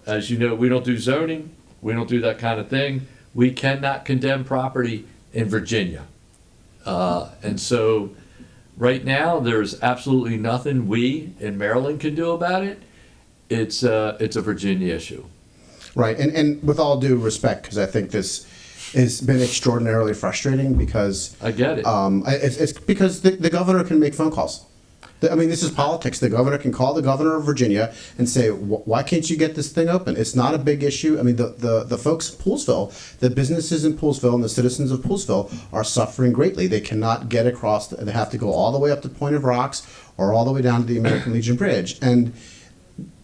As you know, we don't do zoning. We don't do that kind of thing. We cannot condemn property in Virginia. And so right now, there's absolutely nothing we in Maryland can do about it. It's a Virginia issue. Right, and with all due respect, because I think this has been extraordinarily frustrating, because I get it. It's because the governor can make phone calls. I mean, this is politics. The governor can call the governor of Virginia and say, why can't you get this thing open? It's not a big issue. I mean, the folks in Poolesville, the businesses in Poolesville and the citizens of Poolesville are suffering greatly. They cannot get across. They have to go all the way up to Point of Rocks or all the way down to the American Legion Bridge. And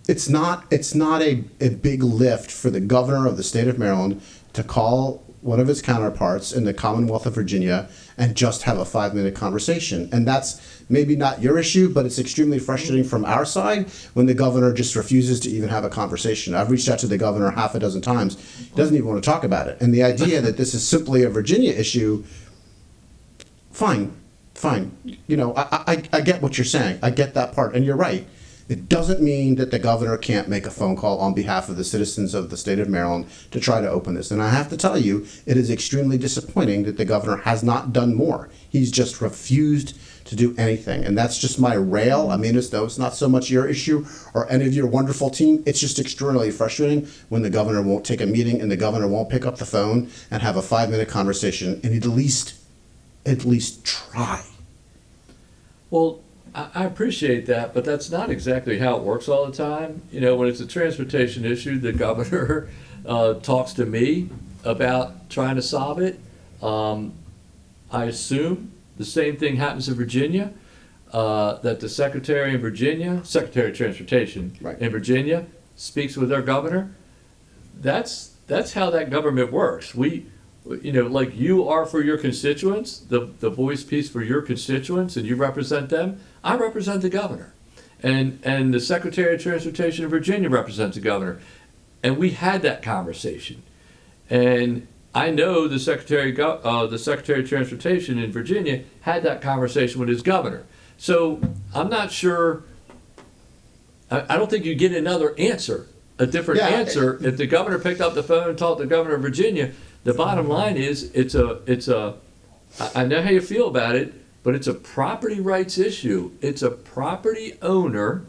it's not a big lift for the governor of the state of Maryland to call one of his counterparts in the Commonwealth of Virginia and just have a 5-minute conversation. And that's maybe not your issue, but it's extremely frustrating from our side when the governor just refuses to even have a conversation. I've reached out to the governor half a dozen times. He doesn't even want to talk about it. And the idea that this is simply a Virginia issue, fine. You know, I get what you're saying. I get that part, and you're right. It doesn't mean that the governor can't make a phone call on behalf of the citizens of the state of Maryland to try to open this. And I have to tell you, it is extremely disappointing that the governor has not done more. He's just refused to do anything. And that's just my rail. I mean, it's not so much your issue or any of your wonderful team. It's just extraordinarily frustrating when the governor won't take a meeting and the governor won't pick up the phone and have a 5-minute conversation and at least try. Well, I appreciate that, but that's not exactly how it works all the time. You know, when it's a transportation issue, the governor talks to me about trying to solve it. I assume the same thing happens in Virginia, that the Secretary of Transportation in Virginia speaks with their governor. That's how that government works. You know, like you are for your constituents, the voice piece for your constituents, and you represent them. I represent the governor, and the Secretary of Transportation of Virginia represents the governor, and we had that conversation. And I know the Secretary of Transportation in Virginia had that conversation with his governor. So I'm not sure. I don't think you get another answer, a different answer, if the governor picked up the phone and talked to the governor of Virginia. The bottom line is, I know how you feel about it, but it's a property rights issue. It's a property owner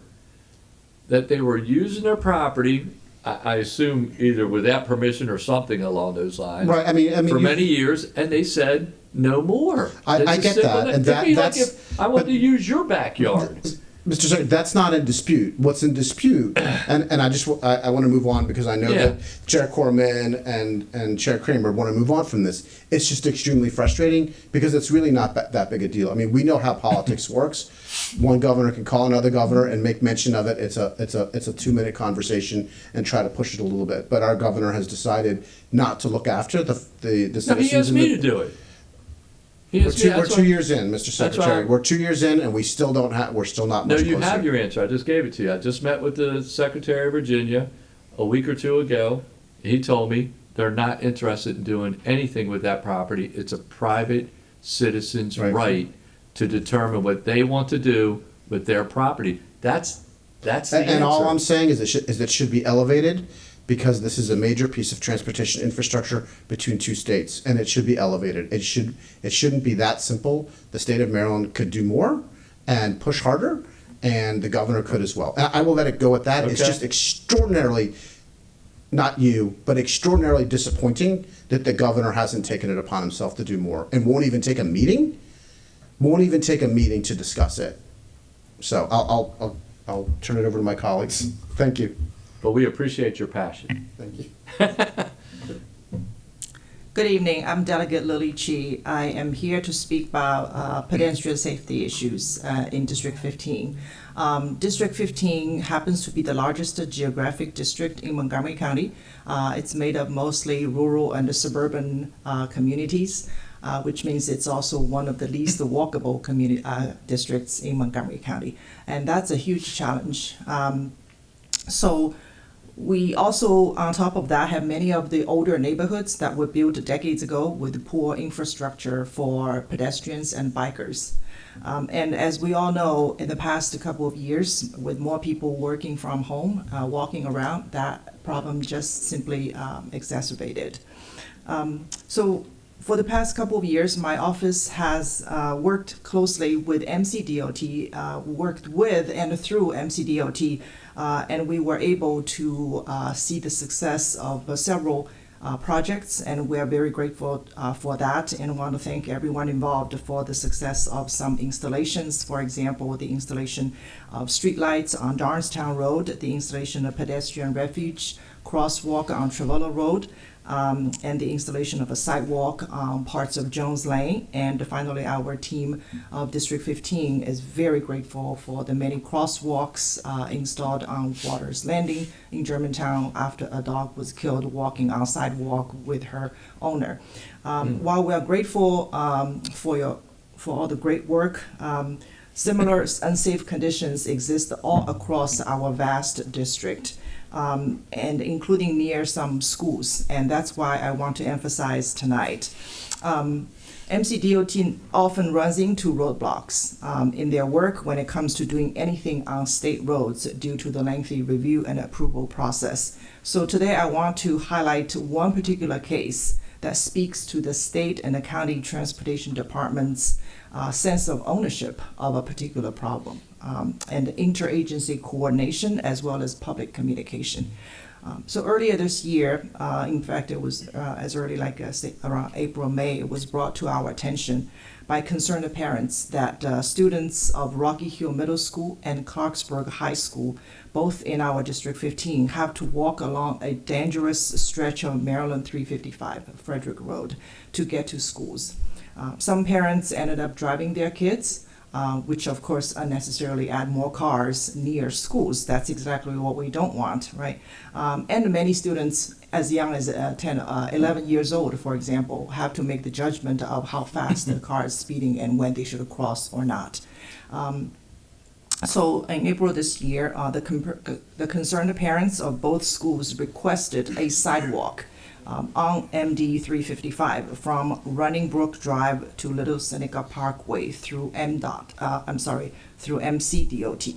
that they were using their property. I assume either without permission or something along those lines. Right, I mean, for you- many years, and they said no more. I It's as get simple that, and It'd be like that's- if I wanted to use your backyard. Mr. Secretary, that's not in dispute. What's in dispute, and I want to move on because I know Yeah. that Chair Corman and Chair Kramer want to move on from this. It's just extremely frustrating because it's really not that big a deal. I mean, we know how politics works. One governor can call another governor and make mention of it. It's a 2-minute conversation and try to push it a little bit. But our governor has decided not to look after the citizens. No, he asked me to do it. We're 2 years in, Mr. Secretary. right. We're 2 years in, and we still don't have. We're still not No, much you closer. have your answer. I just gave it to you. I just met with the Secretary of Virginia a week or two ago. He told me they're not interested in doing anything with that property. It's a private citizen's right to determine what they want to do with their property. That's the answer. And all I'm saying is it should be elevated because this is a major piece of transportation infrastructure between two states, and it should be elevated. It shouldn't be that simple. The state of Maryland could do more and push harder, and the governor could as well. And I will let it go at that. It's Okay. just extraordinarily, not you, but extraordinarily disappointing that the governor hasn't taken it upon himself to do more and won't even take a meeting to discuss it. So I'll turn it over to my colleagues. Thank you. But we appreciate your passion. Thank you. Good evening. I'm Delegate Lily Chi. I am here to speak about pedestrian safety issues in District 15. District 15 happens to be the largest geographic district in Montgomery County. It's made up mostly rural and suburban communities, which means it's also one of the least walkable districts in Montgomery County. And that's a huge challenge. So we also, on top of that, have many of the older neighborhoods that were built decades ago with poor infrastructure for pedestrians and bikers. And as we all know, in the past couple of years, with more people working from home, walking around, that problem just simply exacerbated. So for the past couple of years, my office has worked closely with MCDOT, worked with and through MCDOT, and we were able to see the success of several projects, and we are very grateful for that, and want to thank everyone involved for the success of some installations. For example, the installation of streetlights on Darnestown Road, the installation of pedestrian refuge crosswalk on Trevolo Road, and the installation of a sidewalk on parts of Jones Lane. And finally, our team of District 15 is very grateful for the many crosswalks installed on Waters Landing in Germantown after a dog was killed walking on sidewalk with her owner. While we are grateful for all the great work, similar unsafe conditions exist all across our vast district. And including near some schools, and that's why I want to emphasize tonight. MCDOT often runs into roadblocks in their work when it comes to doing anything on state roads due to the lengthy review and approval process. So today I want to highlight one particular case that speaks to the state and the county transportation department's sense of ownership of a particular problem. And interagency coordination as well as public communication. So earlier this year, in fact, it was as early like around April, May, it was brought to our attention by concerned parents that students of Rocky Hill Middle School and Clarksburg High School, both in our District 15, have to walk along a dangerous stretch of Maryland 355, Frederick Road, to get to schools. Some parents ended up driving their kids, which of course unnecessarily add more cars near schools. That's exactly what we don't want, right? And many students as young as 11 years old, for example, have to make the judgment of how fast the car is speeding and when they should cross or not. So in April this year, the concerned parents of both schools requested a sidewalk on MD 355 from Running Brook Drive to Little Seneca Parkway through through MCDOT.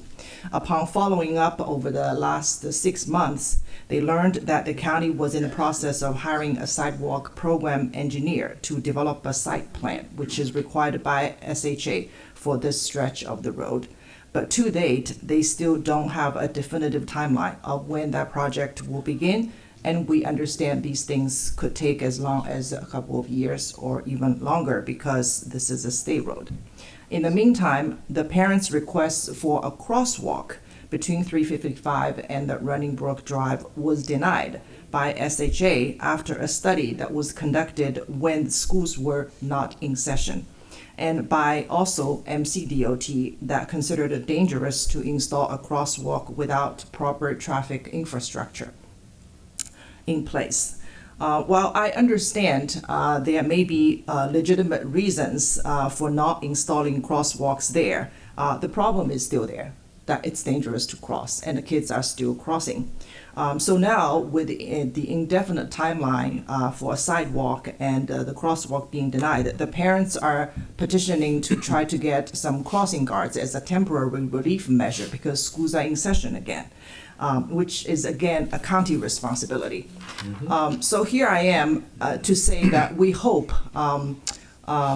Upon following up over the last 6 months, they learned that the county was in the process of hiring a sidewalk program engineer to develop a site plan, which is required by SHA for this stretch of the road. But to date, they still don't have a definitive timeline of when that project will begin. And we understand these things could take as long as a couple of years or even longer because this is a state road. In the meantime, the parents' request for a crosswalk between 355 and the Running Brook Drive was denied by SHA after a study that was conducted when schools were not in session, and by also MCDOT that considered it dangerous to install a crosswalk without proper traffic infrastructure in place. While I understand there may be legitimate reasons for not installing crosswalks there, the problem is still there, that it's dangerous to cross and the kids are still crossing. So now with the indefinite timeline for a sidewalk and the crosswalk being denied, the parents are petitioning to try to get some crossing guards as a temporary relief measure because schools are in session again. Which is again a county responsibility. So here I am to say that we hope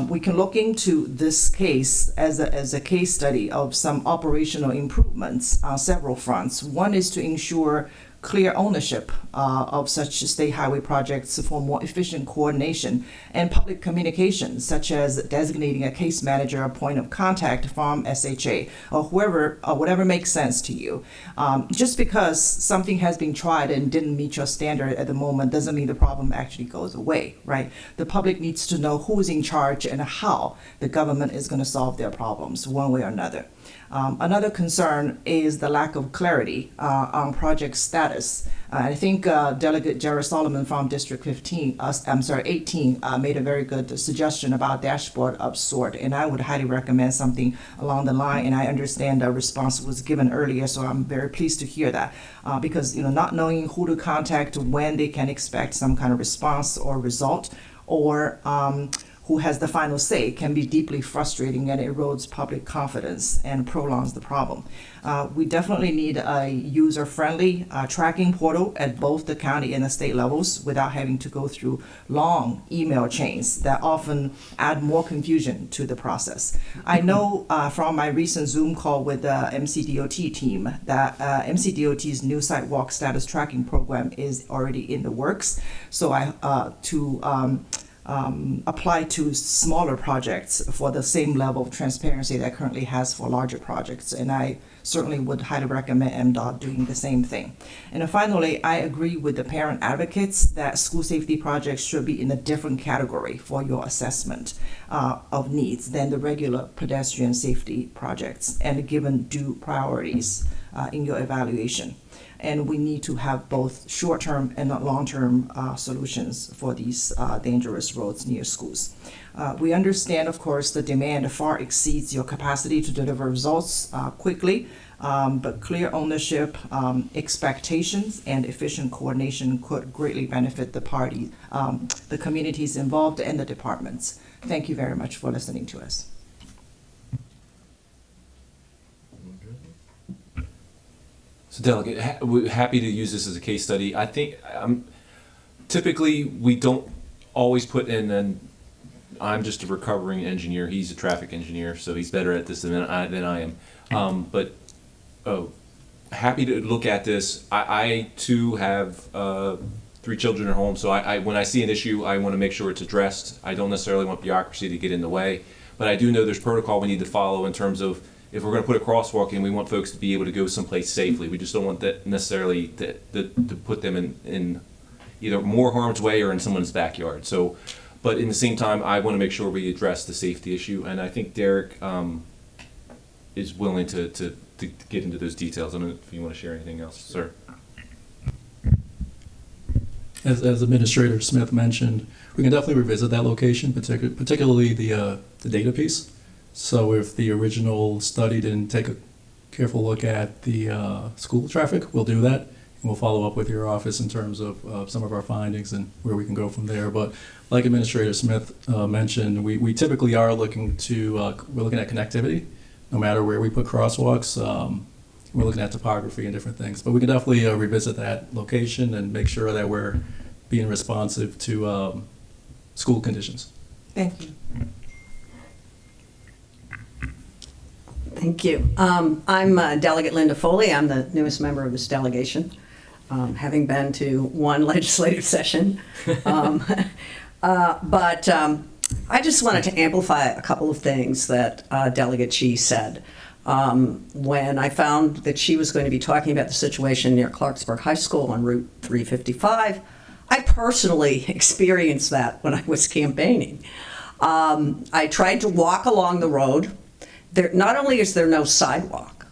we can look into this case as a case study of some operational improvements on several fronts. One is to ensure clear ownership of such state highway projects for more efficient coordination and public communication, such as designating a case manager, a point of contact from SHA, or whoever, or whatever makes sense to you. Just because something has been tried and didn't meet your standard at the moment doesn't mean the problem actually goes away, right? The public needs to know who's in charge and how the government is going to solve their problems one way or another. Another concern is the lack of clarity on project status. I think Delegate Jared Solomon from District 18 made a very good suggestion about dashboard of sort, and I would highly recommend something along the line, and I understand a response was given earlier, so I'm very pleased to hear that, because not knowing who to contact, when they can expect some kind of response or result, or who has the final say can be deeply frustrating and erodes public confidence and prolongs the problem. We definitely need a user-friendly tracking portal at both the county and the state levels without having to go through long email chains that often add more confusion to the process. I know from my recent Zoom call with the MCDOT team that MCDOT's new sidewalk status tracking program is already in the works. So apply to smaller projects for the same level of transparency that currently has for larger projects. And I certainly would highly recommend MDOT doing the same thing. And then finally, I agree with the parent advocates that school safety projects should be in a different category for your assessment of needs than the regular pedestrian safety projects, and given due priorities in your evaluation. And we need to have both short-term and long-term solutions for these dangerous roads near schools. We understand, of course, the demand far exceeds your capacity to deliver results quickly, but clear ownership, expectations, and efficient coordination could greatly benefit the party, the communities involved, and the departments. Thank you very much for listening to us. So Delegate, we're happy to use this as a case study. I think typically we don't always put in, and I'm just a recovering engineer. He's a traffic engineer, so he's better at this than I am. But happy to look at this. I too have 3 children at home, so when I see an issue, I want to make sure it's addressed. I don't necessarily want bureaucracy to get in the way, but I do know there's protocol we need to follow in terms of, if we're going to put a crosswalk in, we want folks to be able to go someplace safely. We just don't want that necessarily to put them in either more harm's way or in someone's backyard. So, but in the same time, I want to make sure we address the safety issue, and I think Derek is willing to get into those details. I don't know if you want to share anything else, sir. As Administrator Smith mentioned, we can definitely revisit that location, particularly the data piece. So if the original study didn't take a careful look at the school traffic, we'll do that. And we'll follow up with your office in terms of some of our findings and where we can go from there. But like Administrator Smith mentioned, we typically are looking to, we're looking at connectivity, no matter where we put crosswalks. We're looking at topography and different things. But we can definitely revisit that location and make sure that we're being responsive to school conditions. Thank you. Thank you. I'm Delegate Linda Foley. I'm the newest member of this delegation, having been to one legislative session. But I just wanted to amplify a couple of things that Delegate Chee said. When I found that she was going to be talking about the situation near Clarksburg High School on Route 355, I personally experienced that when I was campaigning. I tried to walk along the road. Not only is there no sidewalk,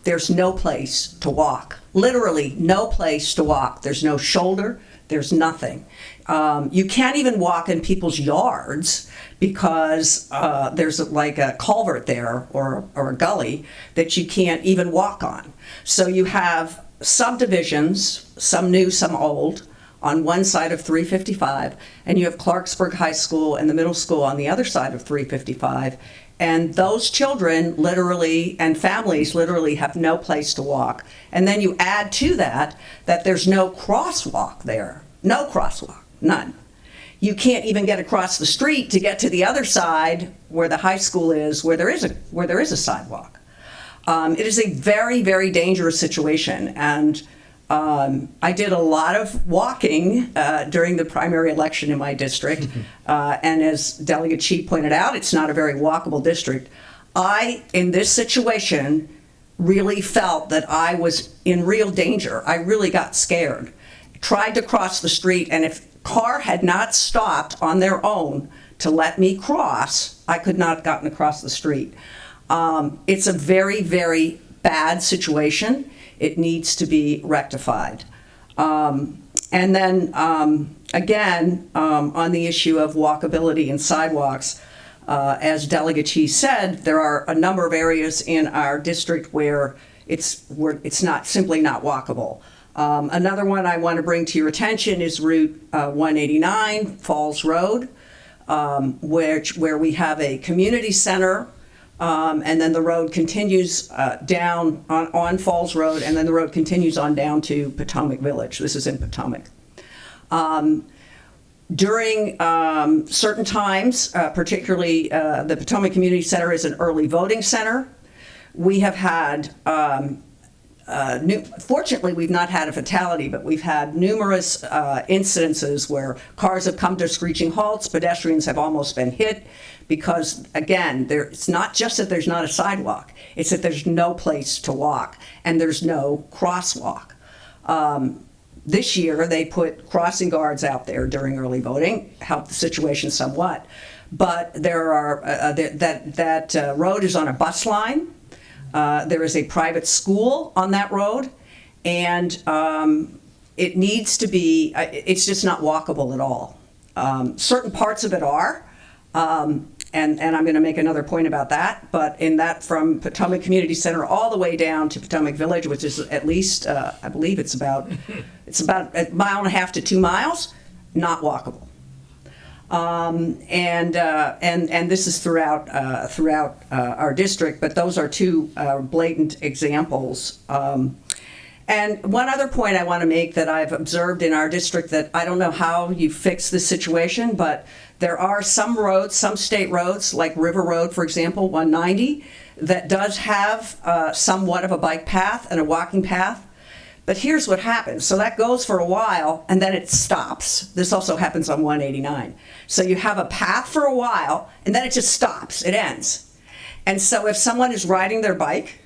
there's no place to walk. Literally no place to walk. There's no shoulder, there's nothing. You can't even walk in people's yards because there's like a culvert there or a gully that you can't even walk on. So you have subdivisions, some new, some old, on one side of 355, and you have Clarksburg High School and the middle school on the other side of 355. And those children literally, and families literally, have no place to walk. And then you add to that there's no crosswalk there. No crosswalk, none. You can't even get across the street to get to the other side where the high school is, where there is a sidewalk. It is a very, very dangerous situation. And I did a lot of walking during the primary election in my district, and as Delegate Chee pointed out, it's not a very walkable district. I, in this situation, really felt that I was in real danger. I really got scared. Tried to cross the street, and if a car had not stopped on their own to let me cross, I could not have gotten across the street. It's a very, very bad situation. It needs to be rectified. And then, again, on the issue of walkability and sidewalks, as Delegate Chee said, there are a number of areas in our district where it's simply not walkable. Another one I want to bring to your attention is Route 189, Falls Road, where we have a community center. And then the road continues down on Falls Road, and then the road continues on down to Potomac Village. This is in Potomac. During certain times, particularly the Potomac Community Center is an early voting center. We have had, fortunately, we've not had a fatality, but we've had numerous incidences where cars have come to screeching halts, pedestrians have almost been hit. Because, again, it's not just that there's not a sidewalk, it's that there's no place to walk and there's no crosswalk. This year, they put crossing guards out there during early voting, helped the situation somewhat. But there are that road is on a bus line. There is a private school on that road, and it needs to be, it's just not walkable at all. Certain parts of it are. And I'm going to make another point about that, but in that from Potomac Community Center all the way down to Potomac Village, which is at least, I believe it's about a mile and a half to 2 miles, not walkable. And this is throughout our district, but those are two blatant examples. And one other point I want to make that I've observed in our district that I don't know how you fix this situation, but there are some roads, some state roads, like River Road, for example, 190, that does have somewhat of a bike path and a walking path. But here's what happens. So that goes for a while, and then it stops. This also happens on 189. So you have a path for a while, and then it just stops. It ends. And so if someone is riding their bike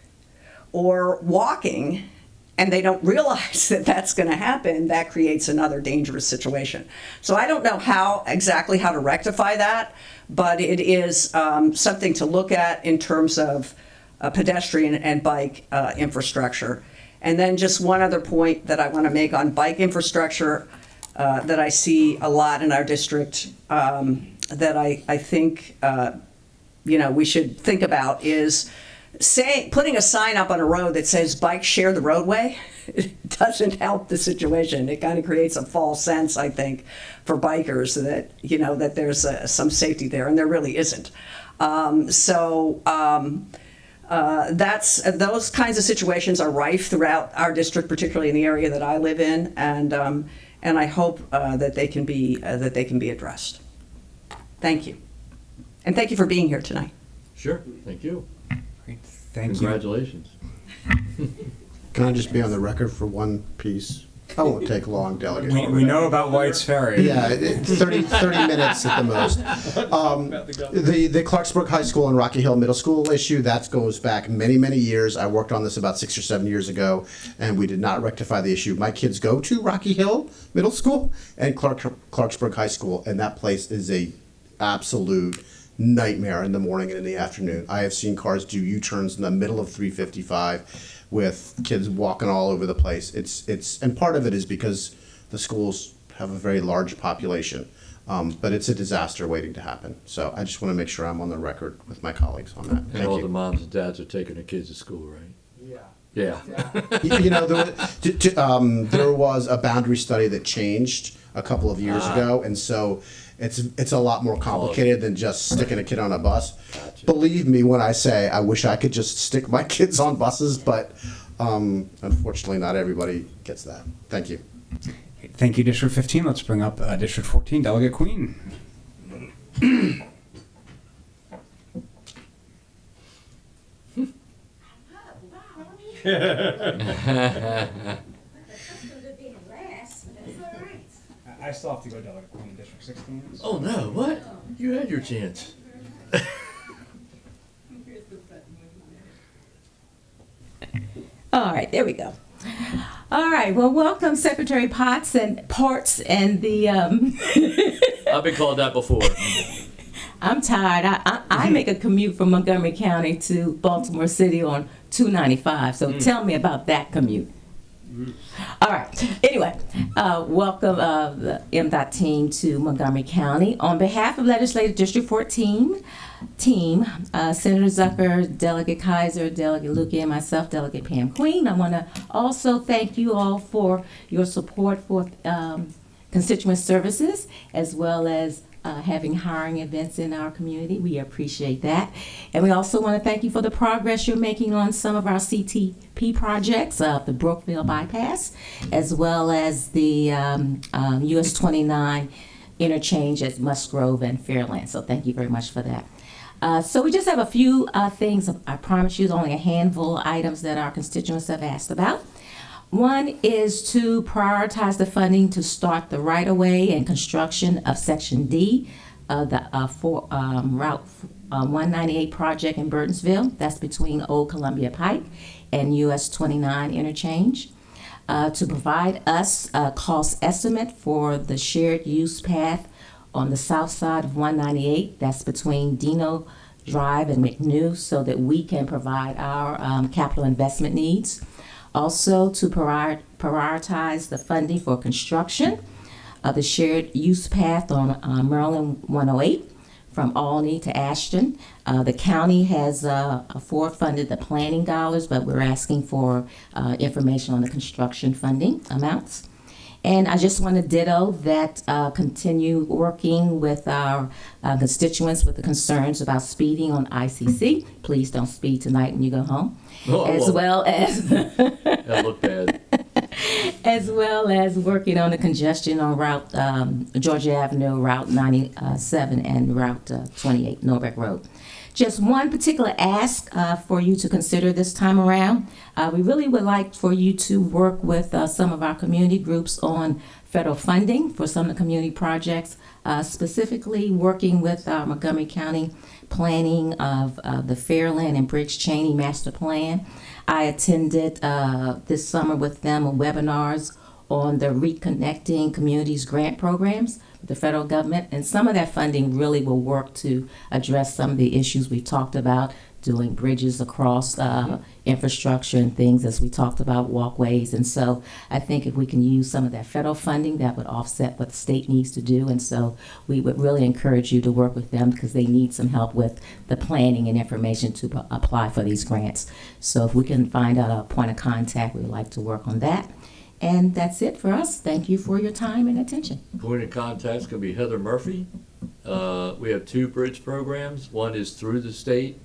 or walking, and they don't realize that that's going to happen, that creates another dangerous situation. So I don't know exactly how to rectify that, but it is something to look at in terms of pedestrian and bike infrastructure. And then just one other point that I want to make on bike infrastructure that I see a lot in our district that I think we should think about is putting a sign up on a road that says bikes share the roadway. It doesn't help the situation. It kind of creates a false sense, I think, for bikers that that there's some safety there, and there really isn't. That's those kinds of situations are rife throughout our district, particularly in the area that I live in, and I hope that they can be addressed. Thank you, and thank you for being here tonight. Sure, thank you. Thank you. Congratulations. Can I just be on the record for one piece? I won't take long, Delegate. We know about White's Ferry. Yeah, 30 minutes at the most. The Clarksburg High School and Rocky Hill Middle School issue, that goes back many, many years. I worked on this about 6 or 7 years ago, and we did not rectify the issue. My kids go to Rocky Hill Middle School and Clarksburg High School, and that place is a absolute nightmare in the morning and in the afternoon. I have seen cars do U-turns in the middle of 355 with kids walking all over the place. It's and part of it is because the schools have a very large population, but it's a disaster waiting to happen. So I just want to make sure I'm on the record with my colleagues on that. And Thank all you. the moms and dads are taking their kids to school, right? Yeah. You know, there was a boundary study that changed a couple of years ago, and so it's a lot more complicated than just sticking a kid on a bus. Gotcha. Believe me when I say I wish I could just stick my kids on buses, but unfortunately not everybody gets that. Thank you. Thank you, District 15. Let's bring up District 14, Delegate Queen. I still have to go Delegate Queen in District 16. Oh no, what? You had your chance. All right, there we go. All right, well, welcome Secretary Potts and the. I've been called that before. I'm tired. I make a commute from Montgomery County to Baltimore City on 295, so tell me about that commute. All right. Anyway, welcome the MDOT team to Montgomery County. On behalf of Legislative District 14 team, Senator Zucker, Delegate Kaiser, Delegate Lukey, and myself, Delegate Pam Queen, I want to also thank you all for your support for constituent services, as well as having hiring events in our community. We appreciate that. And we also want to thank you for the progress you're making on some of our CTP projects, the Brookville bypass, as well as the US 29 interchange at Musgrove and Fairland. So thank you very much for that. So we just have a few things. I promise you, only a handful of items that our constituents have asked about. One is to prioritize the funding to start the right-of-way and construction of Section D of the Route 198 project in Burtonsville. That's between Old Columbia Pike and US 29 interchange. To provide us a cost estimate for the shared use path on the south side of 198. That's between Dino Drive and McNew, so that we can provide our capital investment needs. Also, to prioritize the funding for construction of the shared use path on Maryland 108 from Albany to Ashton. The county has forward-funded the planning dollars, but we're asking for information on the construction funding amounts. And I just want to ditto that continue working with our constituents with the concerns about speeding on ICC. Please don't speed tonight when you go home. As well as that looked bad. As well as working on the congestion on Route Georgia Avenue, Route 97, and Route 28, Norbeck Road. Just one particular ask for you to consider this time around. We really would like for you to work with some of our community groups on federal funding for some of the community projects, specifically working with Montgomery County planning of the Fairland and Briggs Cheney Master Plan. I attended this summer with them webinars on the Reconnecting Communities grant programs with the federal government, and some of that funding really will work to address some of the issues we talked about, doing bridges across infrastructure and things, as we talked about, walkways. And so I think if we can use some of that federal funding, that would offset what the state needs to do. And so we would really encourage you to work with them, because they need some help with the planning and information to apply for these grants. So if we can find out a point of contact, we would like to work on that. And that's it for us. Thank you for your time and attention. Point of contact's going to be Heather Murphy. We have 2 bridge programs. One is through the state.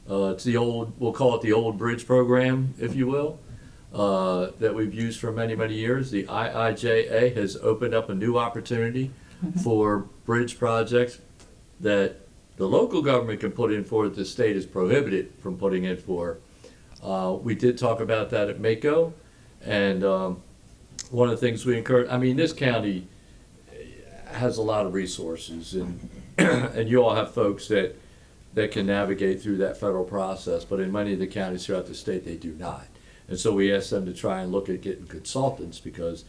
It's the old, we'll call it the old bridge program, if you will, that we've used for many, many years. The IIJA has opened up a new opportunity for bridge projects that the local government can put in for, that the state is prohibited from putting in for. We did talk about that at Mako, and one of the things we encourage, I mean, this county has a lot of resources, and and you all have folks that can navigate through that federal process, but in many of the counties throughout the state, they do not. And so we ask them to try and look at getting consultants, because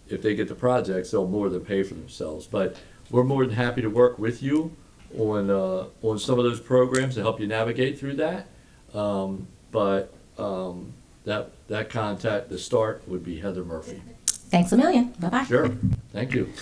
if they get the projects, they'll more than pay for themselves. But we're more than happy to work with you on some of those programs to help you navigate through that. That contact, the start would be Heather Murphy. Thanks a million. Bye-bye. Sure. Thank you.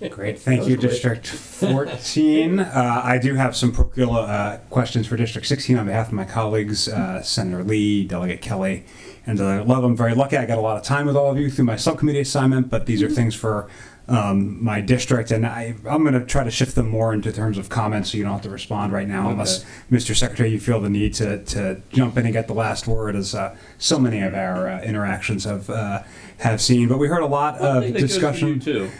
Great. Thank you, District 14. I do have some parochial questions for District 16 on behalf of my colleagues, Senator Lee, Delegate Kelly, and Delegate Love. I'm very lucky I got a lot of time with all of you through my subcommittee assignment, but these are things for my district, and I'm going to try to shift them more into terms of comments so you don't have to respond right now, unless, Mr. Secretary, you feel the need to jump in and get the last word, as so many of our interactions have seen. But we heard a lot of discussion. You'd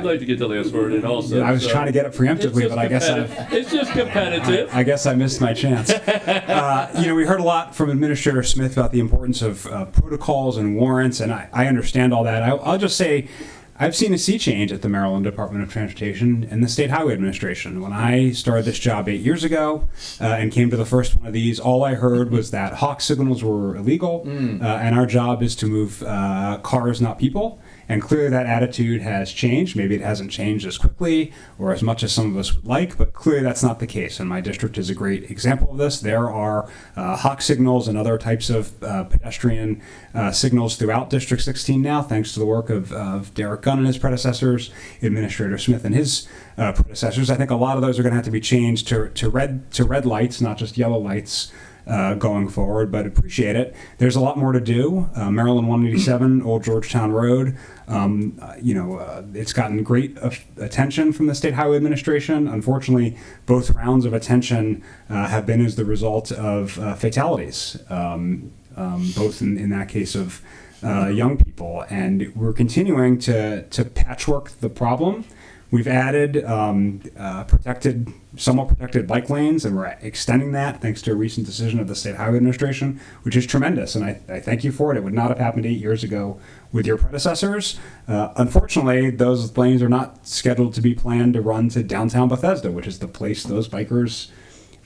like to get the last word in also. I was trying to get it preemptively, but I guess it's just competitive. I guess I missed my chance. We heard a lot from Administrator Smith about the importance of protocols and warrants, and I understand all that. I'll just say, I've seen a sea change at the Maryland Department of Transportation and the State Highway Administration. When I started this job 8 years ago and came to the first one of these, all I heard was that hawk signals were illegal, and our job is to move cars, not people. And clearly that attitude has changed. Maybe it hasn't changed as quickly or as much as some of us would like, but clearly that's not the case. And my district is a great example of this. There are hawk signals and other types of pedestrian signals throughout District 16 now, thanks to the work of Derek Gunn and his predecessors, Administrator Smith and his predecessors. I think a lot of those are going to have to be changed to red lights, not just yellow lights, going forward, but appreciate it. There's a lot more to do. Maryland 187, Old Georgetown Road, it's gotten great attention from the State Highway Administration. Unfortunately, both rounds of attention have been as the result of fatalities, both in that case of young people. And we're continuing to patchwork the problem. We've added somewhat protected bike lanes, and we're extending that thanks to a recent decision of the State Highway Administration, which is tremendous, and I thank you for it. It would not have happened 8 years ago with your predecessors. Unfortunately, those lanes are not scheduled to be planned to run to downtown Bethesda, which is the place those bikers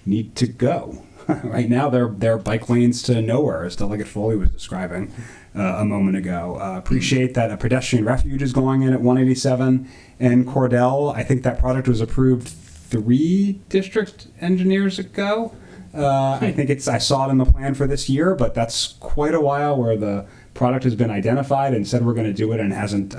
need to go. Right now, they're bike lanes to nowhere, as Delegate Foley was describing a moment ago. Appreciate that a pedestrian refuge is going in at 187 and Cordell. I think that project was approved 3 district engineers ago. I think I saw it in the plan for this year, but that's quite a while where the product has been identified and said we're going to do it and hasn't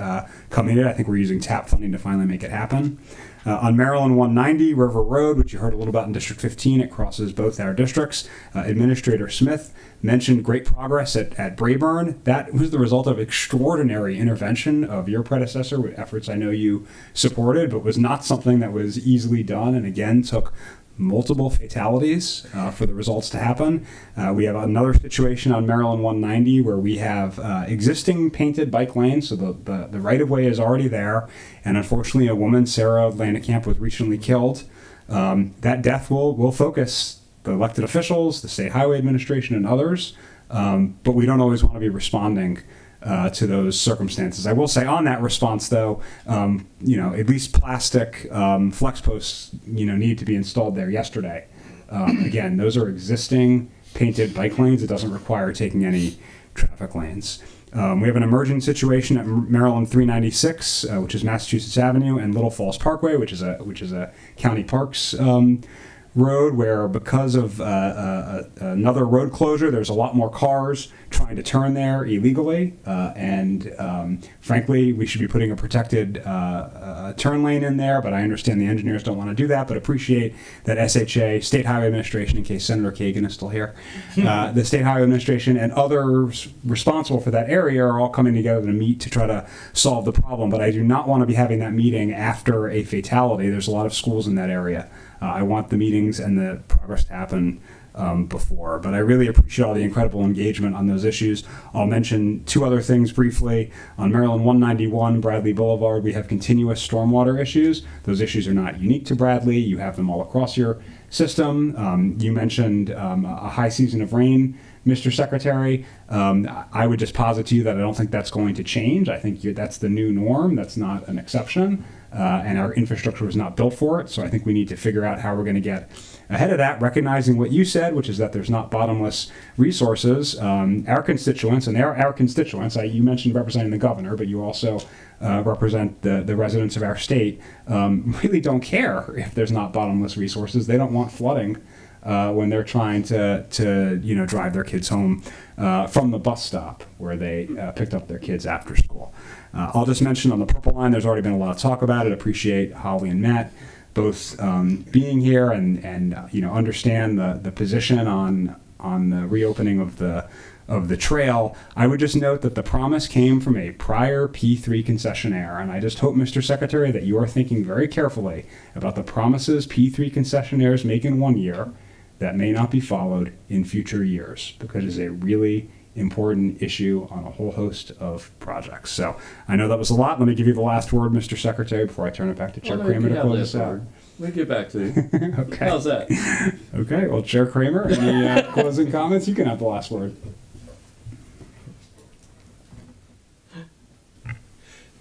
come in yet. I think we're using TAP funding to finally make it happen. On Maryland 190, River Road, which you heard a little about in District 15, it crosses both our districts. Administrator Smith mentioned great progress at Braeburn. That was the result of extraordinary intervention of your predecessor with efforts I know you supported, but was not something that was easily done, and again took multiple fatalities for the results to happen. We have another situation on Maryland 190 where we have existing painted bike lanes, so the right-of-way is already there, and unfortunately a woman, Sarah Landekamp, was recently killed. That death will focus the elected officials, the State Highway Administration, and others, but we don't always want to be responding to those circumstances. I will say on that response, though, at least plastic flex posts, need to be installed there yesterday. Again, those are existing painted bike lanes. It doesn't require taking any traffic lanes. We have an emerging situation at Maryland 396, which is Massachusetts Avenue, and Little Falls Parkway, which is a county parks road, where because of another road closure, there's a lot more cars trying to turn there illegally, and frankly, we should be putting a protected turn lane in there, but I understand the engineers don't want to do that, but appreciate that SHA, State Highway Administration, in case Senator Kagan is still here, the State Highway Administration and others responsible for that area are all coming together to meet to try to solve the problem, but I do not want to be having that meeting after a fatality. There's a lot of schools in that area. I want the meetings and the progress to happen before. But I really appreciate all the incredible engagement on those issues. I'll mention 2 other things briefly. On Maryland 191, Bradley Boulevard, we have continuous stormwater issues. Those issues are not unique to Bradley. You have them all across your system. You mentioned a high season of rain Mr. Secretary. I would just posit to you that I don't think that's going to change. I think that's the new norm. That's not an exception. And our infrastructure was not built for it. So I think we need to figure out how we're going to get ahead of that, recognizing what you said, which is that there's not bottomless resources. Our constituents, you mentioned representing the governor, but you also represent the residents of our state, really don't care if there's not bottomless resources. They don't want flooding when they're trying to drive their kids home from the bus stop where they picked up their kids after school. I'll just mention on the Purple Line, there's already been a lot of talk about it. Appreciate Holly and Matt both being here and understand the position on the reopening of the trail. I would just note that the promise came from a prior P3 concessionaire, and I just hope, Mr. Secretary, that you are thinking very carefully about the promises P3 concessionaires make in one year that may not be followed in future years, because it's a really important issue on a whole host of projects. So I know that was a lot. Let me give you the last word, Mr. Secretary, before I turn it back to Chair Kramer to close us out. We'll get back to you. Okay. How's that? Okay. Well, Chair Kramer, any closing comments? You can have the last word.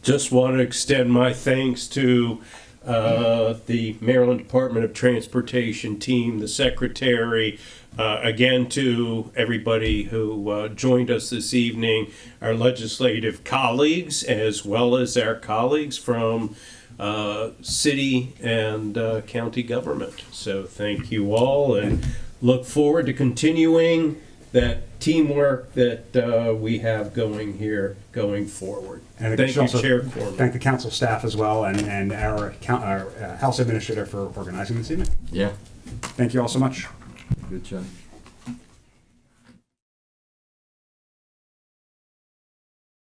Just want to extend my thanks to the Maryland Department of Transportation team, the Secretary, again to everybody who joined us this evening, our legislative colleagues, as well as our colleagues from city and county government. So thank you all, and look forward to continuing that teamwork that we have going here going forward. And thank you, Chair Corman. Thank the council staff as well, and our House Administrator for organizing this evening. Yeah. Thank you all so much. Good job.